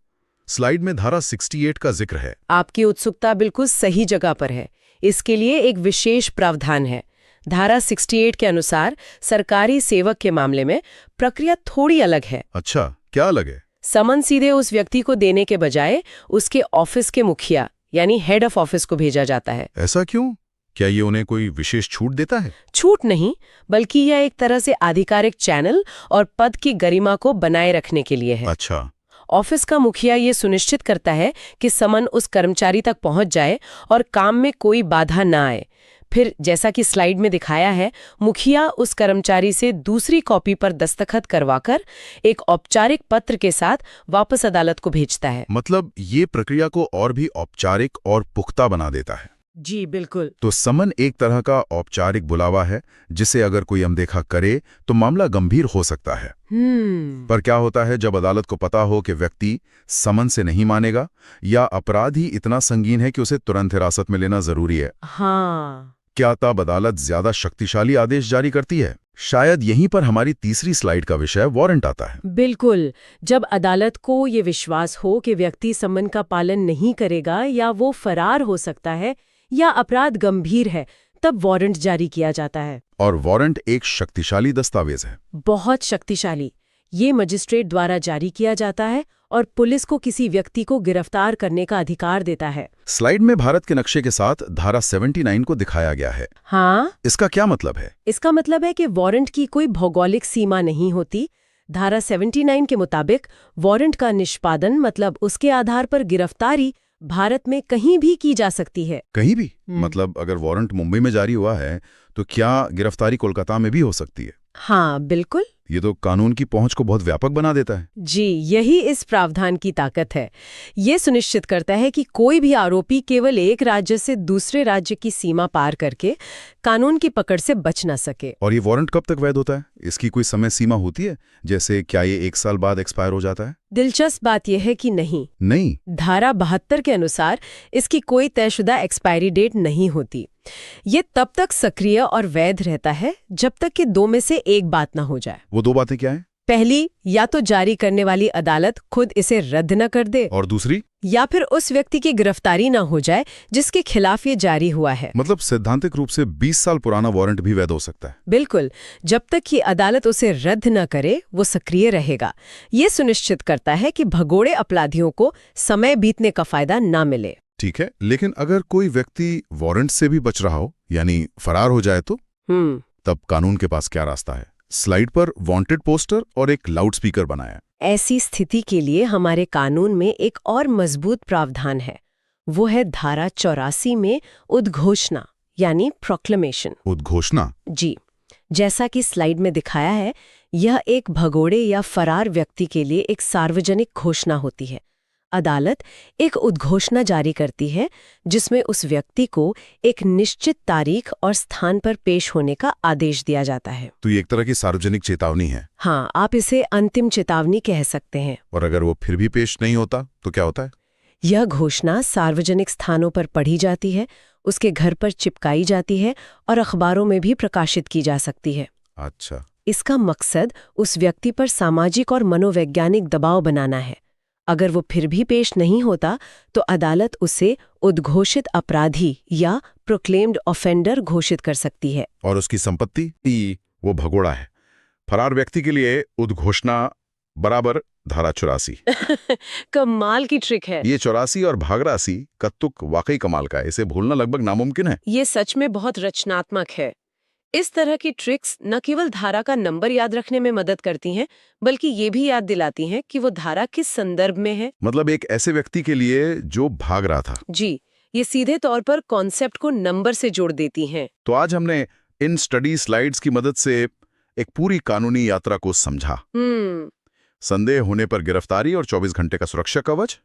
स्लाइड में धारा 68 का जिक्र है। आपकी उत्सुकता बिल्कुल सही जगह पर है। इसके लिए एक विशेष प्रावधान है। धारा 68 के अनुसार सरकारी सेवक के मामले में प्रक्रिया थोड़ी अलग है। अच्छा, क्या अलग है? समन सीधे उस व्यक्ति को देने के बजाय उसके ऑफिस के मुखिया यानी हेड ऑफ ऑफिस को भेजा जाता है। ऐसा क्यों? क्या ये उन्हें कोई विशेष छूट देता है? छूट नहीं, बल्कि यह एक तरह से आधिकारिक चैनल और पद की गरिमा को बनाए रखने के लिए है। अच्छा। ऑफिस का मुखिया ये सुनिश्चित करता है कि समन उस कर्मचारी तक पहुंच जाए और काम में कोई बाधा ना आए। फिर जैसा कि स्लाइड में दिखाया है, मुखिया उस कर्मचारी से दूसरी कॉपी पर दस्तखत करवाकर एक औपचारिक पत्र के साथ वापस अदालत को भेजता है। मतलब ये प्रक्रिया को और भी औपचारिक और पुख्ता बना देता है। जी बिल्कुल। तो समन एक तरह का औपचारिक बुलावा है जिसे अगर कोई अनदेखा करे तो मामला गंभीर हो सकता है। पर क्या होता है जब अदालत को पता हो कि व्यक्ति समन से नहीं मानेगा या अपराध ही इतना संगीन है कि उसे तुरंत हिरासत में लेना जरूरी है? हाँ। क्या तब अदालत ज्यादा शक्तिशाली आदेश जारी करती है? शायद यहीं पर हमारी तीसरी स्लाइड का विषय वारंट आता है। बिल्कुल। जब अदालत को ये विश्वास हो कि व्यक्ति समन का पालन नहीं करेगा या वो फरार हो सकता है या अपराध गंभीर है, तब वारंट जारी किया जाता है। और वारंट एक शक्तिशाली दस्तावेज है। बहुत शक्तिशाली। ये मजिस्ट्रेट द्वारा जारी किया जाता है और पुलिस को किसी व्यक्ति को गिरफ्तार करने का अधिकार देता है। स्लाइड में भारत के नक्शे के साथ धारा 79 को दिखाया गया है। हाँ। इसका क्या मतलब है? इसका मतलब है कि वारंट की कोई भौगोलिक सीमा नहीं होती। धारा 79 के मुताबिक वारंट का निष्पादन मतलब उसके आधार पर गिरफ्तारी भारत में कहीं भी की जा सकती है। कहीं भी? मतलब अगर वारंट मुंबई में जारी हुआ है तो क्या गिरफ्तारी कोलकाता में भी हो सकती है? हाँ बिल्कुल। ये तो कानून की पहुंच को बहुत व्यापक बना देता है। जी, यही इस प्रावधान की ताकत है। ये सुनिश्चित करता है कि कोई भी आरोपी केवल एक राज्य से दूसरे राज्य की सीमा पार करके कानून की पकड़ से बच ना सके। और ये वारंट कब तक वैध होता है? इसकी कोई समय सीमा होती है? जैसे क्या ये 1 साल बाद एक्सपायर हो जाता है? दिलचस्प बात यह है कि नहीं। धारा 72 के अनुसार इसकी कोई तयशुदा एक्सपायरी डेट नहीं होती। ये तब तक सक्रिय और वैध रहता है जब तक कि 2 में से एक बात ना हो जाए। वो 2 बातें क्या हैं? पहली, या तो जारी करने वाली अदालत खुद इसे रद्द न कर दे, और दूसरी, या फिर उस व्यक्ति की गिरफ्तारी ना हो जाए जिसके खिलाफ ये जारी हुआ है। मतलब सैद्धांतिक रूप से 20 साल पुराना वारंट भी वैध हो सकता है। बिल्कुल। जब तक कि अदालत उसे रद्द न करे वो सक्रिय रहेगा। ये सुनिश्चित करता है कि भगोड़े अपराधियों को समय बीतने का फायदा ना मिले। ठीक है, लेकिन अगर कोई व्यक्ति वारंट से भी बच रहा हो यानी फरार हो जाए तो तब कानून के पास क्या रास्ता है? स्लाइड पर वांटेड पोस्टर और एक लाउडस्पीकर बनाया। ऐसी स्थिति के लिए हमारे कानून में एक और मजबूत प्रावधान है। वो है धारा 84 में उद्घोषणा यानी प्रोक्लेमेशन। उद्घोषणा? जी। जैसा कि स्लाइड में दिखाया है, यह एक भगोड़े या फरार व्यक्ति के लिए एक सार्वजनिक घोषणा होती है। अदालत एक उद्घोषणा जारी करती है जिसमें उस व्यक्ति को एक निश्चित तारीख और स्थान पर पेश होने का आदेश दिया जाता है। तो ये एक तरह की सार्वजनिक चेतावनी है। हाँ, आप इसे अंतिम चेतावनी कह सकते हैं। और अगर वो फिर भी पेश नहीं होता तो क्या होता है? यह घोषणा सार्वजनिक स्थानों पर पढ़ी जाती है, उसके घर पर चिपकाई जाती है और अखबारों में भी प्रकाशित की जा सकती है। अच्छा। इसका मकसद उस व्यक्ति पर सामाजिक और मनोवैज्ञानिक दबाव बनाना है। अगर वो फिर भी पेश नहीं होता तो अदालत उसे उद्घोषित अपराधी या प्रोक्लेम्ड ऑफेंडर घोषित कर सकती है। और उसकी संपत्ति वो भगोड़ा है। फरार व्यक्ति के लिए उद्घोषणा बराबर धारा 84। कमाल की ट्रिक है। ये 84 और भागरासी का तुक वाकई कमाल का है। इसे भूलना लगभग नामुमकिन है। ये सच में बहुत रचनात्मक है। इस तरह की ट्रिक्स न केवल धारा का नंबर याद रखने में मदद करती हैं, बल्कि ये भी याद दिलाती हैं कि वो धारा किस संदर्भ में है। मतलब एक ऐसे व्यक्ति के लिए जो भाग रहा था। जी, ये सीधे तौर पर कॉन्सेप्ट को नंबर से जोड़ देती हैं। तो आज हमने इन स्टडी स्लाइड्स की मदद से एक पूरी कानूनी यात्रा को समझा। संदेह होने पर गिरफ्तारी और 24 घंटे का सुरक्षा कवच,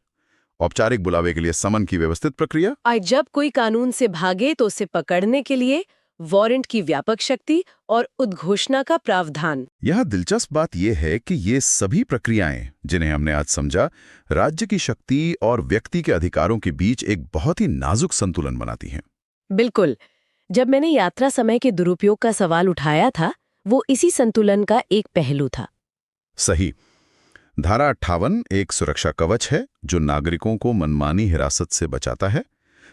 औपचारिक बुलावे के लिए समन की व्यवस्थित प्रक्रिया, जब कोई कानून से भागे तो उसे पकड़ने के लिए वारंट की व्यापक शक्ति और उद्घोषणा का प्रावधान। यह दिलचस्प बात यह है कि ये सभी प्रक्रियाएं जिन्हें हमने आज समझा, राज्य की शक्ति और व्यक्ति के अधिकारों के बीच एक बहुत ही नाजुक संतुलन बनाती हैं। बिल्कुल। जब मैंने यात्रा समय के दुरुपयोग का सवाल उठाया था, वो इसी संतुलन का एक पहलू था। सही। धारा 58 एक सुरक्षा कवच है जो नागरिकों को मनमानी हिरासत से बचाता है।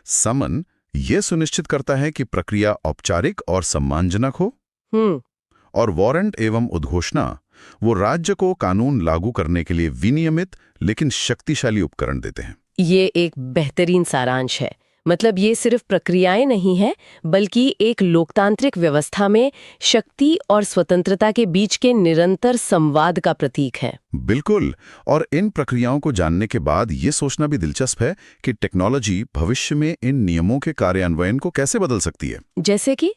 समन ये सुनिश्चित करता है कि प्रक्रिया औपचारिक और सम्मानजनक हो। और वारंट एवं उद्घोषणा वो राज्य को कानून लागू करने के लिए विनियमित लेकिन शक्तिशाली उपकरण देते हैं। ये एक बेहतरीन सारांश है। मतलब ये सिर्फ प्रक्रियाएं नहीं है, बल्कि एक लोकतांत्रिक व्यवस्था में शक्ति और स्वतंत्रता के बीच के निरंतर संवाद का प्रतीक है। बिल्कुल। और इन प्रक्रियाओं को जानने के बाद ये सोचना भी दिलचस्प है कि टेक्नोलॉजी भविष्य में इन नियमों के कार्यान्वयन को कैसे बदल सकती है। जैसे कि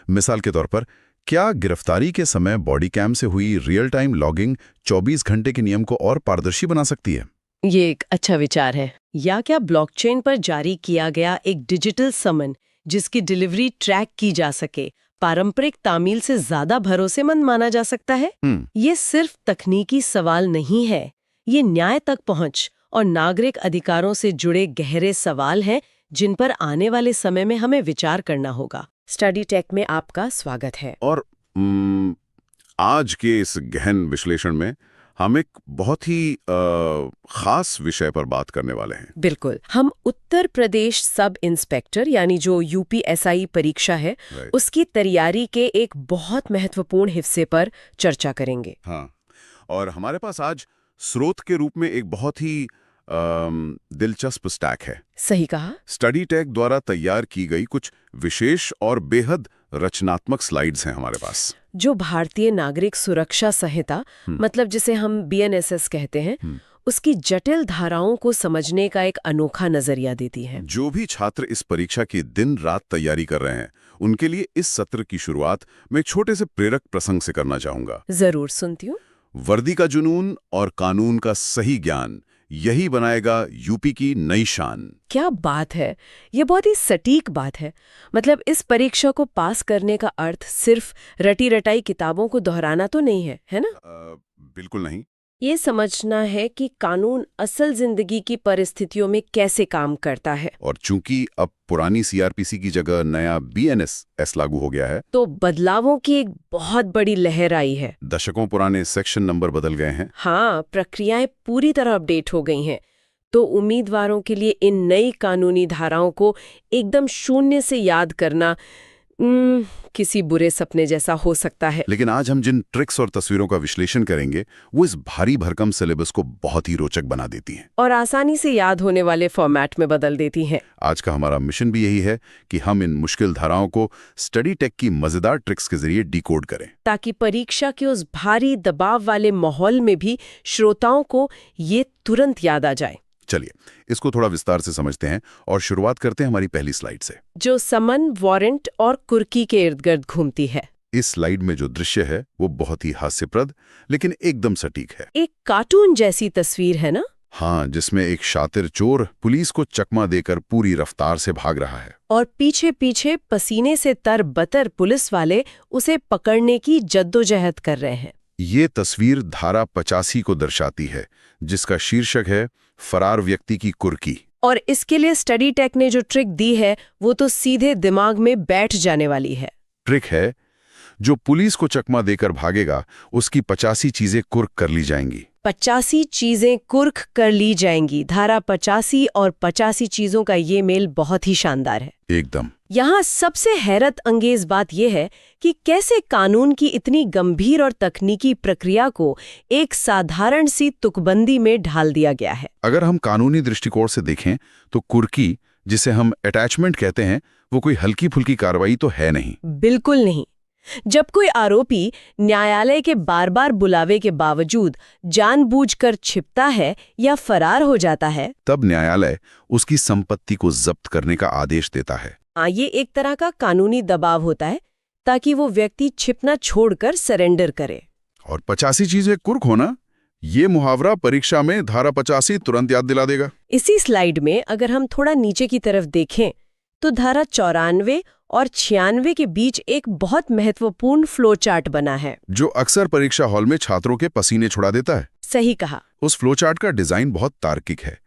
मिसाल के तौर पर, क्या गिरफ्तारी के समय बॉडी कैम से हुई रियल टाइम लॉगिंग 24 घंटे के नियम को और पारदर्शी बना सकती है? ये एक अच्छा विचार है। या क्या ब्लॉकचेन पर जारी किया गया एक डिजिटल समन जिसकी डिलीवरी ट्रैक की जा सके, पारंपरिक तामील से ज्यादा भरोसेमंद माना जा सकता है? ये सिर्फ तकनीकी सवाल नहीं है, ये न्याय तक पहुंच और नागरिक अधिकारों से जुड़े गहरे सवाल हैं जिन पर आने वाले समय में हमें विचार करना होगा। स्टडी टेक में आपका स्वागत है। और आज के इस गहन विश्लेषण में हम एक बहुत ही खास विषय पर बात करने वाले हैं। बिल्कुल। हम उत्तर प्रदेश सब इंस्पेक्टर यानी जो यूपीएसआई परीक्षा है, उसकी तैयारी के एक बहुत महत्वपूर्ण हिस्से पर चर्चा करेंगे। हाँ, और हमारे पास आज स्रोत के रूप में एक बहुत ही दिलचस्प स्टैक है। सही कहा। स्टडी टेक द्वारा तैयार की गई कुछ विशेष और बेहद रचनात्मक स्लाइड्स हैं हमारे पास, जो भारतीय नागरिक सुरक्षा संहिता, मतलब जिसे हम बीएनएसएस कहते हैं, उसकी जटिल धाराओं को समझने का एक अनोखा नजरिया देती है। जो भी छात्र इस परीक्षा की दिन रात तैयारी कर रहे हैं, उनके लिए इस सत्र की शुरुआत मैं एक छोटे से प्रेरक प्रसंग से करना चाहूंगा। जरूर, सुनती हूँ। वर्दी का जुनून और कानून का सही ज्ञान, यही बनाएगा यूपी की नई शान। क्या बात है! ये बहुत ही सटीक बात है। मतलब इस परीक्षा को पास करने का अर्थ सिर्फ रटी रटाई किताबों को दोहराना तो नहीं है, है ना? बिल्कुल नहीं। ये समझना है कि कानून असल जिंदगी की परिस्थितियों में कैसे काम करता है। और चूंकि अब पुरानी सीआरपीसी की जगह नया बीएनएस लागू हो गया है, तो बदलावों की एक बहुत बड़ी लहर आई है। दशकों पुराने सेक्शन नंबर बदल गए हैं। हाँ, प्रक्रियाएं पूरी तरह अपडेट हो गई हैं। तो उम्मीदवारों के लिए इन नई कानूनी धाराओं को एकदम शून्य से याद करना किसी बुरे सपने जैसा हो सकता है। लेकिन आज हम जिन ट्रिक्स और तस्वीरों का विश्लेषण करेंगे, वो इस भारी भरकम सिलेबस को बहुत ही रोचक बना देती हैं और आसानी से याद होने वाले फॉर्मेट में बदल देती हैं। आज का हमारा मिशन भी यही है कि हम इन मुश्किल धाराओं को स्टडी टेक की मजेदार ट्रिक्स के जरिए डिकोड करें, ताकि परीक्षा के उस भारी दबाव वाले माहौल में भी श्रोताओं को ये तुरंत याद आ जाए। चलिए इसको थोड़ा विस्तार से समझते हैं और शुरुआत करते हैं हमारी पहली स्लाइड से, जो समन, वारंट और कुर्की के इर्द गिर्द घूमती है। इस स्लाइड में जो दृश्य है वो बहुत ही हास्यप्रद लेकिन एकदम सटीक है। एक कार्टून जैसी तस्वीर है ना? हाँ, जिसमें एक शातिर चोर पुलिस को चकमा देकर पूरी रफ्तार से भाग रहा है और पीछे पीछे पसीने से तरबतर पुलिस वाले उसे पकड़ने की जद्दोजहद कर रहे हैं। ये तस्वीर धारा 85 को दर्शाती है, जिसका शीर्षक है फरार व्यक्ति की कुर्की। और इसके लिए स्टडी टेक ने जो ट्रिक दी है वो तो सीधे दिमाग में बैठ जाने वाली है। ट्रिक है, जो पुलिस को चकमा देकर भागेगा उसकी 85 चीजें कुर्क कर ली जाएंगी। 85 चीजें कुर्क कर ली जाएंगी। धारा 85 और 85 चीजों का ये मेल बहुत ही शानदार है। एकदम। यहाँ सबसे हैरत अंगेज बात यह है कि कैसे कानून की इतनी गंभीर और तकनीकी प्रक्रिया को एक साधारण सी तुकबंदी में ढाल दिया गया है। अगर हम कानूनी दृष्टिकोण से देखें तो कुर्की, जिसे हम अटैचमेंट कहते हैं, वो कोई हल्की फुल्की कार्रवाई तो है नहीं। बिल्कुल नहीं। जब कोई आरोपी न्यायालय के बार बार बुलावे के बावजूद जानबूझकर छिपता है या फरार हो जाता है, तब न्यायालय उसकी संपत्ति को जब्त करने का आदेश देता है। ये एक तरह का कानूनी दबाव होता है ताकि वो व्यक्ति छिपना छोड़कर सरेंडर करे। और 85 चीजें कुर्क होना, ये मुहावरा परीक्षा में धारा 85 तुरंत याद दिला देगा। इसी स्लाइड में अगर हम थोड़ा नीचे की तरफ देखें तो धारा 94 और 96 के बीच एक बहुत महत्वपूर्ण फ्लो चार्ट बना है, जो अक्सर परीक्षा हॉल में छात्रों के पसीने छुड़ा देता है। सही कहा। उस फ्लो चार्ट का डिजाइन बहुत तार्किक है।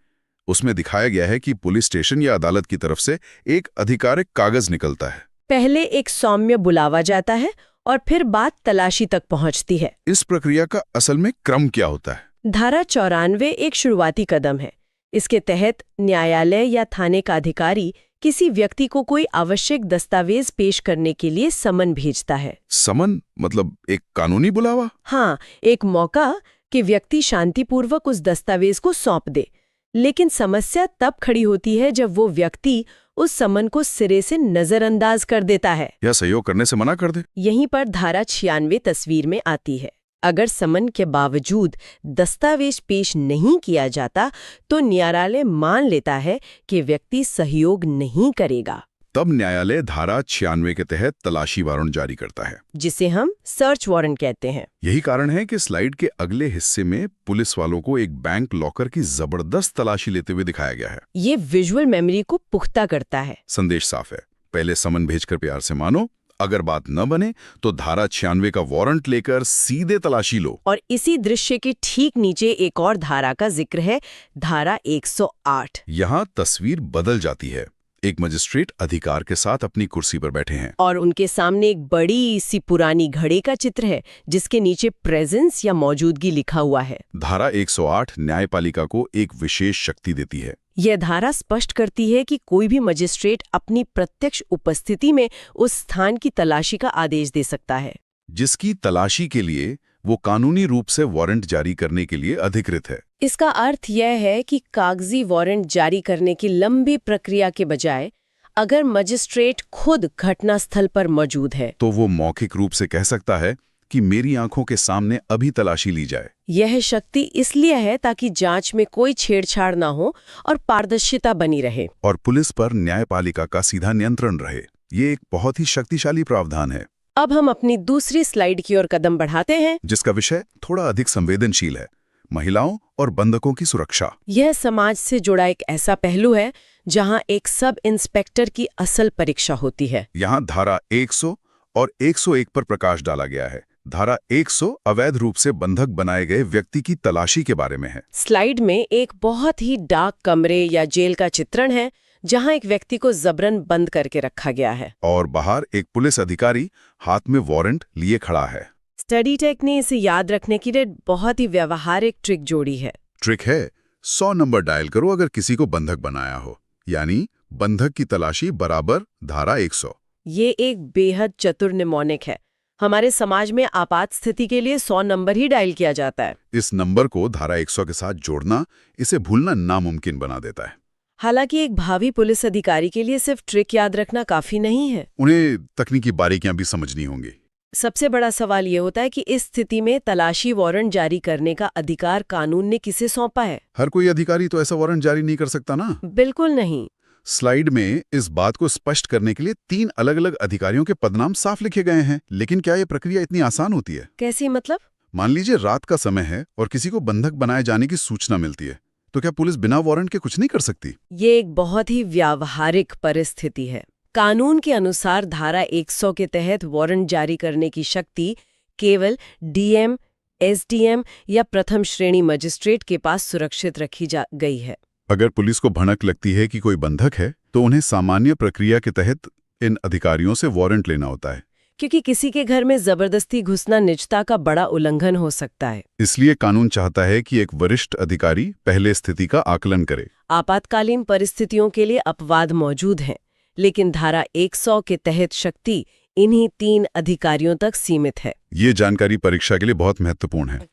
उसमें दिखाया गया है कि पुलिस स्टेशन या अदालत की तरफ से एक आधिकारिक कागज निकलता है। पहले एक सौम्य बुलावा जाता है और फिर बात तलाशी तक पहुंचती है। इस प्रक्रिया का असल में क्रम क्या होता है? धारा 94 एक शुरुआती कदम है। इसके तहत न्यायालय या थाने का अधिकारी किसी व्यक्ति को कोई आवश्यक दस्तावेज पेश करने के लिए समन भेजता है। समन मतलब एक कानूनी बुलावा? हाँ, एक मौका कि व्यक्ति शांतिपूर्वक उस दस्तावेज को सौंप दे। लेकिन समस्या तब खड़ी होती है जब वो व्यक्ति उस समन को सिरे से नजरअंदाज कर देता है या सहयोग करने से मना कर दे। यहीं पर धारा 96 तस्वीर में आती है। अगर समन के बावजूद दस्तावेज पेश नहीं किया जाता तो न्यायालय मान लेता है कि व्यक्ति सहयोग नहीं करेगा। तब न्यायालय धारा 96 के तहत तलाशी वारंट जारी करता है, जिसे हम सर्च वारंट कहते हैं। यही कारण है कि स्लाइड के अगले हिस्से में पुलिस वालों को एक बैंक लॉकर की जबरदस्त तलाशी लेते हुए दिखाया गया है। ये विजुअल मेमोरी को पुख्ता करता है। संदेश साफ है, पहले समन भेजकर प्यार से मानो, अगर बात न बने तो धारा 96 का वारंट लेकर सीधे तलाशी लो। और इसी दृश्य के ठीक नीचे एक और धारा का जिक्र है, धारा 108। यहाँ तस्वीर बदल जाती है। एक मजिस्ट्रेट अधिकार के साथ अपनी कुर्सी पर बैठे हैं और उनके सामने एक बड़ी सी पुरानी घड़ी का चित्र है जिसके नीचे प्रेजेंस या मौजूदगी लिखा हुआ है। धारा 108 न्यायपालिका को एक विशेष शक्ति देती है। यह धारा स्पष्ट करती है कि कोई भी मजिस्ट्रेट अपनी प्रत्यक्ष उपस्थिति में उस स्थान की तलाशी का आदेश दे सकता है जिसकी तलाशी के लिए वो कानूनी रूप से वारंट जारी करने के लिए अधिकृत है। इसका अर्थ यह है कि कागजी वारंट जारी करने की लंबी प्रक्रिया के बजाय अगर मजिस्ट्रेट खुद घटनास्थल पर मौजूद है तो वो मौखिक रूप से कह सकता है कि मेरी आंखों के सामने अभी तलाशी ली जाए। यह शक्ति इसलिए है ताकि जांच में कोई छेड़छाड़ ना हो और पारदर्शिता बनी रहे और पुलिस पर न्यायपालिका का सीधा नियंत्रण रहे। ये एक बहुत ही शक्तिशाली प्रावधान है। अब हम अपनी दूसरी स्लाइड की ओर कदम बढ़ाते हैं, जिसका विषय थोड़ा अधिक संवेदनशील है, महिलाओं और बंधकों की सुरक्षा। यह समाज से जुड़ा एक ऐसा पहलू है जहां एक सब इंस्पेक्टर की असल परीक्षा होती है। यहाँ धारा 100 और 101 पर प्रकाश डाला गया है। धारा 100 अवैध रूप से बंधक बनाए गए व्यक्ति की तलाशी के बारे में है। स्लाइड में एक बहुत ही डार्क कमरे या जेल का चित्रण है जहां एक व्यक्ति को जबरन बंद करके रखा गया है और बाहर एक पुलिस अधिकारी हाथ में वारंट लिए खड़ा है। स्टडी टेक ने इसे याद रखने के लिए बहुत ही व्यवहारिक ट्रिक जोड़ी है। ट्रिक है 100 नंबर डायल करो अगर किसी को बंधक बनाया हो, यानी बंधक की तलाशी बराबर धारा 100। ये एक बेहद चतुर निमोनिक है। हमारे समाज में आपात स्थिति के लिए 100 नंबर ही डायल किया जाता है। इस नंबर को धारा 100 के साथ जोड़ना इसे भूलना नामुमकिन बना देता है। हालांकि एक भावी पुलिस अधिकारी के लिए सिर्फ ट्रिक याद रखना काफी नहीं है, उन्हें तकनीकी बारीकियां भी समझनी होंगी। सबसे बड़ा सवाल ये होता है कि इस स्थिति में तलाशी वारंट जारी करने का अधिकार कानून ने किसे सौंपा है? हर कोई अधिकारी तो ऐसा वारंट जारी नहीं कर सकता ना। बिल्कुल नहीं। स्लाइड में इस बात को स्पष्ट करने के लिए 3 अलग-अलग अधिकारियों के पदनाम साफ लिखे गए हैं, लेकिन क्या ये प्रक्रिया इतनी आसान होती है? कैसी मतलब? मान लीजिए रात का समय है और किसी को बंधक बनाए जाने की सूचना मिलती है, तो क्या पुलिस बिना वारंट के कुछ नहीं कर सकती? ये एक बहुत ही व्यावहारिक परिस्थिति है। कानून के अनुसार धारा 100 के तहत वारंट जारी करने की शक्ति केवल डीएम, एसडीएम या प्रथम श्रेणी मजिस्ट्रेट के पास सुरक्षित रखी जा गई है। अगर पुलिस को भनक लगती है कि कोई बंधक है, तो उन्हें सामान्य प्रक्रिया के तहत इन अधिकारियों से वारंट लेना होता है। क्योंकि किसी के घर में जबरदस्ती घुसना निजता का बड़ा उल्लंघन हो सकता है। इसलिए कानून चाहता है कि एक वरिष्ठ अधिकारी पहले स्थिति का आकलन करे। आपातकालीन परिस्थितियों के लिए अपवाद मौजूद हैं, लेकिन धारा 100 के तहत शक्ति इन्हीं 3 अधिकारियों तक सीमित है। ये जानकारी परीक्षा के लिए बहुत महत्वपूर्ण है।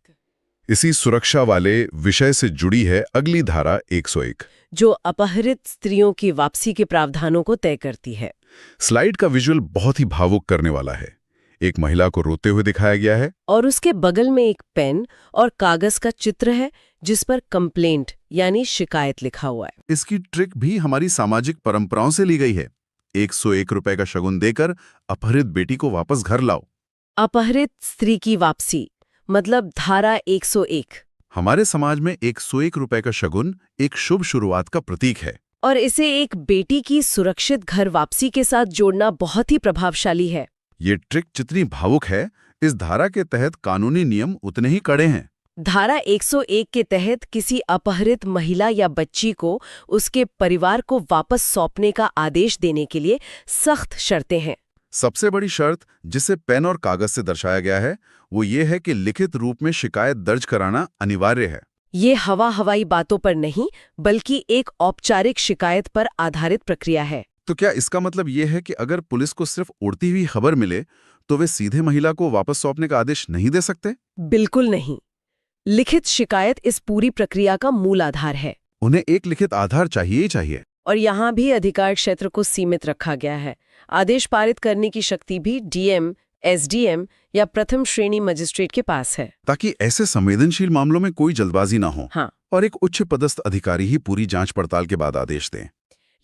इसी सुरक्षा वाले विषय से जुड़ी है अगली धारा 101, जो अपहृत स्त्रियों की वापसी के प्रावधानों को तय करती है। स्लाइड का विजुअल बहुत ही भावुक करने वाला है। एक महिला को रोते हुए दिखाया गया है और उसके बगल में एक पेन और कागज का चित्र है जिस पर कंप्लेंट यानी शिकायत लिखा हुआ है। इसकी ट्रिक भी हमारी सामाजिक परंपराओं से ली गई है। 101 रुपए का शगुन देकर अपहृत बेटी को वापस घर लाओ। अपहृत स्त्री की वापसी मतलब धारा 101। हमारे समाज में 101 रुपए का शगुन एक शुभ शुरुआत का प्रतीक है, और इसे एक बेटी की सुरक्षित घर वापसी के साथ जोड़ना बहुत ही प्रभावशाली है। ये ट्रिक जितनी भावुक है, इस धारा के तहत कानूनी नियम उतने ही कड़े हैं। धारा 101 के तहत किसी अपहृत महिला या बच्ची को उसके परिवार को वापस सौंपने का आदेश देने के लिए सख्त शर्तें हैं। सबसे बड़ी शर्त, जिसे पेन और कागज से दर्शाया गया है, वो ये है कि लिखित रूप में शिकायत दर्ज कराना अनिवार्य है। ये हवाई बातों पर नहीं, बल्कि एक औपचारिक शिकायत पर आधारित प्रक्रिया है। तो क्या इसका मतलब ये है कि अगर पुलिस को सिर्फ उड़ती हुई खबर मिले, तो वे सीधे महिला को वापस सौंपने का आदेश नहीं दे सकते? बिल्कुल नहीं। लिखित शिकायत इस पूरी प्रक्रिया का मूल आधार है। उन्हें एक लिखित आधार चाहिए ही चाहिए। और यहाँ भी अधिकार क्षेत्र को सीमित रखा गया है। आदेश पारित करने की शक्ति भी डीएम, एसडीएम या प्रथम श्रेणी मजिस्ट्रेट के पास है, ताकि ऐसे संवेदनशील मामलों में कोई जल्दबाजी ना हो। हाँ। और एक उच्च पदस्थ अधिकारी ही पूरी जांच पड़ताल के बाद आदेश दें।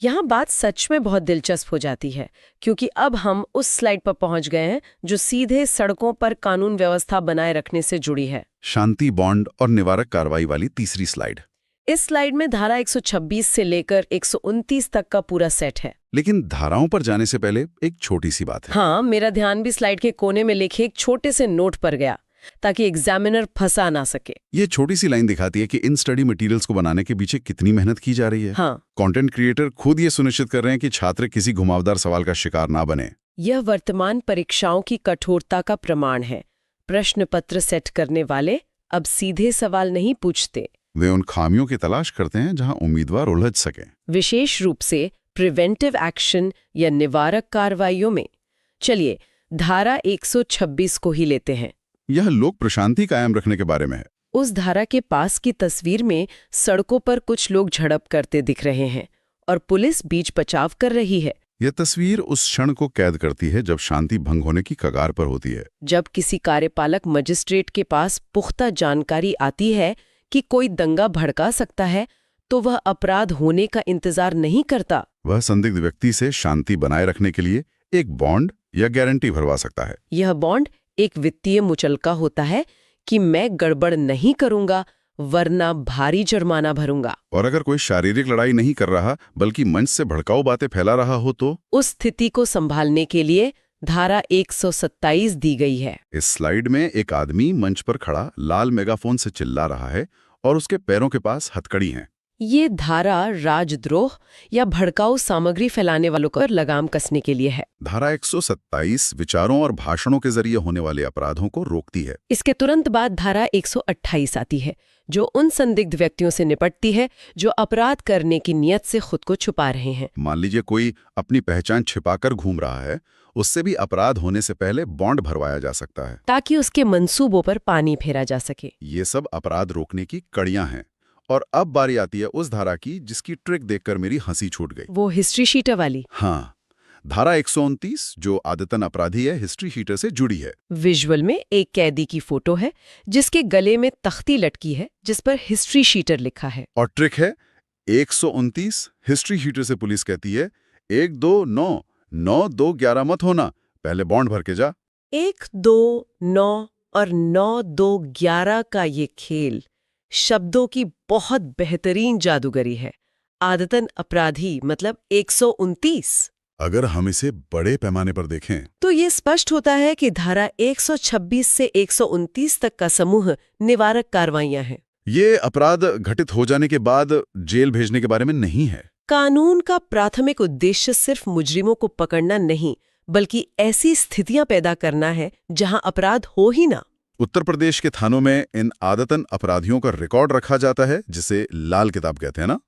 यहाँ बात सच में बहुत दिलचस्प हो जाती है, क्योंकि अब हम उस स्लाइड पर पहुंच गए हैं जो सीधे सड़कों पर कानून व्यवस्था बनाए रखने से जुड़ी है। शांति बॉन्ड और निवारक कार्रवाई वाली तीसरी स्लाइड। इस स्लाइड में धारा 126 से लेकर 129 तक का पूरा सेट है। लेकिन धाराओं पर जाने से पहले एक छोटी सी बात है। हाँ, मेरा ध्यान भी स्लाइड के कोने में लिखे एक छोटे से नोट पर गया, ताकि एग्जामिनर फंसा ना सके। ये छोटी सी लाइन दिखाती है कि इन स्टडी मटेरियल्स को बनाने के पीछे कितनी मेहनत की जा रही है। हाँ। कंटेंट क्रिएटर खुद ये सुनिश्चित कर रहे हैं कि छात्र किसी घुमावदार सवाल का शिकार ना बने। यह वर्तमान परीक्षाओं की कठोरता का प्रमाण है। प्रश्न पत्र सेट करने वाले अब सीधे सवाल नहीं पूछते, वे उन खामियों की तलाश करते हैं जहां उम्मीदवार उलझ सके, विशेष रूप से प्रिवेंटिव एक्शन या निवारक कार्रवाइयों में। चलिए धारा 126 को ही लेते हैं। यह लोक प्रशांति कायम रखने के बारे में है। उस धारा के पास की तस्वीर में सड़कों पर कुछ लोग झड़प करते दिख रहे हैं और पुलिस बीच बचाव कर रही है। यह तस्वीर उस क्षण को कैद करती है जब शांति भंग होने की कगार पर होती है। जब किसी कार्यपालक मजिस्ट्रेट के पास पुख्ता जानकारी आती है कि कोई दंगा भड़का सकता है, तो वह अपराध होने का इंतजार नहीं करता। वह संदिग्ध व्यक्ति से शांति बनाए रखने के लिए एक बॉन्ड या गारंटी भरवा सकता है। यह बॉन्ड एक वित्तीय मुचलका होता है कि मैं गड़बड़ नहीं करूंगा, वरना भारी जुर्माना भरूंगा। और अगर कोई शारीरिक लड़ाई नहीं कर रहा बल्कि मंच से भड़काऊ बातें फैला रहा हो, तो उस स्थिति को संभालने के लिए धारा 127 दी गई है। इस स्लाइड में एक आदमी मंच पर खड़ा लाल मेगाफोन से चिल्ला रहा है और उसके पैरों के पास हथकड़ी हैं। ये धारा राजद्रोह या भड़काऊ सामग्री फैलाने वालों पर लगाम कसने के लिए है। धारा 127 विचारों और भाषणों के जरिए होने वाले अपराधों को रोकती है। इसके तुरंत बाद धारा 128 आती है, जो उन संदिग्ध व्यक्तियों से निपटती है जो अपराध करने की नियत से खुद को छुपा रहे हैं। मान लीजिए कोई अपनी पहचान छिपाकर घूम रहा है, उससे भी अपराध होने से पहले बॉन्ड भरवाया जा सकता है, ताकि उसके मंसूबों पर पानी फेरा जा सके। ये सब अपराध रोकने की कड़ियां हैं। और अब बारी आती है उस धारा की जिसकी ट्रिक देखकर मेरी हंसी छूट गई। वो हिस्ट्री शीटर वाली। हाँ, धारा 129 जो आदतन अपराधी है, हिस्ट्री शीटर से जुड़ी है। विजुअल में एक कैदी की फोटो है जिसके गले में तख्ती लटकी है जिस पर हिस्ट्री शीटर लिखा है। और ट्रिक है, 129 हिस्ट्री हीटर से पुलिस कहती है 1 2 9 9 2 11 मत होना, पहले बॉन्ड भर के जा। 1 2 9 और 9 2 11 का ये खेल शब्दों की बहुत बेहतरीन जादूगरी है। आदतन अपराधी मतलब 129। अगर हम इसे बड़े पैमाने पर देखें तो ये स्पष्ट होता है कि धारा 126 से 129 तक का समूह निवारक कार्रवाइयां हैं। ये अपराध घटित हो जाने के बाद जेल भेजने के बारे में नहीं है। कानून का प्राथमिक उद्देश्य सिर्फ मुजरिमों को पकड़ना नहीं, बल्कि ऐसी स्थितियां पैदा करना है जहां अपराध हो ही ना। उत्तर प्रदेश के थानों में इन आदतन अपराधियों का रिकॉर्ड रखा जाता है, जिसे लाल किताब कहते हैं ना।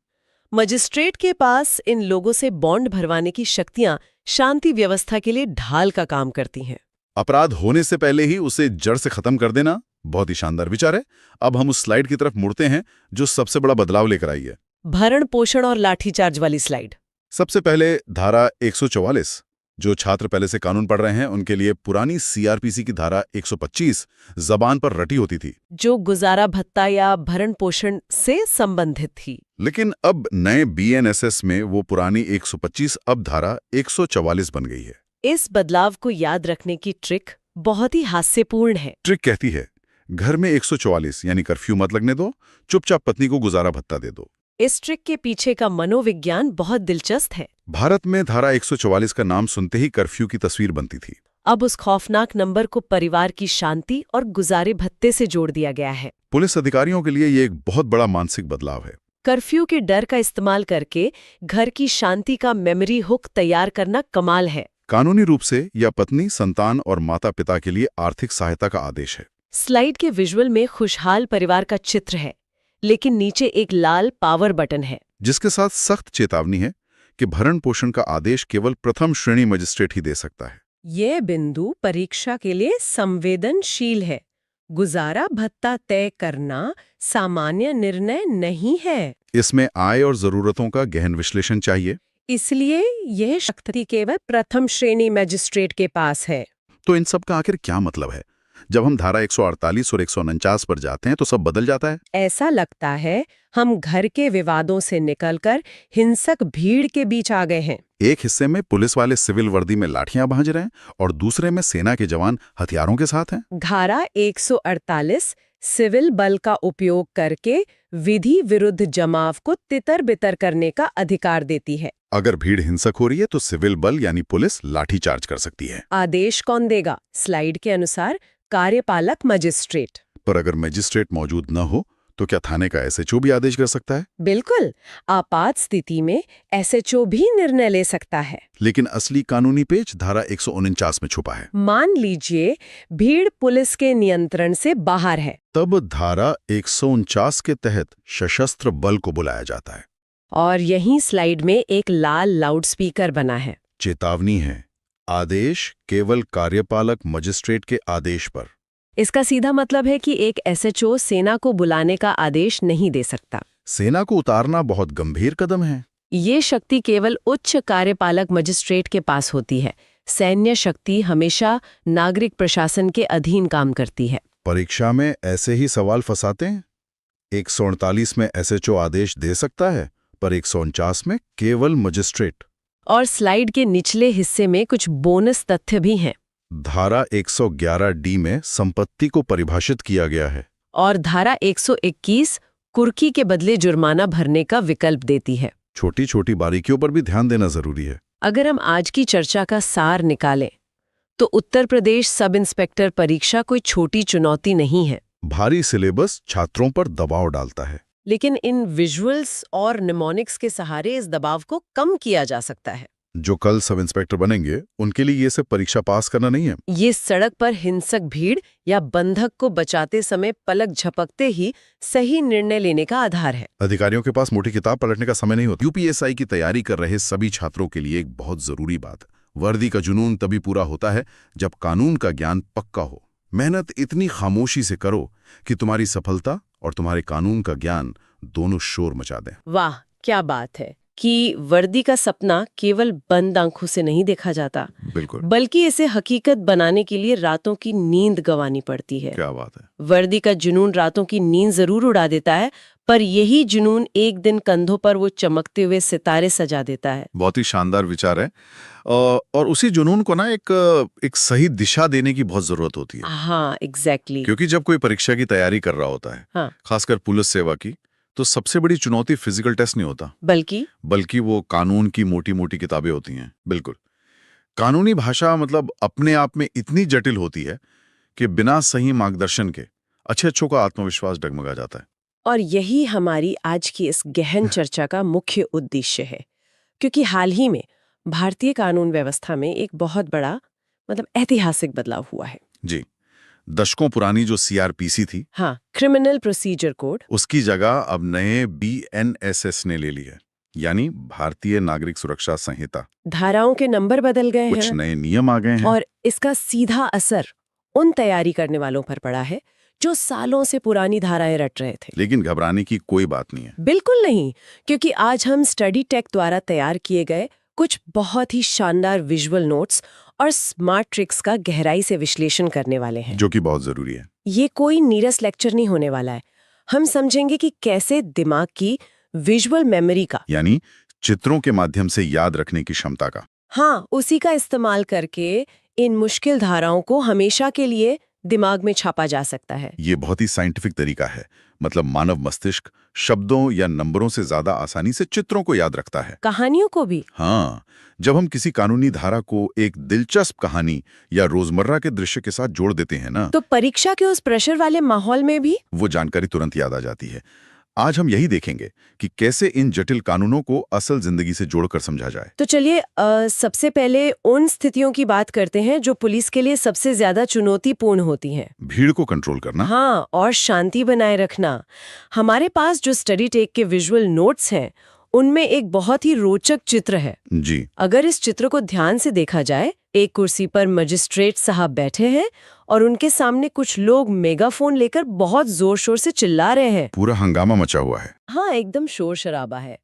मजिस्ट्रेट के पास इन लोगों से बॉन्ड भरवाने की शक्तियां शांति व्यवस्था के लिए ढाल का काम करती हैं। अपराध होने से पहले ही उसे जड़ से खत्म कर देना बहुत ही शानदार विचार है। अब हम उस स्लाइड की तरफ मुड़ते हैं जो सबसे बड़ा बदलाव लेकर आई है। भरण पोषण और लाठीचार्ज वाली स्लाइड। सबसे पहले धारा 144, जो छात्र पहले से कानून पढ़ रहे हैं उनके लिए पुरानी सीआरपीसी की धारा 125 जबान पर रटी होती थी, जो गुजारा भत्ता या भरण पोषण से संबंधित थी। लेकिन अब नए बीएनएसएस में वो पुरानी 125 अब धारा 144 बन गई है। इस बदलाव को याद रखने की ट्रिक बहुत ही हास्यपूर्ण है। ट्रिक कहती है घर में 144 यानी कर्फ्यू मत लगने दो, चुपचाप पत्नी को गुजारा भत्ता दे दो। इस ट्रिक के पीछे का मनोविज्ञान बहुत दिलचस्प है। भारत में धारा 144 का नाम सुनते ही कर्फ्यू की तस्वीर बनती थी। अब उस खौफनाक नंबर को परिवार की शांति और गुजारे भत्ते से जोड़ दिया गया है। पुलिस अधिकारियों के लिए ये एक बहुत बड़ा मानसिक बदलाव है। कर्फ्यू के डर का इस्तेमाल करके घर की शांति का मेमोरी हुक तैयार करना कमाल है। कानूनी रूप से यह पत्नी, संतान और माता पिता के लिए आर्थिक सहायता का आदेश है। स्लाइड के विजुअल में खुशहाल परिवार का चित्र है, लेकिन नीचे एक लाल पावर बटन है जिसके साथ सख्त चेतावनी है कि भरण पोषण का आदेश केवल प्रथम श्रेणी मजिस्ट्रेट ही दे सकता है। ये बिंदु परीक्षा के लिए संवेदनशील है। गुजारा भत्ता तय करना सामान्य निर्णय नहीं है। इसमें आय और जरूरतों का गहन विश्लेषण चाहिए, इसलिए यह शक्ति केवल प्रथम श्रेणी मजिस्ट्रेट के पास है। तो इन सब का आखिर क्या मतलब है? जब हम धारा 148 और 149 पर जाते हैं तो सब बदल जाता है। ऐसा लगता है हम घर के विवादों से निकलकर हिंसक भीड़ के बीच आ गए हैं। एक हिस्से में पुलिस वाले सिविल वर्दी में लाठियां भांज रहे हैं और दूसरे में सेना के जवान हथियारों के साथ हैं। धारा 148 सिविल बल का उपयोग करके विधि विरुद्ध जमाव को तितर-बितर करने का अधिकार देती है। अगर भीड़ हिंसक हो रही है तो सिविल बल यानी पुलिस लाठीचार्ज कर सकती है। आदेश कौन देगा? स्लाइड के अनुसार कार्यपालक मजिस्ट्रेट। पर अगर मजिस्ट्रेट मौजूद न हो तो क्या थाने का एसएचओ भी आदेश कर सकता है? बिल्कुल, आपात स्थिति में एसएचओ भी निर्णय ले सकता है। लेकिन असली कानूनी पेच धारा 149 में छुपा है। मान लीजिए भीड़ पुलिस के नियंत्रण से बाहर है। तब धारा 149 के तहत सशस्त्र बल को बुलाया जाता है। और यहीं स्लाइड में एक लाल लाउडस्पीकर बना है। चेतावनी है, आदेश केवल कार्यपालक मजिस्ट्रेट के आदेश पर। इसका सीधा मतलब है कि एक एसएचओ सेना को बुलाने का आदेश नहीं दे सकता। सेना को उतारना बहुत गंभीर कदम है। ये शक्ति केवल उच्च कार्यपालक मजिस्ट्रेट के पास होती है। सैन्य शक्ति हमेशा नागरिक प्रशासन के अधीन काम करती है। परीक्षा में ऐसे ही सवाल फंसाते हैं। 148 में एसएचओ आदेश दे सकता है, पर 149 में केवल मजिस्ट्रेट। और स्लाइड के निचले हिस्से में कुछ बोनस तथ्य भी हैं। धारा 111D में संपत्ति को परिभाषित किया गया है और धारा 121 कुर्की के बदले जुर्माना भरने का विकल्प देती है। छोटी छोटी बारीकियों पर भी ध्यान देना जरूरी है। अगर हम आज की चर्चा का सार निकालें तो उत्तर प्रदेश सब इंस्पेक्टर परीक्षा कोई छोटी चुनौती नहीं है। भारी सिलेबस छात्रों पर दबाव डालता है, लेकिन इन विजुअल्स और निमोनिक्स के सहारे इस दबाव को कम किया जा सकता है। जो कल सब इंस्पेक्टर बनेंगे उनके लिए ये सिर्फ परीक्षा पास करना नहीं है। ये सड़क पर हिंसक भीड़ या बंधक को बचाते समय पलक झपकते ही सही निर्णय लेने का आधार है। अधिकारियों के पास मोटी किताब पलटने का समय नहीं होता। यूपीएसआई की तैयारी कर रहे सभी छात्रों के लिए एक बहुत जरूरी बात, वर्दी का जुनून तभी पूरा होता है जब कानून का ज्ञान पक्का हो। मेहनत इतनी खामोशी से करो कि तुम्हारी सफलता और तुम्हारे कानून का ज्ञान दोनों शोर मचा दें। वाह, क्या बात है कि वर्दी का सपना केवल बंद आंखों से नहीं देखा जाता, बिल्कुल, बल्कि इसे हकीकत बनाने के लिए रातों की नींद गंवानी पड़ती है। क्या बात है। वर्दी का जुनून रातों की नींद जरूर उड़ा देता है, पर यही जुनून एक दिन कंधों पर वो चमकते हुए सितारे सजा देता है। बहुत ही शानदार विचार है। और उसी जुनून को ना एक सही दिशा देने की बहुत जरूरत होती है। हाँ, एग्जैक्टली। क्योंकि जब कोई परीक्षा की तैयारी कर रहा होता है, हाँ, खासकर पुलिस सेवा की, तो सबसे बड़ी चुनौती फिजिकल टेस्ट नहीं होता, बल्कि वो कानून की मोटी मोटी किताबें होती हैं। बिल्कुल, कानूनी भाषा मतलब अपने आप में इतनी जटिल होती है कि बिना सही मार्गदर्शन के अच्छों का आत्मविश्वास डगमगा जाता है। और यही हमारी आज की इस गहन चर्चा का मुख्य उद्देश्य है, क्योंकि हाल ही में भारतीय कानून व्यवस्था में एक बहुत बड़ा ऐतिहासिक बदलाव हुआ है। जी, दशकों पुरानी जो सीआरपीसी थी, हाँ, क्रिमिनल प्रोसीजर कोड, उसकी जगह अब नए बीएनएसएस ने ले ली है, यानी भारतीय नागरिक सुरक्षा संहिता। धाराओं के नंबर बदल गए कुछ हैं नए नियम आ गए हैं। और इसका सीधा असर उन तैयारी करने वालों पर पड़ा है जो सालों से पुरानी धाराएं रट रहे थे। लेकिन घबराने की कोई बात नहीं है। बिल्कुल नहीं, क्योंकि आज हम स्टडी टेक द्वारा तैयार किए गए कुछ बहुत ही शानदार विजुअल नोट्स और स्मार्ट ट्रिक्स का गहराई से विश्लेषण करने वाले हैं, जो कि बहुत जरूरी है। ये कोई नीरस लेक्चर नहीं होने वाला है। हम समझेंगे कि कैसे दिमाग की विजुअल मेमोरी का, यानी चित्रों के माध्यम से याद रखने की क्षमता का, हाँ, उसी का इस्तेमाल करके इन मुश्किल धाराओं को हमेशा के लिए दिमाग में छापा जा सकता है। ये बहुत ही साइंटिफिक तरीका है। मतलब मानव मस्तिष्क शब्दों या नंबरों से ज्यादा आसानी से चित्रों को याद रखता है, कहानियों को भी। हाँ, जब हम किसी कानूनी धारा को एक दिलचस्प कहानी या रोजमर्रा के दृश्य के साथ जोड़ देते हैं ना, तो परीक्षा के उस प्रेशर वाले माहौल में भी वो जानकारी तुरंत याद आ जाती है। आज हम यही देखेंगे कि कैसे इन जटिल कानूनों को असल जिंदगी से जोड़कर समझा जाए। तो चलिए सबसे पहले उन स्थितियों की बात करते हैं जो पुलिस के लिए सबसे ज्यादा चुनौतीपूर्ण होती हैं। भीड़ को कंट्रोल करना, हाँ, और शांति बनाए रखना। हमारे पास जो स्टडी टेक के विजुअल नोट्स हैं, उनमें एक बहुत ही रोचक चित्र है। जी, अगर इस चित्र को ध्यान से देखा जाए, एक कुर्सी पर मजिस्ट्रेट साहब बैठे हैं और उनके सामने कुछ लोग मेगाफोन लेकर बहुत जोर शोर से चिल्ला रहे हैं। पूरा हंगामा मचा हुआ है। हाँ, एकदम शोर शराबा है।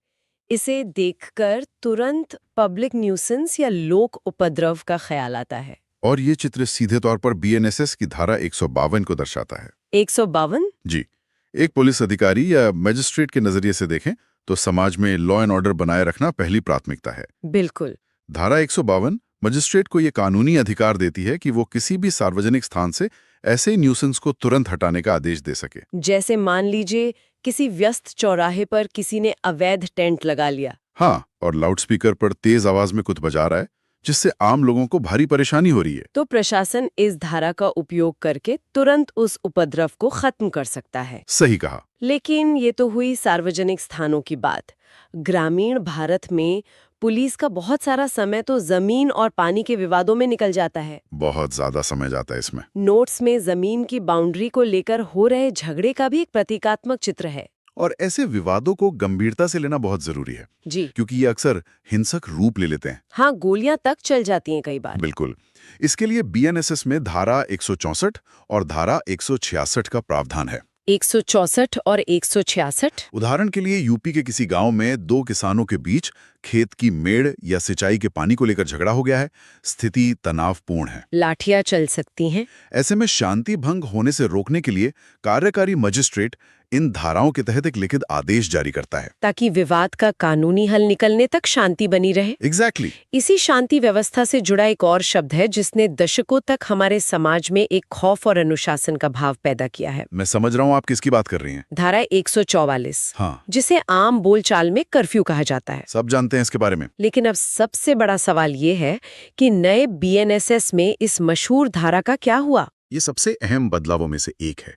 इसे देखकर तुरंत पब्लिक न्यूसेंस या लोक उपद्रव का ख्याल आता है। और ये चित्र सीधे तौर पर बीएनएसएस की धारा 152 को दर्शाता है। 152? जी, एक पुलिस अधिकारी या मजिस्ट्रेट के नजरिए से देखें तो समाज में लॉ एंड ऑर्डर बनाए रखना पहली प्राथमिकता है। बिल्कुल। धारा 152 मजिस्ट्रेट को ये कानूनी अधिकार देती है कि वो किसी भी सार्वजनिक स्थान से ऐसे न्यूसेंस को तुरंत हटाने का आदेश दे सके। जैसे मान लीजिए किसी व्यस्त चौराहे पर किसी ने अवैध टेंट लगा लिया। हाँ, और लाउडस्पीकर पर तेज आवाज में कुछ बजा रहा है जिससे आम लोगों को भारी परेशानी हो रही है। तो प्रशासन इस धारा का उपयोग करके तुरंत उस उपद्रव को खत्म कर सकता है। सही कहा। लेकिन ये तो हुई सार्वजनिक स्थानों की बात। ग्रामीण भारत में पुलिस का बहुत सारा समय तो जमीन और पानी के विवादों में निकल जाता है। बहुत ज्यादा समय जाता है इसमें। नोट्स में जमीन की बाउंड्री को लेकर हो रहे झगड़े का भी एक प्रतीकात्मक चित्र है। और ऐसे विवादों को गंभीरता से लेना बहुत जरूरी है जी, क्योंकि ये अक्सर हिंसक रूप ले लेते हैं। हाँ, गोलियां तक चल जाती हैं कई बार। बिल्कुल। इसके लिए बीएनएसएस में धारा 164 और धारा 166 का प्रावधान है। 164 और 166? उदाहरण के लिए यूपी के किसी गांव में दो किसानों के बीच खेत की मेड़ या सिंचाई के पानी को लेकर झगड़ा हो गया है। स्थिति तनावपूर्ण है, लाठियां चल सकती हैं। ऐसे में शांति भंग होने से रोकने के लिए कार्यकारी मजिस्ट्रेट इन धाराओं के तहत एक लिखित आदेश जारी करता है ताकि विवाद का कानूनी हल निकलने तक शांति बनी रहे। एग्जैक्टली। इसी शांति व्यवस्था से जुड़ा एक और शब्द है जिसने दशकों तक हमारे समाज में एक खौफ और अनुशासन का भाव पैदा किया है। मैं समझ रहा हूँ आप किसकी बात कर रही हैं। धारा 144, हाँ, जिसे आम बोलचाल में कर्फ्यू कहा जाता है। सब जानते हैं इसके बारे में। लेकिन अब सबसे बड़ा सवाल ये है कि नए बीएनएसएस में इस मशहूर धारा का क्या हुआ? ये सबसे अहम बदलावों में से एक है।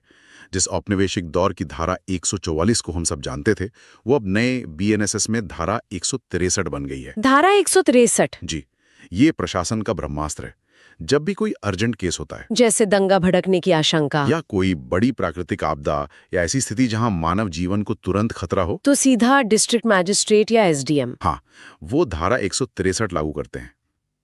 जिस औपनिवेशिक दौर की धारा 144 को हम सब जानते थे, वो अब नए बीएनएसएस में धारा 163 बन गई है। धारा 163? जी, ये प्रशासन का ब्रह्मास्त्र है। जब भी कोई अर्जेंट केस होता है, जैसे दंगा भड़कने की आशंका या कोई बड़ी प्राकृतिक आपदा या ऐसी स्थिति जहां मानव जीवन को तुरंत खतरा हो, तो सीधा डिस्ट्रिक्ट मैजिस्ट्रेट या एसडीएम, हाँ, वो धारा 163 लागू करते हैं।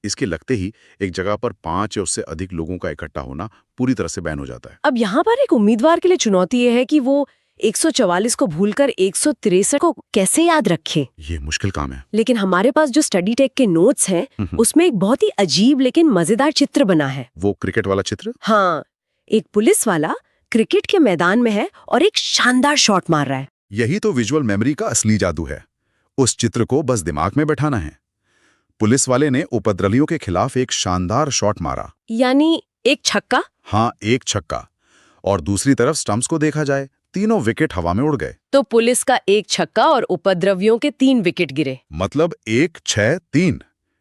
इसके लगते ही एक जगह पर 5 या उससे अधिक लोगों का इकट्ठा होना पूरी तरह से बैन हो जाता है। अब यहाँ पर एक उम्मीदवार के लिए चुनौती ये है कि वो 144 को भूलकर 163 को कैसे याद रखे। ये मुश्किल काम है। लेकिन हमारे पास जो स्टडी टेक के नोट्स हैं, उसमें एक बहुत ही अजीब लेकिन मजेदार चित्र बना है। वो क्रिकेट वाला चित्र? हाँ, एक पुलिस वाला क्रिकेट के मैदान में है और एक शानदार शॉट मार रहा है। यही तो विजुअल मेमोरी का असली जादू है। उस चित्र को बस दिमाग में बैठाना है। पुलिस वाले ने उपद्रवियों के खिलाफ एक शानदार शॉट मारा। यानी एक छक्का? हाँ, एक छक्का। और दूसरी तरफ स्टंप्स को देखा जाए, तीनों विकेट हवा में उड़ गए। तो पुलिस का एक छक्का और उपद्रवियों के 3 विकेट गिरे। मतलब 1, 6, 3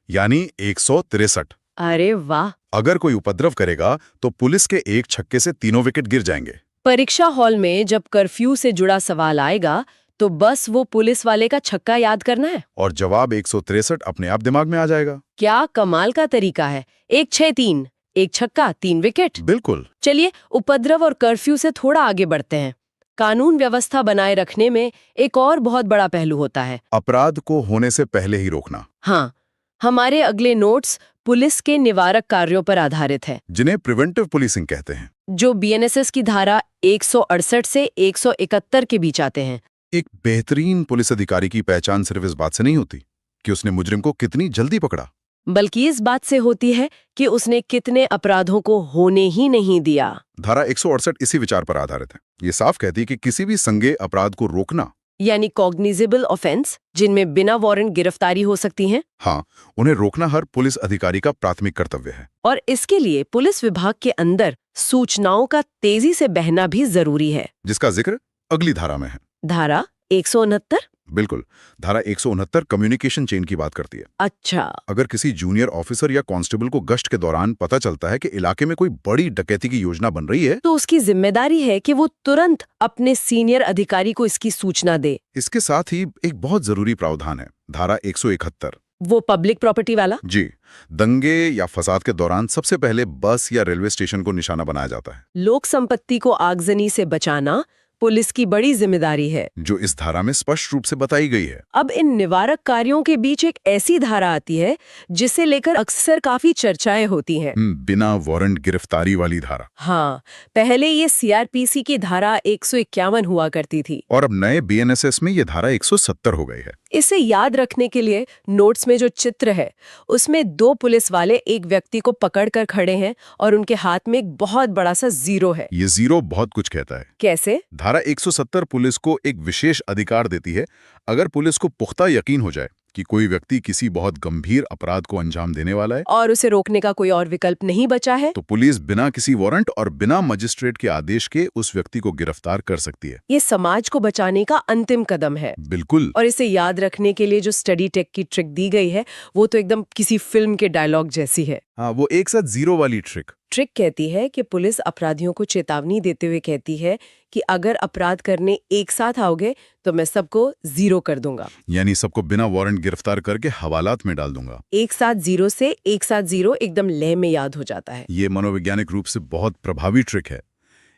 यानी 163। अरे वाह! अगर कोई उपद्रव करेगा तो पुलिस के एक छक्के से तीनों विकेट गिर जाएंगे। परीक्षा हॉल में जब कर्फ्यू से जुड़ा सवाल आएगा तो बस वो पुलिस वाले का छक्का याद करना है और जवाब 163 अपने आप दिमाग में आ जाएगा। क्या कमाल का तरीका है। 1-6-3, एक छक्का, 3 विकेट। बिल्कुल। चलिए उपद्रव और कर्फ्यू से थोड़ा आगे बढ़ते हैं। कानून व्यवस्था बनाए रखने में एक और बहुत बड़ा पहलू होता है, अपराध को होने से पहले ही रोकना। हाँ, हमारे अगले नोट्स पुलिस के निवारक कार्यों पर आधारित है, जिन्हें प्रिवेंटिव पुलिसिंग कहते हैं, जो बीएनएसएस की धारा 168 से 171 के बीच आते हैं। एक बेहतरीन पुलिस अधिकारी की पहचान सिर्फ इस बात से नहीं होती कि उसने मुजरिम को कितनी जल्दी पकड़ा, बल्कि इस बात से होती है कि उसने कितने अपराधों को होने ही नहीं दिया। धारा 168 इसी विचार पर आधारित है। ये साफ कहती है कि किसी भी संज्ञेय अपराध को रोकना, यानी कॉग्निजेबल ऑफेंस, जिनमें बिना वारंट गिरफ्तारी हो सकती है, हाँ, उन्हें रोकना हर पुलिस अधिकारी का प्राथमिक कर्तव्य है। और इसके लिए पुलिस विभाग के अंदर सूचनाओं का तेजी से बहना भी जरूरी है, जिसका जिक्र अगली धारा में है। धारा 169। बिल्कुल। धारा 169 कम्युनिकेशन चेन की बात करती है। अच्छा। अगर किसी जूनियर ऑफिसर या कांस्टेबल को गश्त के दौरान पता चलता है कि इलाके में कोई बड़ी डकैती की योजना बन रही है, तो उसकी जिम्मेदारी है कि वो तुरंत अपने सीनियर अधिकारी को इसकी सूचना दे। इसके साथ ही एक बहुत जरूरी प्रावधान है, धारा 171। वो पब्लिक प्रॉपर्टी वाला? जी। दंगे या फसाद के दौरान सबसे पहले बस या रेलवे स्टेशन को निशाना बनाया जाता है। लोक संपत्ति को आगजनी से बचाना पुलिस की बड़ी जिम्मेदारी है, जो इस धारा में स्पष्ट रूप से बताई गई है। अब इन निवारक कार्यों के बीच एक ऐसी धारा आती है जिसे लेकर अक्सर काफी चर्चाएं होती हैं। बिना वारंट गिरफ्तारी वाली धारा। हाँ, पहले ये सीआरपीसी की धारा 151 हुआ करती थी, और अब नए बीएनएसएस में ये धारा 170 हो गई है। इसे याद रखने के लिए नोट्स में जो चित्र है उसमें 2 पुलिस वाले एक व्यक्ति को पकड़कर खड़े हैं और उनके हाथ में एक बहुत बड़ा सा जीरो है। ये जीरो बहुत कुछ कहता है। कैसे? धारा 170 पुलिस को एक विशेष अधिकार देती है। अगर पुलिस को पुख्ता यकीन हो जाए कि कोई व्यक्ति किसी बहुत गंभीर अपराध को अंजाम देने वाला है और उसे रोकने का कोई और विकल्प नहीं बचा है, तो पुलिस बिना किसी वारंट और बिना मजिस्ट्रेट के आदेश के उस व्यक्ति को गिरफ्तार कर सकती है। ये समाज को बचाने का अंतिम कदम है। बिल्कुल। और इसे याद रखने के लिए जो स्टडी टेक की ट्रिक दी गई है वो तो एकदम किसी फिल्म के डायलॉग जैसी है। हाँ, वो एक साथ जीरो वाली ट्रिक कहती है कि पुलिस अपराधियों को चेतावनी देते हुए कहती है कि अगर अपराध करने एक साथ आओगे तो मैं सबको 0 कर दूंगा, यानी सबको बिना वारंट गिरफ्तार करके हवालात में डाल दूंगा। एक साथ 0 से एक साथ 0 एकदम लय में याद हो जाता है। ये मनोवैज्ञानिक रूप से बहुत प्रभावी ट्रिक है।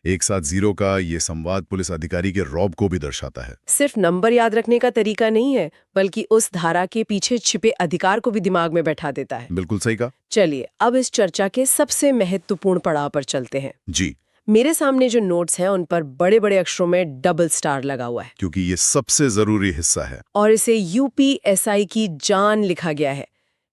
एक साथ 0 का ये संवाद पुलिस अधिकारी के रौब को भी दर्शाता है। सिर्फ नंबर याद रखने का तरीका नहीं है, बल्कि उस धारा के पीछे छिपे अधिकार को भी दिमाग में बैठा देता है। बिल्कुल सही कहा। चलिए अब इस चर्चा के सबसे महत्वपूर्ण पड़ाव पर चलते हैं। जी। मेरे सामने जो नोट्स हैं उन पर बड़े बड़े अक्षरों में डबल स्टार लगा हुआ है, क्योंकि ये सबसे जरूरी हिस्सा है। और इसे यूपीएसआई की जान लिखा गया है।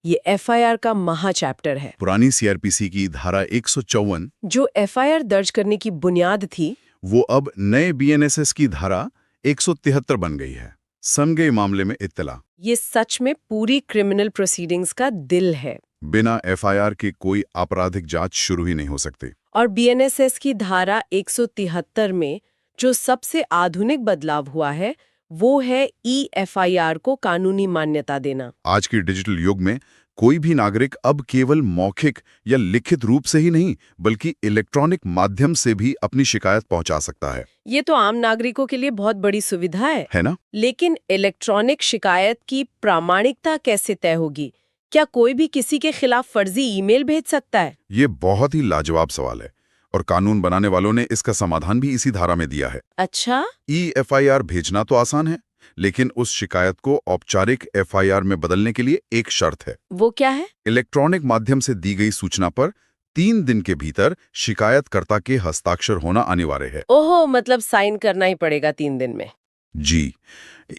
ये एफआईआर का महा चैप्टर है। पुरानी सीआरपीसी की धारा 154 जो एफआईआर दर्ज करने की बुनियाद थी, वो अब नए बीएनएसएस की धारा 173 बन गई है। समझे मामले में इत्तला। ये सच में पूरी क्रिमिनल प्रोसीडिंग्स का दिल है। बिना एफआईआर के कोई आपराधिक जांच शुरू ही नहीं हो सकती। और बीएनएसएस की धारा 173 में जो सबसे आधुनिक बदलाव हुआ है वो है ईएफआईआर को कानूनी मान्यता देना। आज के डिजिटल युग में कोई भी नागरिक अब केवल मौखिक या लिखित रूप से ही नहीं बल्कि इलेक्ट्रॉनिक माध्यम से भी अपनी शिकायत पहुंचा सकता है। ये तो आम नागरिकों के लिए बहुत बड़ी सुविधा है ना? लेकिन इलेक्ट्रॉनिक शिकायत की प्रामाणिकता कैसे तय होगी? क्या कोई भी किसी के खिलाफ फर्जी ईमेल भेज सकता है? ये बहुत ही लाजवाब सवाल है और कानून बनाने वालों ने इसका समाधान भी इसी धारा में दिया है। अच्छा? ईएफआईआर भेजना तो आसान है, लेकिन उस शिकायत को औपचारिक एफआईआर में बदलने के लिए एक शर्त है। वो क्या है? इलेक्ट्रॉनिक माध्यम से दी गई सूचना पर 3 दिन के भीतर शिकायतकर्ता के हस्ताक्षर होना अनिवार्य है। ओहो, मतलब साइन करना ही पड़ेगा 3 दिन में। जी।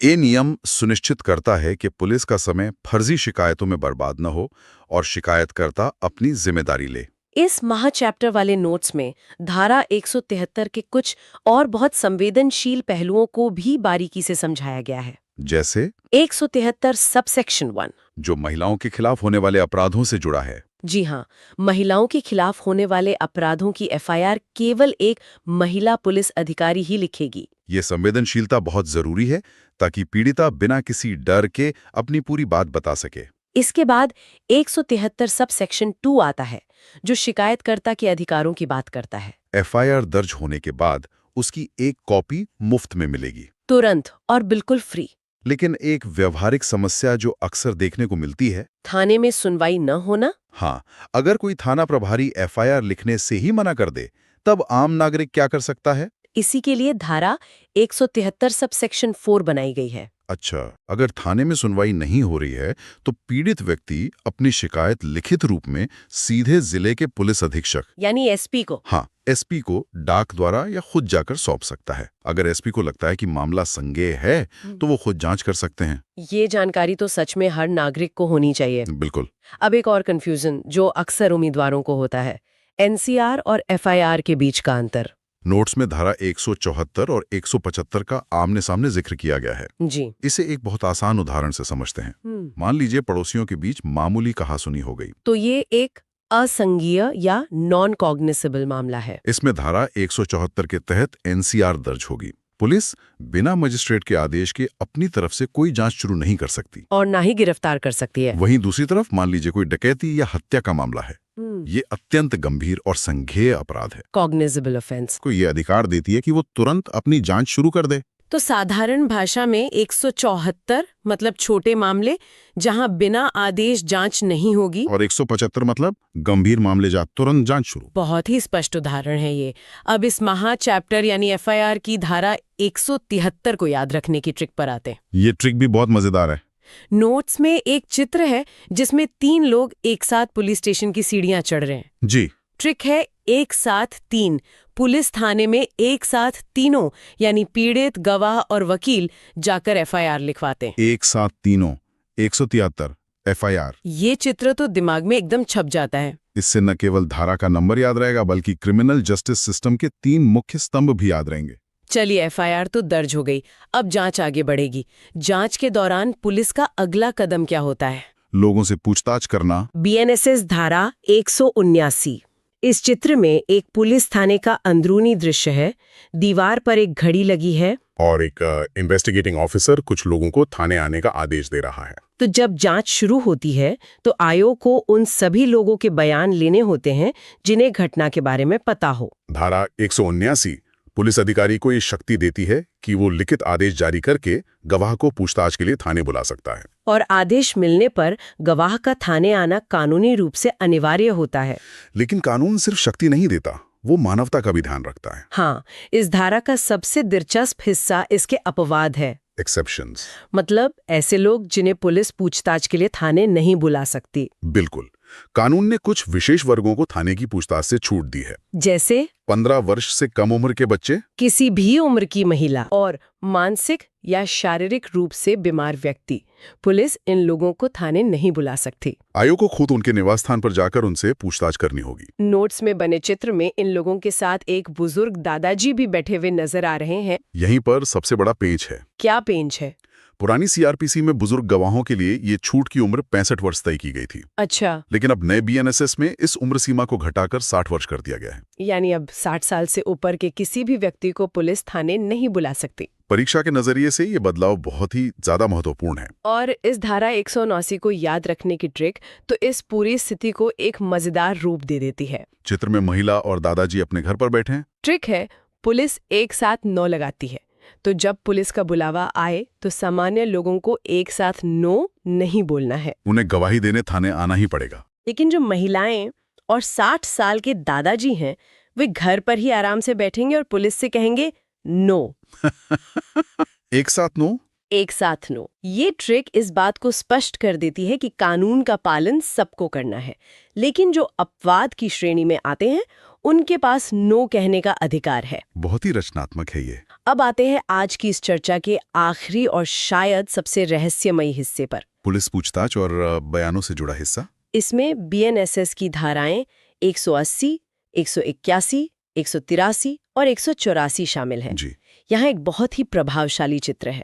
ये नियम सुनिश्चित करता है कि पुलिस का समय फर्जी शिकायतों में बर्बाद न हो और शिकायतकर्ता अपनी जिम्मेदारी ले। इस महाचैप्टर वाले नोट्स में धारा 173 के कुछ और बहुत संवेदनशील पहलुओं को भी बारीकी से समझाया गया है। जैसे 173 सबसेक्शन 1। जो महिलाओं के खिलाफ होने वाले अपराधों से जुड़ा है। जी हाँ, महिलाओं के खिलाफ होने वाले अपराधों की एफआईआर केवल एक महिला पुलिस अधिकारी ही लिखेगी। ये संवेदनशीलता बहुत जरूरी है ताकि पीड़िता बिना किसी डर के अपनी पूरी बात बता सके। इसके बाद 173 सबसेक्शन 2 आता है, जो शिकायतकर्ता के अधिकारों की बात करता है। एफआईआर दर्ज होने के बाद उसकी एक कॉपी मुफ्त में मिलेगी, तुरंत और बिल्कुल फ्री। लेकिन एक व्यवहारिक समस्या जो अक्सर देखने को मिलती है, थाने में सुनवाई न होना। हाँ, अगर कोई थाना प्रभारी एफआईआर लिखने से ही मना कर दे, तब आम नागरिक क्या कर सकता है? इसी के लिए धारा 173 सबसेक्शन 4 बनाई गई है। अच्छा, अगर थाने में सुनवाई नहीं हो रही है तो पीड़ित व्यक्ति अपनी शिकायत लिखित रूप में सीधे जिले के पुलिस अधीक्षक यानी एसपी को, हाँ, एसपी को डाक द्वारा या खुद जाकर सौंप सकता है। अगर एसपी को लगता है कि मामला संज्ञेय है तो वो खुद जांच कर सकते हैं। ये जानकारी तो सच में हर नागरिक को होनी चाहिए। बिल्कुल। अब एक और कंफ्यूजन जो अक्सर उम्मीदवारों को होता है, एनसीआर और एफआईआर के बीच का अंतर। नोट्स में धारा 174 और 175 का आमने सामने जिक्र किया गया है। जी। इसे एक बहुत आसान उदाहरण से समझते हैं। मान लीजिए पड़ोसियों के बीच मामूली कहासुनी हो गई, तो ये एक असंज्ञेय या नॉन कॉग्निसेबल मामला है। इसमें धारा 174 के तहत एनसीआर दर्ज होगी। पुलिस बिना मजिस्ट्रेट के आदेश के अपनी तरफ से कोई जांच शुरू नहीं कर सकती और ना ही गिरफ्तार कर सकती है। वहीं दूसरी तरफ मान लीजिए कोई डकैती या हत्या का मामला है, ये अत्यंत गंभीर और संज्ञेय अपराध है। कॉग्निजेबल ऑफेंस को ये अधिकार देती है कि वो तुरंत अपनी जांच शुरू कर दे। तो साधारण भाषा में 174 मतलब छोटे मामले जहां बिना आदेश जांच नहीं होगी, और 175 मतलब गंभीर मामले जा तुरंत जांच शुरू। बहुत ही स्पष्ट उदाहरण है ये। अब इस महा चैप्टर यानी एफआईआर की धारा 173 को याद रखने की ट्रिक पर आते हैं। ये ट्रिक भी बहुत मजेदार है। नोट्स में एक चित्र है जिसमें 3 लोग एक साथ पुलिस स्टेशन की सीढ़ियां चढ़ रहे हैं। जी। ट्रिक है 1 साथ 3। पुलिस थाने में एक साथ तीनों यानी पीड़ित, गवाह और वकील जाकर एफआईआर लिखवाते हैं। एक साथ तीनों 173 एफआईआर। ये चित्र तो दिमाग में एकदम छप जाता है। इससे न केवल धारा का नंबर याद रहेगा बल्कि क्रिमिनल जस्टिस सिस्टम के 3 मुख्य स्तंभ भी याद रहेंगे। चलिए, एफआईआर तो दर्ज हो गई, अब जांच आगे बढ़ेगी। जांच के दौरान पुलिस का अगला कदम क्या होता है? लोगों से पूछताछ करना। बीएनएसएस धारा 179। इस चित्र में एक पुलिस थाने का अंदरूनी दृश्य है। दीवार पर एक घड़ी लगी है और एक इन्वेस्टिगेटिंग ऑफिसर कुछ लोगों को थाने आने का आदेश दे रहा है। तो जब जांच शुरू होती है तो आयोग को उन सभी लोगों के बयान लेने होते हैं जिन्हें घटना के बारे में पता हो। धारा 179 पुलिस अधिकारी को ये शक्ति देती है कि वो लिखित आदेश जारी करके गवाह को पूछताछ के लिए थाने बुला सकता है। और आदेश मिलने पर गवाह का थाने आना कानूनी रूप से अनिवार्य होता है। लेकिन कानून सिर्फ शक्ति नहीं देता, वो मानवता का भी ध्यान रखता है। हाँ, इस धारा का सबसे दिलचस्प हिस्सा इसके अपवाद है, एक्सेप्शंस। मतलब ऐसे लोग जिन्हें पुलिस पूछताछ के लिए थाने नहीं बुला सकती। बिल्कुल, कानून ने कुछ विशेष वर्गों को थाने की पूछताछ से छूट दी है। जैसे 15 वर्ष से कम उम्र के बच्चे, किसी भी उम्र की महिला और मानसिक या शारीरिक रूप से बीमार व्यक्ति। पुलिस इन लोगों को थाने नहीं बुला सकती। आयोग को खुद उनके निवास स्थान पर जाकर उनसे पूछताछ करनी होगी। नोट्स में बने चित्र में इन लोगों के साथ एक बुजुर्ग दादाजी भी बैठे हुए नजर आ रहे हैं। यहीं पर सबसे बड़ा पेंच है। क्या पेंच है? पुरानी सीआरपीसी में बुजुर्ग गवाहों के लिए ये छूट की उम्र 65 वर्ष तय की गई थी। अच्छा। लेकिन अब नए बीएनएसएस में इस उम्र सीमा को घटाकर 60 वर्ष कर दिया गया है। यानी अब 60 साल से ऊपर के किसी भी व्यक्ति को पुलिस थाने नहीं बुला सकती। परीक्षा के नजरिए से ये बदलाव बहुत ही ज्यादा महत्वपूर्ण है। और इस धारा 179 को याद रखने की ट्रिक तो इस पूरी स्थिति को एक मजेदार रूप दे देती है। चित्र में महिला और दादाजी अपने घर पर बैठे हैं। ट्रिक है, पुलिस एक साथ 9 लगाती है, तो जब पुलिस का बुलावा आए तो सामान्य लोगों को एक साथ नो नहीं बोलना है। उन्हें गवाही देने थाने आना ही पड़ेगा। लेकिन जो महिलाएं और 60 साल के दादाजी हैं, वे घर पर ही आराम से बैठेंगे और पुलिस से कहेंगे नो। एक साथ नो? एक साथ नो। ये ट्रिक इस बात को स्पष्ट कर देती है कि कानून का पालन सबको करना है, लेकिन जो अपवाद की श्रेणी में आते हैं उनके पास नो कहने का अधिकार है। बहुत ही रचनात्मक है ये। अब आते हैं आज की इस चर्चा के आखिरी और शायद सबसे रहस्यमयी हिस्से पर, पुलिस पूछताछ और बयानों से जुड़ा हिस्सा। इसमें बीएनएसएस की धाराएं 180, 181, 183 और 184 शामिल हैं। जी। यहाँ एक बहुत ही प्रभावशाली चित्र है।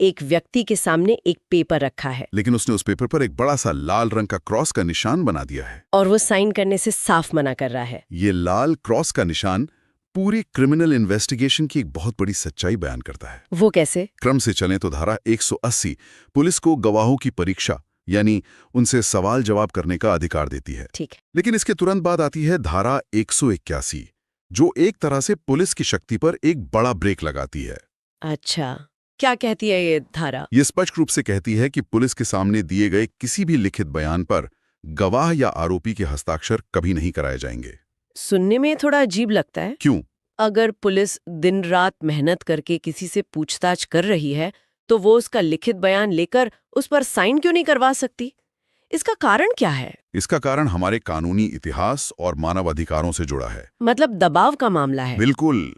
एक व्यक्ति के सामने एक पेपर रखा है लेकिन उसने उस पेपर पर एक बड़ा सा लाल रंग का क्रॉस का निशान बना दिया है। और वो साइन करने से साफ मना कर रहा है। ये लाल क्रॉस का निशान पूरी क्रिमिनल इन्वेस्टिगेशन की एक बहुत बड़ी सच्चाई बयान करता है। वो कैसे? क्रम से चलें तो धारा 180 पुलिस को गवाहों की परीक्षा यानी उनसे सवाल जवाब करने का अधिकार देती है। ठीक है। लेकिन इसके तुरंत बाद आती है धारा 181 जो एक तरह से पुलिस की शक्ति पर एक बड़ा ब्रेक लगाती है। अच्छा, क्या कहती है ये धारा? ये स्पष्ट रूप से कहती है कि पुलिस के सामने दिए गए किसी भी लिखित बयान पर गवाह या आरोपी के हस्ताक्षर कभी नहीं कराए जाएंगे। सुनने में थोड़ा अजीब लगता है। क्यों? अगर पुलिस दिन रात मेहनत करके किसी से पूछताछ कर रही है तो वो उसका लिखित बयान लेकर उस पर साइन क्यों नहीं करवा सकती? इसका कारण क्या है? इसका कारण हमारे कानूनी इतिहास और मानव अधिकारों से जुड़ा है। मतलब दबाव का मामला है। बिल्कुल।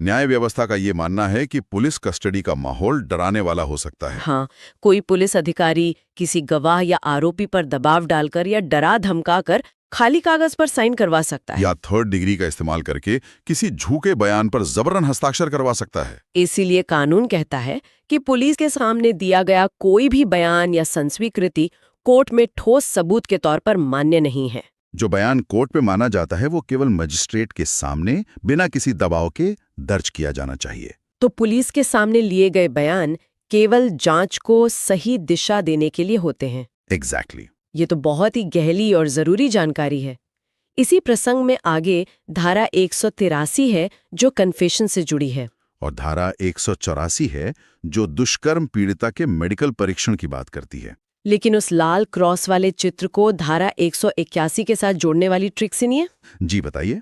न्याय व्यवस्था का ये मानना है कि पुलिस कस्टडी का माहौल डराने वाला हो सकता है। हाँ, कोई पुलिस अधिकारी किसी गवाह या आरोपी पर दबाव डालकर या डरा धमकाकर खाली कागज पर साइन करवा सकता है या थर्ड डिग्री का इस्तेमाल करके किसी झूठे बयान पर जबरन हस्ताक्षर करवा सकता है। इसीलिए कानून कहता है कि पुलिस के सामने दिया गया कोई भी बयान या संस्वीकृति कोर्ट में ठोस सबूत के तौर पर मान्य नहीं है। जो बयान कोर्ट में माना जाता है वो केवल मजिस्ट्रेट के सामने बिना किसी दबाव के दर्ज किया जाना चाहिए। तो पुलिस के सामने लिए गए बयान केवल जांच को सही दिशा देने के लिए होते हैं। एग्जैक्टली। ये तो बहुत ही गहरी और जरूरी जानकारी है। इसी प्रसंग में आगे धारा 183 है जो कन्फेशन से जुड़ी है और धारा 184 है जो दुष्कर्म पीड़िता के मेडिकल परीक्षण की बात करती है। लेकिन उस लाल क्रॉस वाले चित्र को धारा 181 के साथ जोड़ने वाली ट्रिक सुनिए। जी बताइए।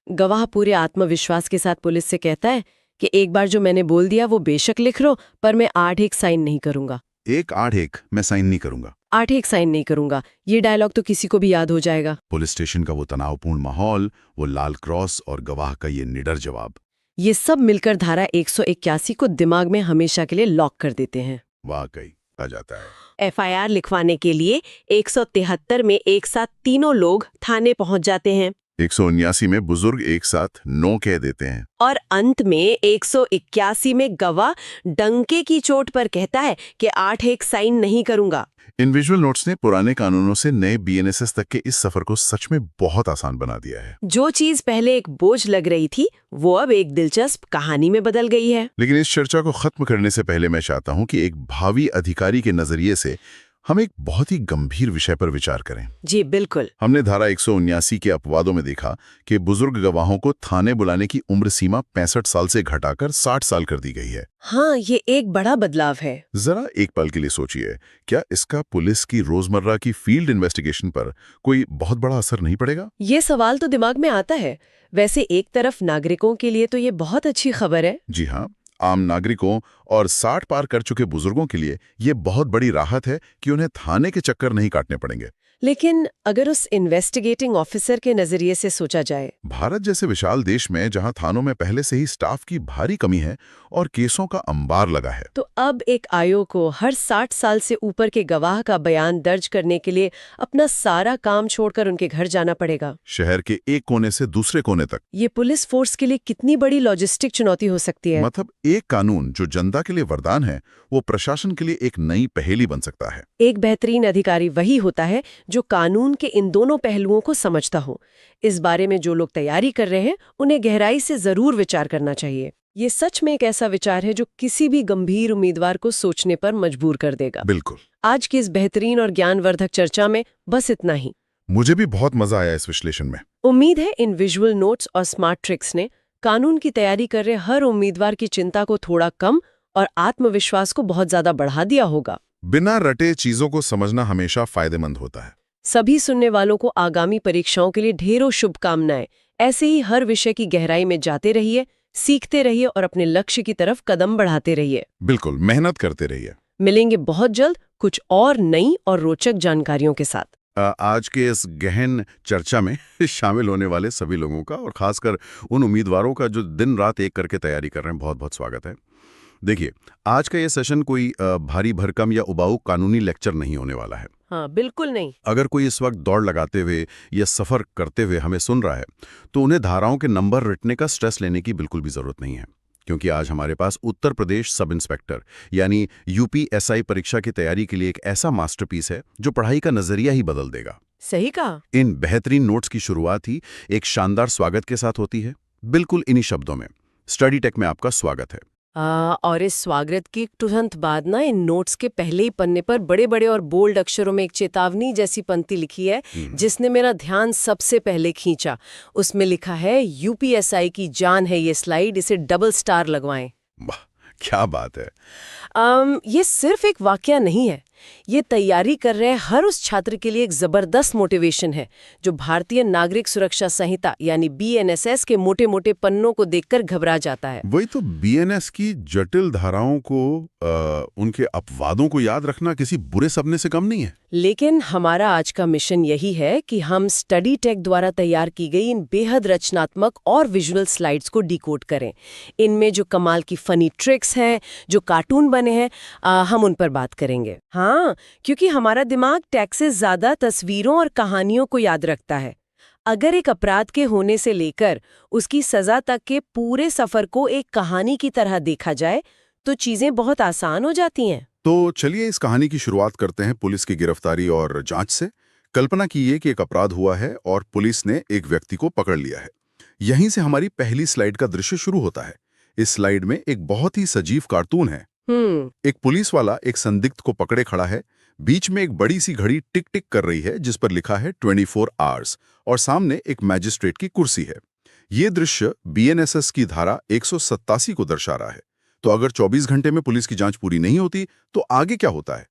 गवाह पूरे आत्मविश्वास के साथ पुलिस से कहता है कि एक बार जो मैंने बोल दिया वो बेशक लिख लो, पर मैं 8-1 साइन नहीं करूंगा। 1-8-1 मैं साइन नहीं करूंगा। 8-1 साइन नहीं करूंगा, ये डायलॉग तो किसी को भी याद हो जाएगा। पुलिस स्टेशन का वो तनावपूर्ण माहौल, वो लाल क्रॉस और गवाह का ये निडर जवाब, ये सब मिलकर धारा 181 को दिमाग में हमेशा के लिए लॉक कर देते हैं। वाकई आ जाता है। FIR लिखवाने के लिए 173 में एक साथ तीनों लोग थाने पहुंच जाते हैं 179 में बुजुर्ग एक साथ नो कह देते हैं और अंत में 181 में गवाह डंके की चोट पर कहता है कि 8-1 साइन नहीं करूंगा। इन विजुअल नोट्स ने पुराने कानूनों से नए BNSS तक के इस सफर को सच में बहुत आसान बना दिया है। जो चीज पहले एक बोझ लग रही थी वो अब एक दिलचस्प कहानी में बदल गई है। लेकिन इस चर्चा को खत्म करने से पहले मैं चाहता हूं कि एक भावी अधिकारी के नजरिए से हम एक बहुत ही गंभीर विषय पर विचार करें। जी बिल्कुल। हमने धारा 179 के अपवादों में देखा कि बुजुर्ग गवाहों को थाने बुलाने की उम्र सीमा 65 साल से घटाकर 60 साल कर दी गई है। हाँ, ये एक बड़ा बदलाव है। जरा एक पल के लिए सोचिए, क्या इसका पुलिस की रोजमर्रा की फील्ड इन्वेस्टिगेशन पर कोई बहुत बड़ा असर नहीं पड़ेगा? ये सवाल तो दिमाग में आता है। वैसे एक तरफ नागरिकों के लिए तो ये बहुत अच्छी खबर है। जी हाँ, आम नागरिकों और 60 पार कर चुके बुजुर्गों के लिए ये बहुत बड़ी राहत है कि उन्हें थाने के चक्कर नहीं काटने पड़ेंगे। लेकिन अगर उस इन्वेस्टिगेटिंग ऑफिसर के नजरिए से सोचा जाए, भारत जैसे विशाल देश में जहां थानों में पहले से ही स्टाफ की भारी कमी है और केसों का अंबार लगा है, तो अब एक आयोग को हर 60 साल से ऊपर के गवाह का बयान दर्ज करने के लिए अपना सारा काम छोड़कर उनके घर जाना पड़ेगा, शहर के एक कोने से दूसरे कोने तक। ये पुलिस फोर्स के लिए कितनी बड़ी लॉजिस्टिक चुनौती हो सकती है। मतलब एक कानून जो जनता के लिए वरदान है, वो प्रशासन के लिए एक नई पहेली बन सकता है। एक बेहतरीन अधिकारी वही होता है जो कानून के इन दोनों पहलुओं को समझता हो। इस बारे में जो लोग तैयारी कर रहे हैं उन्हें गहराई से जरूर विचार करना चाहिए। ये सच में एक ऐसा विचार है जो किसी भी गंभीर उम्मीदवार को सोचने पर मजबूर कर देगा। बिल्कुल। आज की इस बेहतरीन और ज्ञानवर्धक चर्चा में बस इतना ही। मुझे भी बहुत मजा आया इस विश्लेषण में। उम्मीद है इन विजुअल नोट्स और स्मार्ट ट्रिक्स ने कानून की तैयारी कर रहे हर उम्मीदवार की चिंता को थोड़ा कम और आत्मविश्वास को बहुत ज्यादा बढ़ा दिया होगा। बिना रटे चीजों को समझना हमेशा फायदेमंद होता है। सभी सुनने वालों को आगामी परीक्षाओं के लिए ढेरों शुभकामनाएं। ऐसे ही हर विषय की गहराई में जाते रहिए, सीखते रहिए और अपने लक्ष्य की तरफ कदम बढ़ाते रहिए। बिल्कुल, मेहनत करते रहिए। मिलेंगे बहुत जल्द कुछ और नई और रोचक जानकारियों के साथ। आज के इस गहन चर्चा में शामिल होने वाले सभी लोगों का और खासकर उन उम्मीदवारों का जो दिन रात एक करके तैयारी कर रहे हैं, बहुत बहुत स्वागत है। देखिए, आज का ये सेशन कोई भारी भरकम या उबाऊ कानूनी लेक्चर नहीं होने वाला है। हाँ, बिल्कुल नहीं। अगर कोई इस वक्त दौड़ लगाते हुए या सफ़र करते हुए हमें सुन रहा है तो उन्हें धाराओं के नंबर रटने का स्ट्रेस लेने की बिल्कुल भी ज़रूरत नहीं है, क्योंकि आज हमारे पास उत्तर प्रदेश सब इंस्पेक्टर यानी यूपीएसआई परीक्षा की तैयारी के लिए एक ऐसा मास्टरपीस है जो पढ़ाई का नज़रिया ही बदल देगा। सही कहा। इन बेहतरीन नोट्स की शुरुआत ही एक शानदार स्वागत के साथ होती है, बिल्कुल इन्हीं शब्दों में। स्टडी टेक में आपका स्वागत है। और इस स्वागत की तुरंत बाद ना इन नोट्स के पहले ही पन्ने पर बड़े बड़े और बोल्ड अक्षरों में एक चेतावनी जैसी पंक्ति लिखी है जिसने मेरा ध्यान सबसे पहले खींचा। उसमें लिखा है यूपीएसआई की जान है ये स्लाइड, इसे डबल स्टार लगवाएं। वाह, क्या बात है। ये सिर्फ एक वाकया नहीं है, ये तैयारी कर रहे हर उस छात्र के लिए एक जबरदस्त मोटिवेशन है जो भारतीय नागरिक सुरक्षा संहिता यानी बीएनएसएस के मोटे मोटे पन्नों को देखकर घबरा जाता है। वही तो, बीएनएस की जटिल धाराओं को उनके अपवादों को याद रखना किसी बुरे सपने से कम नहीं है। लेकिन हमारा आज का मिशन यही है कि हम स्टडी टेक द्वारा तैयार की गई इन बेहद रचनात्मक और विजुअल स्लाइड्स को डिकोड करें। इनमें जो कमाल की फनी ट्रिक्स हैं, जो कार्टून बने हैं, हम उन पर बात करेंगे। हाँ, क्योंकि हमारा दिमाग टेक से ज्यादा तस्वीरों और कहानियों को याद रखता है। अगर एक अपराध के होने से लेकर उसकी सजा तक के पूरे सफर को एक कहानी की तरह देखा जाए तो चीजें बहुत आसान हो जाती हैं। तो चलिए इस कहानी की शुरुआत करते हैं पुलिस की गिरफ्तारी और जांच से। कल्पना कीजिए कि एक अपराध हुआ है और पुलिस ने एक व्यक्ति को पकड़ लिया है। यहीं से हमारी पहली स्लाइड का दृश्य शुरू होता है। इस स्लाइड में एक बहुत ही सजीव कार्टून है। एक पुलिस वाला एक संदिग्ध को पकड़े खड़ा है। बीच में एक बड़ी सी घड़ी टिक टिक कर रही है जिस पर लिखा है 24 आवर्स और सामने एक मैजिस्ट्रेट की कुर्सी है। ये दृश्य बीएनएसएस की धारा 187 को दर्शा रहा है। तो अगर 24 घंटे में पुलिस की जांच पूरी नहीं होती तो आगे क्या होता है?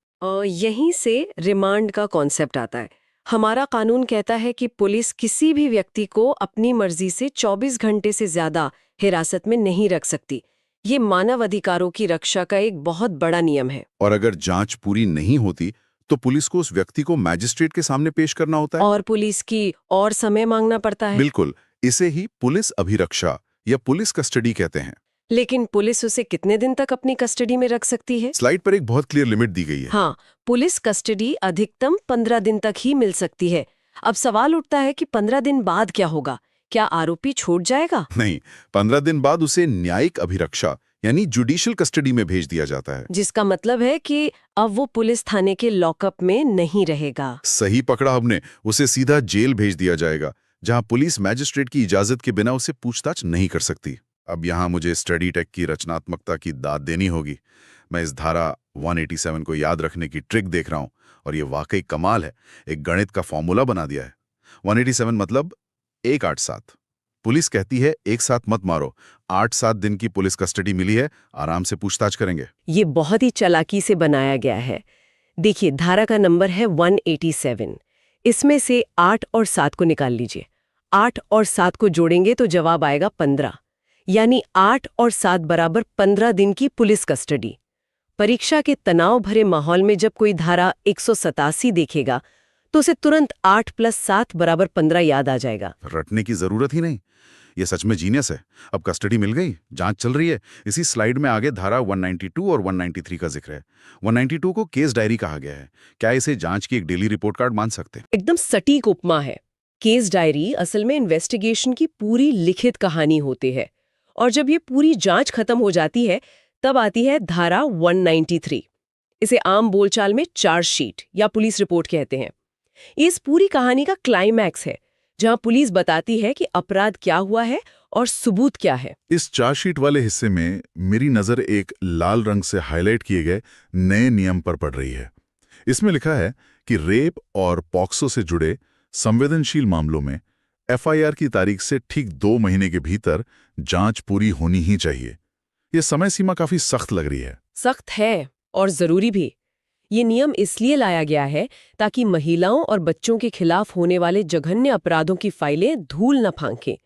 यहीं से रिमांड का कॉन्सेप्ट आता है। हमारा कानून कहता है कि पुलिस किसी भी व्यक्ति को अपनी मर्जी से 24 घंटे से ज्यादा हिरासत में नहीं रख सकती। ये मानव अधिकारों की रक्षा का एक बहुत बड़ा नियम है। और अगर जांच पूरी नहीं होती तो पुलिस को उस व्यक्ति को मैजिस्ट्रेट के सामने पेश करना होता है और पुलिस की और समय मांगना पड़ता है। बिल्कुल, इसे ही पुलिस अभिरक्षा या पुलिस कस्टडी कहते हैं। लेकिन पुलिस उसे कितने दिन तक अपनी कस्टडी में रख सकती है? स्लाइड पर एक बहुत क्लियर लिमिट दी गई है। हाँ, पुलिस कस्टडी अधिकतम 15 दिन तक ही मिल सकती है। अब सवाल उठता है कि 15 दिन बाद क्या होगा? क्या आरोपी छूट जाएगा? नहीं, 15 दिन बाद उसे न्यायिक अभिरक्षा यानी जुडिशियल कस्टडी में भेज दिया जाता है। जिसका मतलब है कि अब वो पुलिस थाने के लॉकअप में नहीं रहेगा। सही पकड़ा हमने, उसे सीधा जेल भेज दिया जाएगा जहां पुलिस मैजिस्ट्रेट की इजाजत के बिना उसे पूछताछ नहीं कर सकती। अब यहाँ मुझे स्टडी टेक की रचनात्मकता की दाद देनी होगी। मैं इस धारा 187 को याद रखने की ट्रिक देख रहा हूँ और ये वाकई कमाल है। एक गणित का फॉर्मूला बना दिया है। 187 मतलब 187। पुलिस कहती है एक साथ मत मारो। 8-7 दिन की पुलिस कस्टडी मिली है, आराम से पूछताछ करेंगे। ये बहुत ही चालाकी से बनाया गया है। देखिए, धारा का नंबर है 187। इसमें से 8 और 7 को निकाल लीजिए। 8 और 7 को जोड़ेंगे तो जवाब आएगा 15, यानी 8 और 7 बराबर 15 दिन की पुलिस कस्टडी। परीक्षा के तनाव भरे माहौल में जब कोई धारा 187 देखेगा तो उसे तुरंत 8 + 7 बराबर 15 याद आ जाएगा। रटने की जरूरत ही नहीं। ये सच में जीनियस है। अब कस्टडी मिल गई, जांच चल रही है। इसी स्लाइड में आगे धारा 192 और 193 का जिक्र है। 192 को केस डायरी कहा गया है। क्या इसे जांच की एक डेली रिपोर्ट कार्ड मान सकते हैं? एकदम सटीक उपमा है। केस डायरी असल में इन्वेस्टिगेशन की पूरी लिखित कहानी होती है और जब ये पूरी जांच खत्म हो जाती है तब आती है धारा 193। इसे आम बोलचाल में चार्जशीट या पुलिस रिपोर्ट कहते हैं। इस पूरी कहानी का क्लाइमैक्स है जहां पुलिस बताती है कि अपराध क्या हुआ है और सबूत क्या है। इस चार्जशीट वाले हिस्से में मेरी नजर एक लाल रंग से हाईलाइट किए गए नए नियम पर पड़ रही है। इसमें लिखा है कि रेप और पॉक्सो से जुड़े संवेदनशील मामलों में एफआईआर की तारीख से ठीक 2 महीने के भीतर जांच पूरी होनी ही चाहिए। यह समय सीमा काफी सख्त लग रही है। सख्त है और जरूरी भी। ये नियम इसलिए लाया गया है ताकि महिलाओं और बच्चों के खिलाफ होने वाले जघन्य अपराधों की फाइलें धूल न फांकें।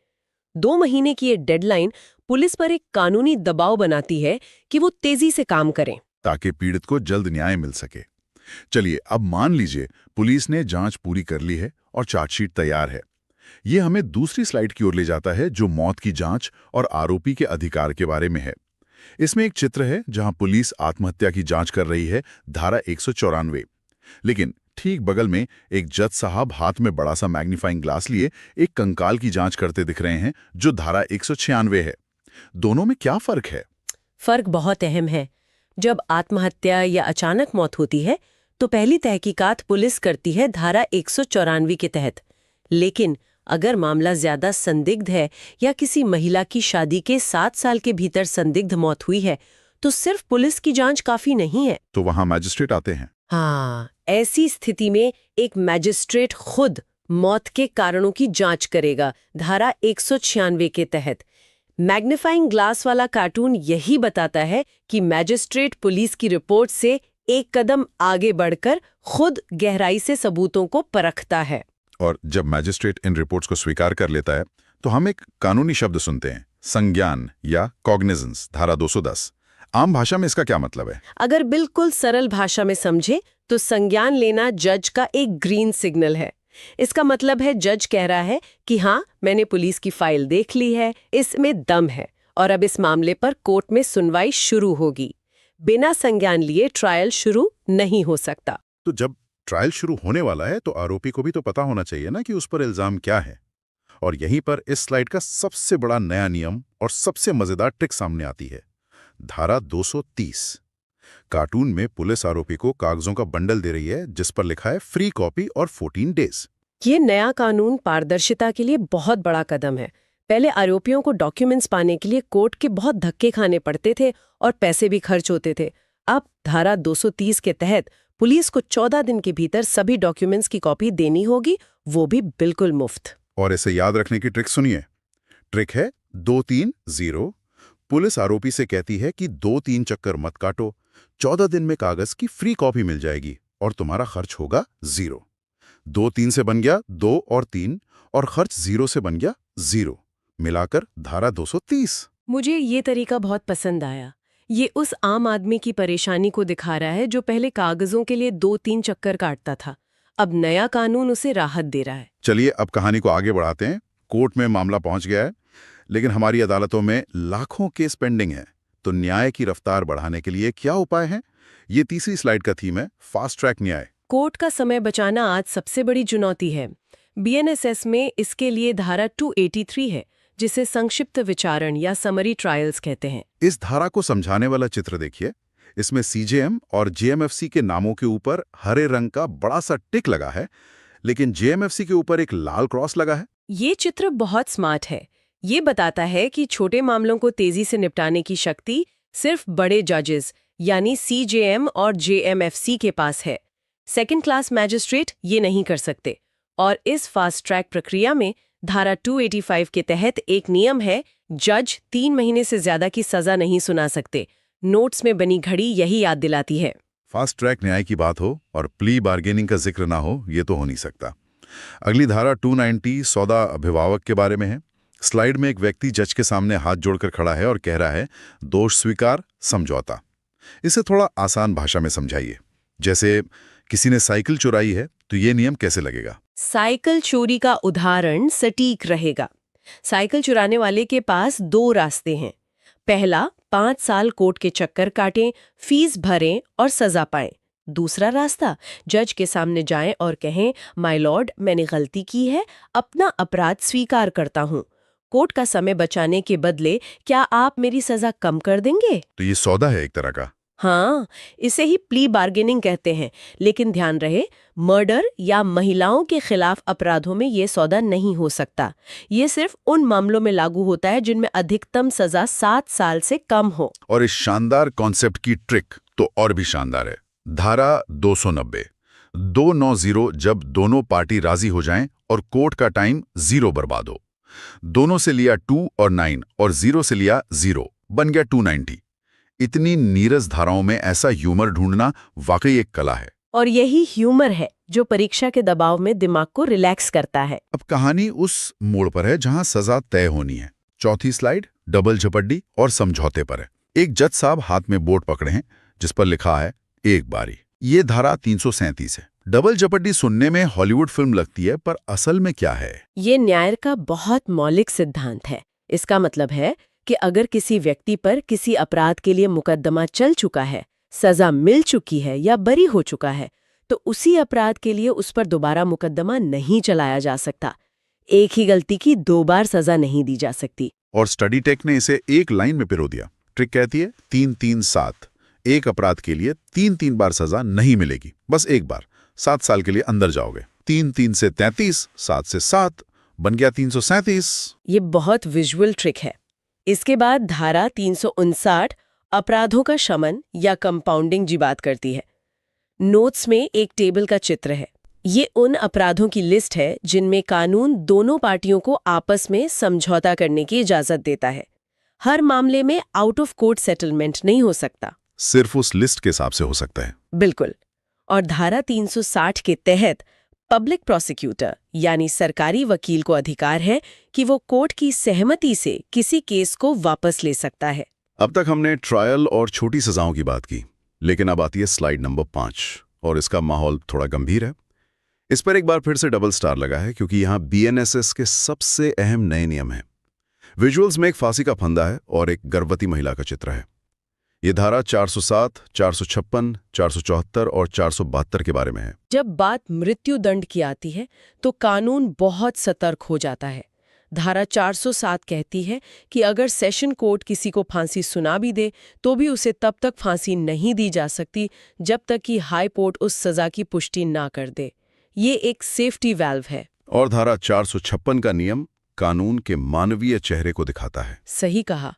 2 महीने की ये डेडलाइन पुलिस पर एक कानूनी दबाव बनाती है कि वो तेजी से काम करें ताकि पीड़ित को जल्द न्याय मिल सके। चलिए, अब मान लीजिए पुलिस ने जांच पूरी कर ली है और चार्जशीट तैयार है। ये हमें दूसरी स्लाइड की ओर ले जाता है जो मौत की जांच और आरोपी के अधिकार के बारे में है। इसमें एक चित्र है जहां पुलिस आत्महत्या की जांच कर रही है, धारा 194। लेकिन ठीक बगल में एक जज साहब हाथ में बड़ा सा मैग्नीफाइंग ग्लास लिए एक कंकाल की जांच करते दिख रहे हैं, जो धारा 196 है। दोनों में क्या फर्क है? फर्क बहुत अहम है। जब आत्महत्या या अचानक मौत होती है तो पहली तहकीकात पुलिस करती है धारा 194 के तहत। लेकिन अगर मामला ज्यादा संदिग्ध है या किसी महिला की शादी के 7 साल के भीतर संदिग्ध मौत हुई है तो सिर्फ पुलिस की जांच काफी नहीं है। तो वहां मैजिस्ट्रेट आते हैं। हाँ, ऐसी स्थिति में एक मैजिस्ट्रेट खुद मौत के कारणों की जांच करेगा धारा 196 के तहत। मैग्नीफाइंग ग्लास वाला कार्टून यही बताता है कि मैजिस्ट्रेट पुलिस की रिपोर्ट से एक कदम आगे बढ़कर खुद गहराई से सबूतों को परखता है। और जब मैजिस्ट्रेट इन रिपोर्ट्स को स्वीकार कर लेता है तो हम एक कानूनी शब्द सुनते हैं, संज्ञान या कॉग्निजेंस, धारा 210। आम भाषा में इसका क्या मतलब है? अगर बिल्कुल सरल भाषा में समझे तो संज्ञान लेना जज का एक ग्रीन सिग्नल है। इसका मतलब है जज कह रहा है कि हाँ, मैंने पुलिस की फाइल देख ली है, इसमें दम है और अब इस मामले पर कोर्ट में सुनवाई शुरू होगी। बिना संज्ञान लिए ट्रायल शुरू नहीं हो सकता। तो जब ट्रायल शुरू होने वाला है तो आरोपी को भी तो पता होना चाहिए ना कि उस पर इल्जाम क्या है। और यहीं पर इस स्लाइड का सबसे बड़ा नया नियम और सबसे मजेदार ट्रिक सामने आती है। धारा 230। कार्टून में पुलिस आरोपी को कागजों का बंडल दे रही है जिस पर लिखा है फ्री कॉपी और 14 डेज। ये नया कानून पारदर्शिता के लिए बहुत बड़ा कदम है। पहले आरोपियों को डॉक्यूमेंट्स पाने के लिए कोर्ट के बहुत धक्के खाने पड़ते थे और पैसे भी खर्च होते थे। अब धारा 230 के तहत पुलिस को 14 दिन के भीतर सभी डॉक्यूमेंट्स की कॉपी देनी होगी, वो भी बिल्कुल मुफ्त। और इसे याद रखने की ट्रिक सुनिए। ट्रिक है 230। पुलिस आरोपी से कहती है कि 2-3 चक्कर मत काटो, 14 दिन में कागज की फ्री कॉपी मिल जाएगी और तुम्हारा खर्च होगा 0। 2-3 से बन गया 2 और 3 और खर्च 0 से बन गया 0, मिलाकर धारा 230। मुझे ये तरीका बहुत पसंद आया। ये उस आम आदमी की परेशानी को दिखा रहा है जो पहले कागजों के लिए 2-3 चक्कर काटता था। अब नया कानून उसे राहत दे रहा है। चलिए अब कहानी को आगे बढ़ाते हैं। कोर्ट में मामला पहुंच गया है, लेकिन हमारी अदालतों में लाखों केस पेंडिंग है। तो न्याय की रफ्तार बढ़ाने के लिए क्या उपाय हैं? ये तीसरी स्लाइड का थीम है, फास्ट ट्रैक न्याय। कोर्ट का समय बचाना आज सबसे बड़ी चुनौती है। बीएनएसएस में इसके लिए धारा 283 है, जिसे संक्षिप्त विचारण या समरी ट्रायल्स कहते हैं। इस धारा को समझाने वाला चित्र देखिए। इसमें सीजेएम और जेएमएफसी के नामों के ऊपर हरे रंग का बड़ा सा टिक लगा है, लेकिन जेएमएफसी के ऊपर एक लाल क्रॉस लगा है। ये चित्र बहुत स्मार्ट है। ये बताता है कि छोटे मामलों को तेजी से निपटाने की शक्ति सिर्फ बड़े जजेस यानी सीजेएम और जेएमएफसी के पास है। सेकंड क्लास मैजिस्ट्रेट ये नहीं कर सकते। और इस फास्ट ट्रैक प्रक्रिया में धारा 285 के तहत एक नियम है, जज 3 महीने से ज्यादा की सजा नहीं सुना सकते। नोट्स में बनी घड़ी यही याद दिलाती है। फास्ट ट्रैक न्याय की बात हो और प्ली बार्गेनिंग का जिक्र ना हो, ये तो हो नहीं सकता। अगली धारा 290 सौदा अभिभावक के बारे में है। स्लाइड में एक व्यक्ति जज के सामने हाथ जोड़कर खड़ा है और कह रहा है, दोष स्वीकार, समझौता। इसे थोड़ा आसान भाषा में समझाइए। जैसे किसी ने साइकिल चुराई है तो ये नियम कैसे लगेगा? साइकिल चोरी का उदाहरण सटीक रहेगा। साइकिल चुराने वाले के पास 2 रास्ते हैं। पहला, 5 साल कोर्ट के चक्कर काटें, फीस भरें और सजा पाएं। दूसरा रास्ता, जज के सामने जाएं और कहें, माय लॉर्ड, मैंने गलती की है, अपना अपराध स्वीकार करता हूं। कोर्ट का समय बचाने के बदले क्या आप मेरी सजा कम कर देंगे? तो ये सौदा है एक तरह का। हाँ, इसे ही प्ली बार्गेनिंग कहते हैं। लेकिन ध्यान रहे, मर्डर या महिलाओं के खिलाफ अपराधों में ये सौदा नहीं हो सकता। ये सिर्फ उन मामलों में लागू होता है जिनमें अधिकतम सजा 7 साल से कम हो। और इस शानदार कॉन्सेप्ट की ट्रिक तो और भी शानदार है। धारा 290 290, जब दोनों पार्टी राजी हो जाएं और कोर्ट का टाइम 0 बर्बाद हो। दोनों से लिया 2 और 9 और 0 से लिया 0, बन गया 290। इतनी नीरस धाराओं में ऐसा ह्यूमर ढूंढना वाकई एक कला है। और यही ह्यूमर है जो परीक्षा के दबाव में दिमाग को रिलैक्स करता है। अब कहानी उस मोड़ पर है जहां सजा तय होनी है। चौथी स्लाइड डबल झपड्डी और समझौते पर है। एक जज साहब हाथ में बोर्ड पकड़े हैं जिस पर लिखा है, एक बारी। ये धारा 337 है। डबल झपड्डी सुनने में हॉलीवुड फिल्म लगती है, पर असल में क्या है? ये न्याय का बहुत मौलिक सिद्धांत है। इसका मतलब है कि अगर किसी व्यक्ति पर किसी अपराध के लिए मुकदमा चल चुका है, सजा मिल चुकी है या बरी हो चुका है, तो उसी अपराध के लिए उस पर दोबारा मुकदमा नहीं चलाया जा सकता। एक ही गलती की 2 बार सजा नहीं दी जा सकती। और स्टडी टेक ने इसे एक लाइन में पिरो दिया। ट्रिक कहती है 3-3-7। एक अपराध के लिए 3-3 बार सजा नहीं मिलेगी, बस एक बार। 7 साल के लिए अंदर जाओगे। 3-3 से 33, 7 से 7, बन गया 337। ये बहुत विजुअल ट्रिक है। इसके बाद धारा 359 अपराधों का शमन या कंपाउंडिंग की बात करती है। नोट्स में एक टेबल का चित्र है। ये उन अपराधों की लिस्ट है जिनमें कानून दोनों पार्टियों को आपस में समझौता करने की इजाजत देता है। हर मामले में आउट ऑफ कोर्ट सेटलमेंट नहीं हो सकता, सिर्फ उस लिस्ट के हिसाब से हो सकता है। बिल्कुल। और धारा 360 के तहत पब्लिक प्रोसिक्यूटर यानी सरकारी वकील को अधिकार है कि वो कोर्ट की सहमति से किसी केस को वापस ले सकता है। अब तक हमने ट्रायल और छोटी सजाओं की बात की, लेकिन अब आती है स्लाइड नंबर 5 और इसका माहौल थोड़ा गंभीर है। इस पर एक बार फिर से डबल स्टार लगा है क्योंकि यहाँ BNSS के सबसे अहम नए नियम हैं। विजुअल्स में एक फांसी का फंदा है और एक गर्भवती महिला का चित्र है। ये धारा 407, 456, 474 और 472 के बारे में है। जब बात मृत्यु दंड की आती है तो कानून बहुत सतर्क हो जाता है। धारा 407 कहती है कि अगर सेशन कोर्ट किसी को फांसी सुना भी दे तो भी उसे तब तक फांसी नहीं दी जा सकती जब तक कि हाई कोर्ट उस सजा की पुष्टि ना कर दे। ये एक सेफ्टी वाल्व है। और धारा 456 का नियम कानून के मानवीय चेहरे को दिखाता है। सही कहा।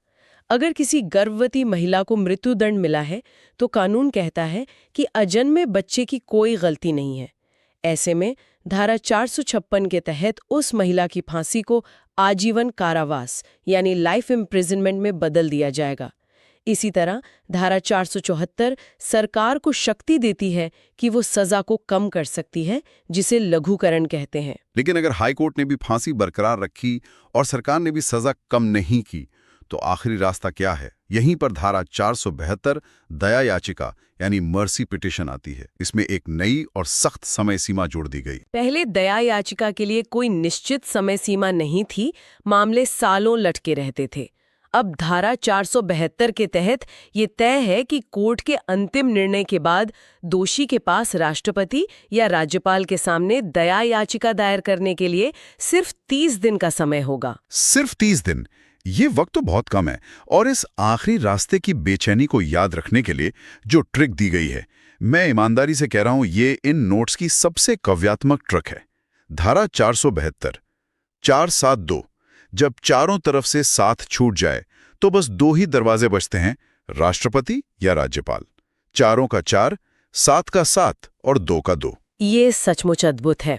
अगर किसी गर्भवती महिला को मृत्युदंड मिला है तो कानून कहता है कि अजन्मे बच्चे की कोई गलती नहीं है। ऐसे में धारा 456 के तहत उस महिला की फांसी को आजीवन कारावास यानी लाइफ इम्प्रिजनमेंट में बदल दिया जाएगा। इसी तरह धारा 474 सरकार को शक्ति देती है कि वो सजा को कम कर सकती है, जिसे लघुकरण कहते हैं। लेकिन अगर हाई कोर्ट ने भी फांसी बरकरार रखी और सरकार ने भी सजा कम नहीं की तो आखिरी रास्ता क्या है? यहीं पर धारा 472 दया याचिका यानी मर्सी पिटिशन आती है। इसमें एक नई और सख्त समय सीमा जोड़ दी गई। पहले दया याचिका के लिए कोई निश्चित समय सीमा नहीं थी, मामले सालों लटके रहते थे। अब धारा 472 के तहत ये तय है कि कोर्ट के अंतिम निर्णय के बाद दोषी के पास राष्ट्रपति या राज्यपाल के सामने दया याचिका दायर करने के लिए सिर्फ 30 दिन का समय होगा। सिर्फ 30 दिन? ये वक्त तो बहुत कम है। और इस आखिरी रास्ते की बेचैनी को याद रखने के लिए जो ट्रिक दी गई है, मैं ईमानदारी से कह रहा हूं ये इन नोट्स की सबसे काव्यात्मक ट्रिक है। धारा 472, 472 जब चारों तरफ से साथ छूट जाए तो बस 2 ही दरवाजे बचते हैं, राष्ट्रपति या राज्यपाल। 4 का 4, 7 का 7 और 2 का 2। ये सचमुच अद्भुत है।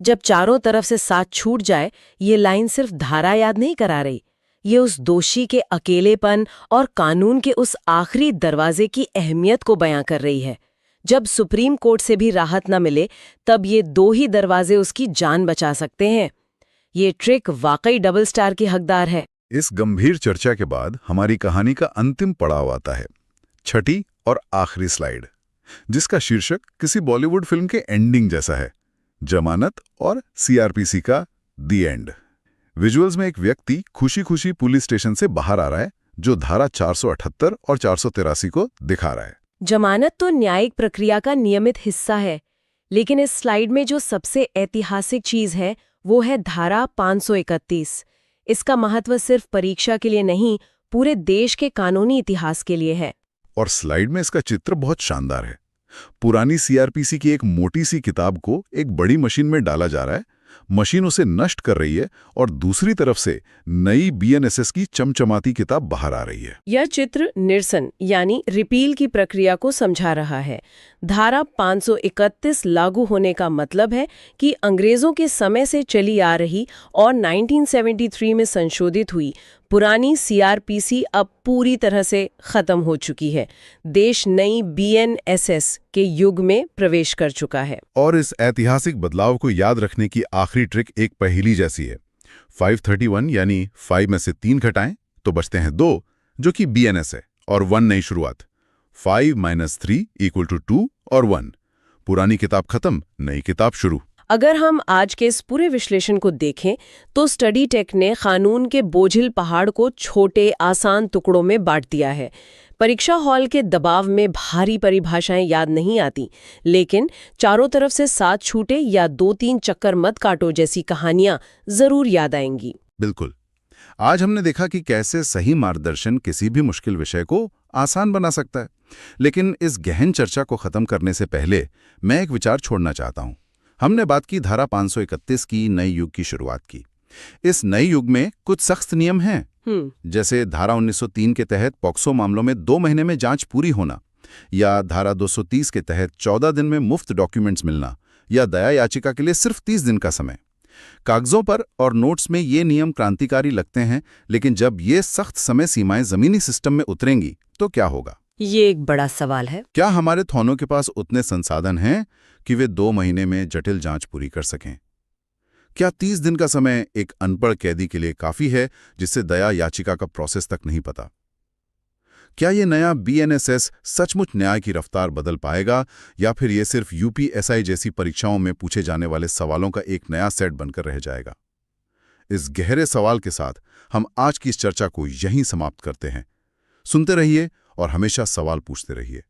जब चारों तरफ से साथ छूट जाए, ये लाइन सिर्फ धारा याद नहीं करा रही, ये उस दोषी के अकेलेपन और कानून के उस आखिरी दरवाजे की अहमियत को बयां कर रही है। जब सुप्रीम कोर्ट से भी राहत न मिले तब ये 2 ही दरवाजे उसकी जान बचा सकते हैं। ये ट्रिक वाकई डबल स्टार की हकदार है। इस गंभीर चर्चा के बाद हमारी कहानी का अंतिम पड़ाव आता है, छठी और आखिरी स्लाइड, जिसका शीर्षक किसी बॉलीवुड फिल्म के एंडिंग जैसा है, जमानत और CRPC का दी एंड। विजुअल्स में एक व्यक्ति खुशी खुशी पुलिस स्टेशन से बाहर आ रहा है, जो धारा 478 और 483 को दिखा रहा है। जमानत तो न्यायिक प्रक्रिया का नियमित हिस्सा है, लेकिन इस स्लाइड में जो सबसे ऐतिहासिक चीज है वो है धारा 531। इसका महत्व सिर्फ परीक्षा के लिए नहीं, पूरे देश के कानूनी इतिहास के लिए है। और स्लाइड में इसका चित्र बहुत शानदार है। पुरानी CRPC की एक मोटी सी किताब को एक बड़ी मशीन में डाला जा रहा है, मशीन उसे नष्ट कर रही है और दूसरी तरफ से नई BNSS की चमचमाती किताब बाहर आ रही है। यह चित्र निरसन यानी रिपील की प्रक्रिया को समझा रहा है। धारा 531 लागू होने का मतलब है कि अंग्रेजों के समय से चली आ रही और 1973 में संशोधित हुई पुरानी CRPC अब पूरी तरह से खत्म हो चुकी है। देश नई BNSS के युग में प्रवेश कर चुका है। और इस ऐतिहासिक बदलाव को याद रखने की आखिरी ट्रिक एक पहेली जैसी है। 531 यानी 5 में से 3 घटाएं तो बचते हैं 2, जो कि BNS है, और 1 नई शुरुआत। 5 - 3 = 2 और 1। पुरानी किताब खत्म, नई किताब शुरू। अगर हम आज के इस पूरे विश्लेषण को देखें तो स्टडी टेक ने कानून के बोझिल पहाड़ को छोटे आसान टुकड़ों में बांट दिया है। परीक्षा हॉल के दबाव में भारी परिभाषाएं याद नहीं आती, लेकिन चारों तरफ से 7 छूटे या 2-3 चक्कर मत काटो जैसी कहानियां जरूर याद आएंगी। बिल्कुल। आज हमने देखा कि कैसे सही मार्गदर्शन किसी भी मुश्किल विषय को आसान बना सकता है। लेकिन इस गहन चर्चा को खत्म करने से पहले मैं एक विचार छोड़ना चाहता हूं। हमने बात की धारा 531 की नए युग की शुरुआत की। इस नए युग में कुछ सख्त नियम हैं, जैसे धारा 1903 के तहत पॉक्सो मामलों में 2 महीने में जांच पूरी होना, या धारा 230 के तहत 14 दिन में मुफ्त डॉक्यूमेंट्स मिलना, या दया याचिका के लिए सिर्फ 30 दिन का समय। कागजों पर और नोट्स में ये नियम क्रांतिकारी लगते हैं, लेकिन जब ये सख्त समय सीमाएं जमीनी सिस्टम में उतरेंगी तो क्या होगा? ये एक बड़ा सवाल है। क्या हमारे थानों के पास उतने संसाधन हैं कि वे 2 महीने में जटिल जांच पूरी कर सकें? क्या 30 दिन का समय एक अनपढ़ कैदी के लिए काफी है जिससे दया याचिका का प्रोसेस तक नहीं पता? क्या ये नया BNSS सचमुच न्याय की रफ्तार बदल पाएगा, या फिर ये सिर्फ UPSI जैसी परीक्षाओं में पूछे जाने वाले सवालों का एक नया सेट बनकर रह जाएगा? इस गहरे सवाल के साथ हम आज की इस चर्चा को यहीं समाप्त करते हैं। सुनते रहिए और हमेशा सवाल पूछते रहिए।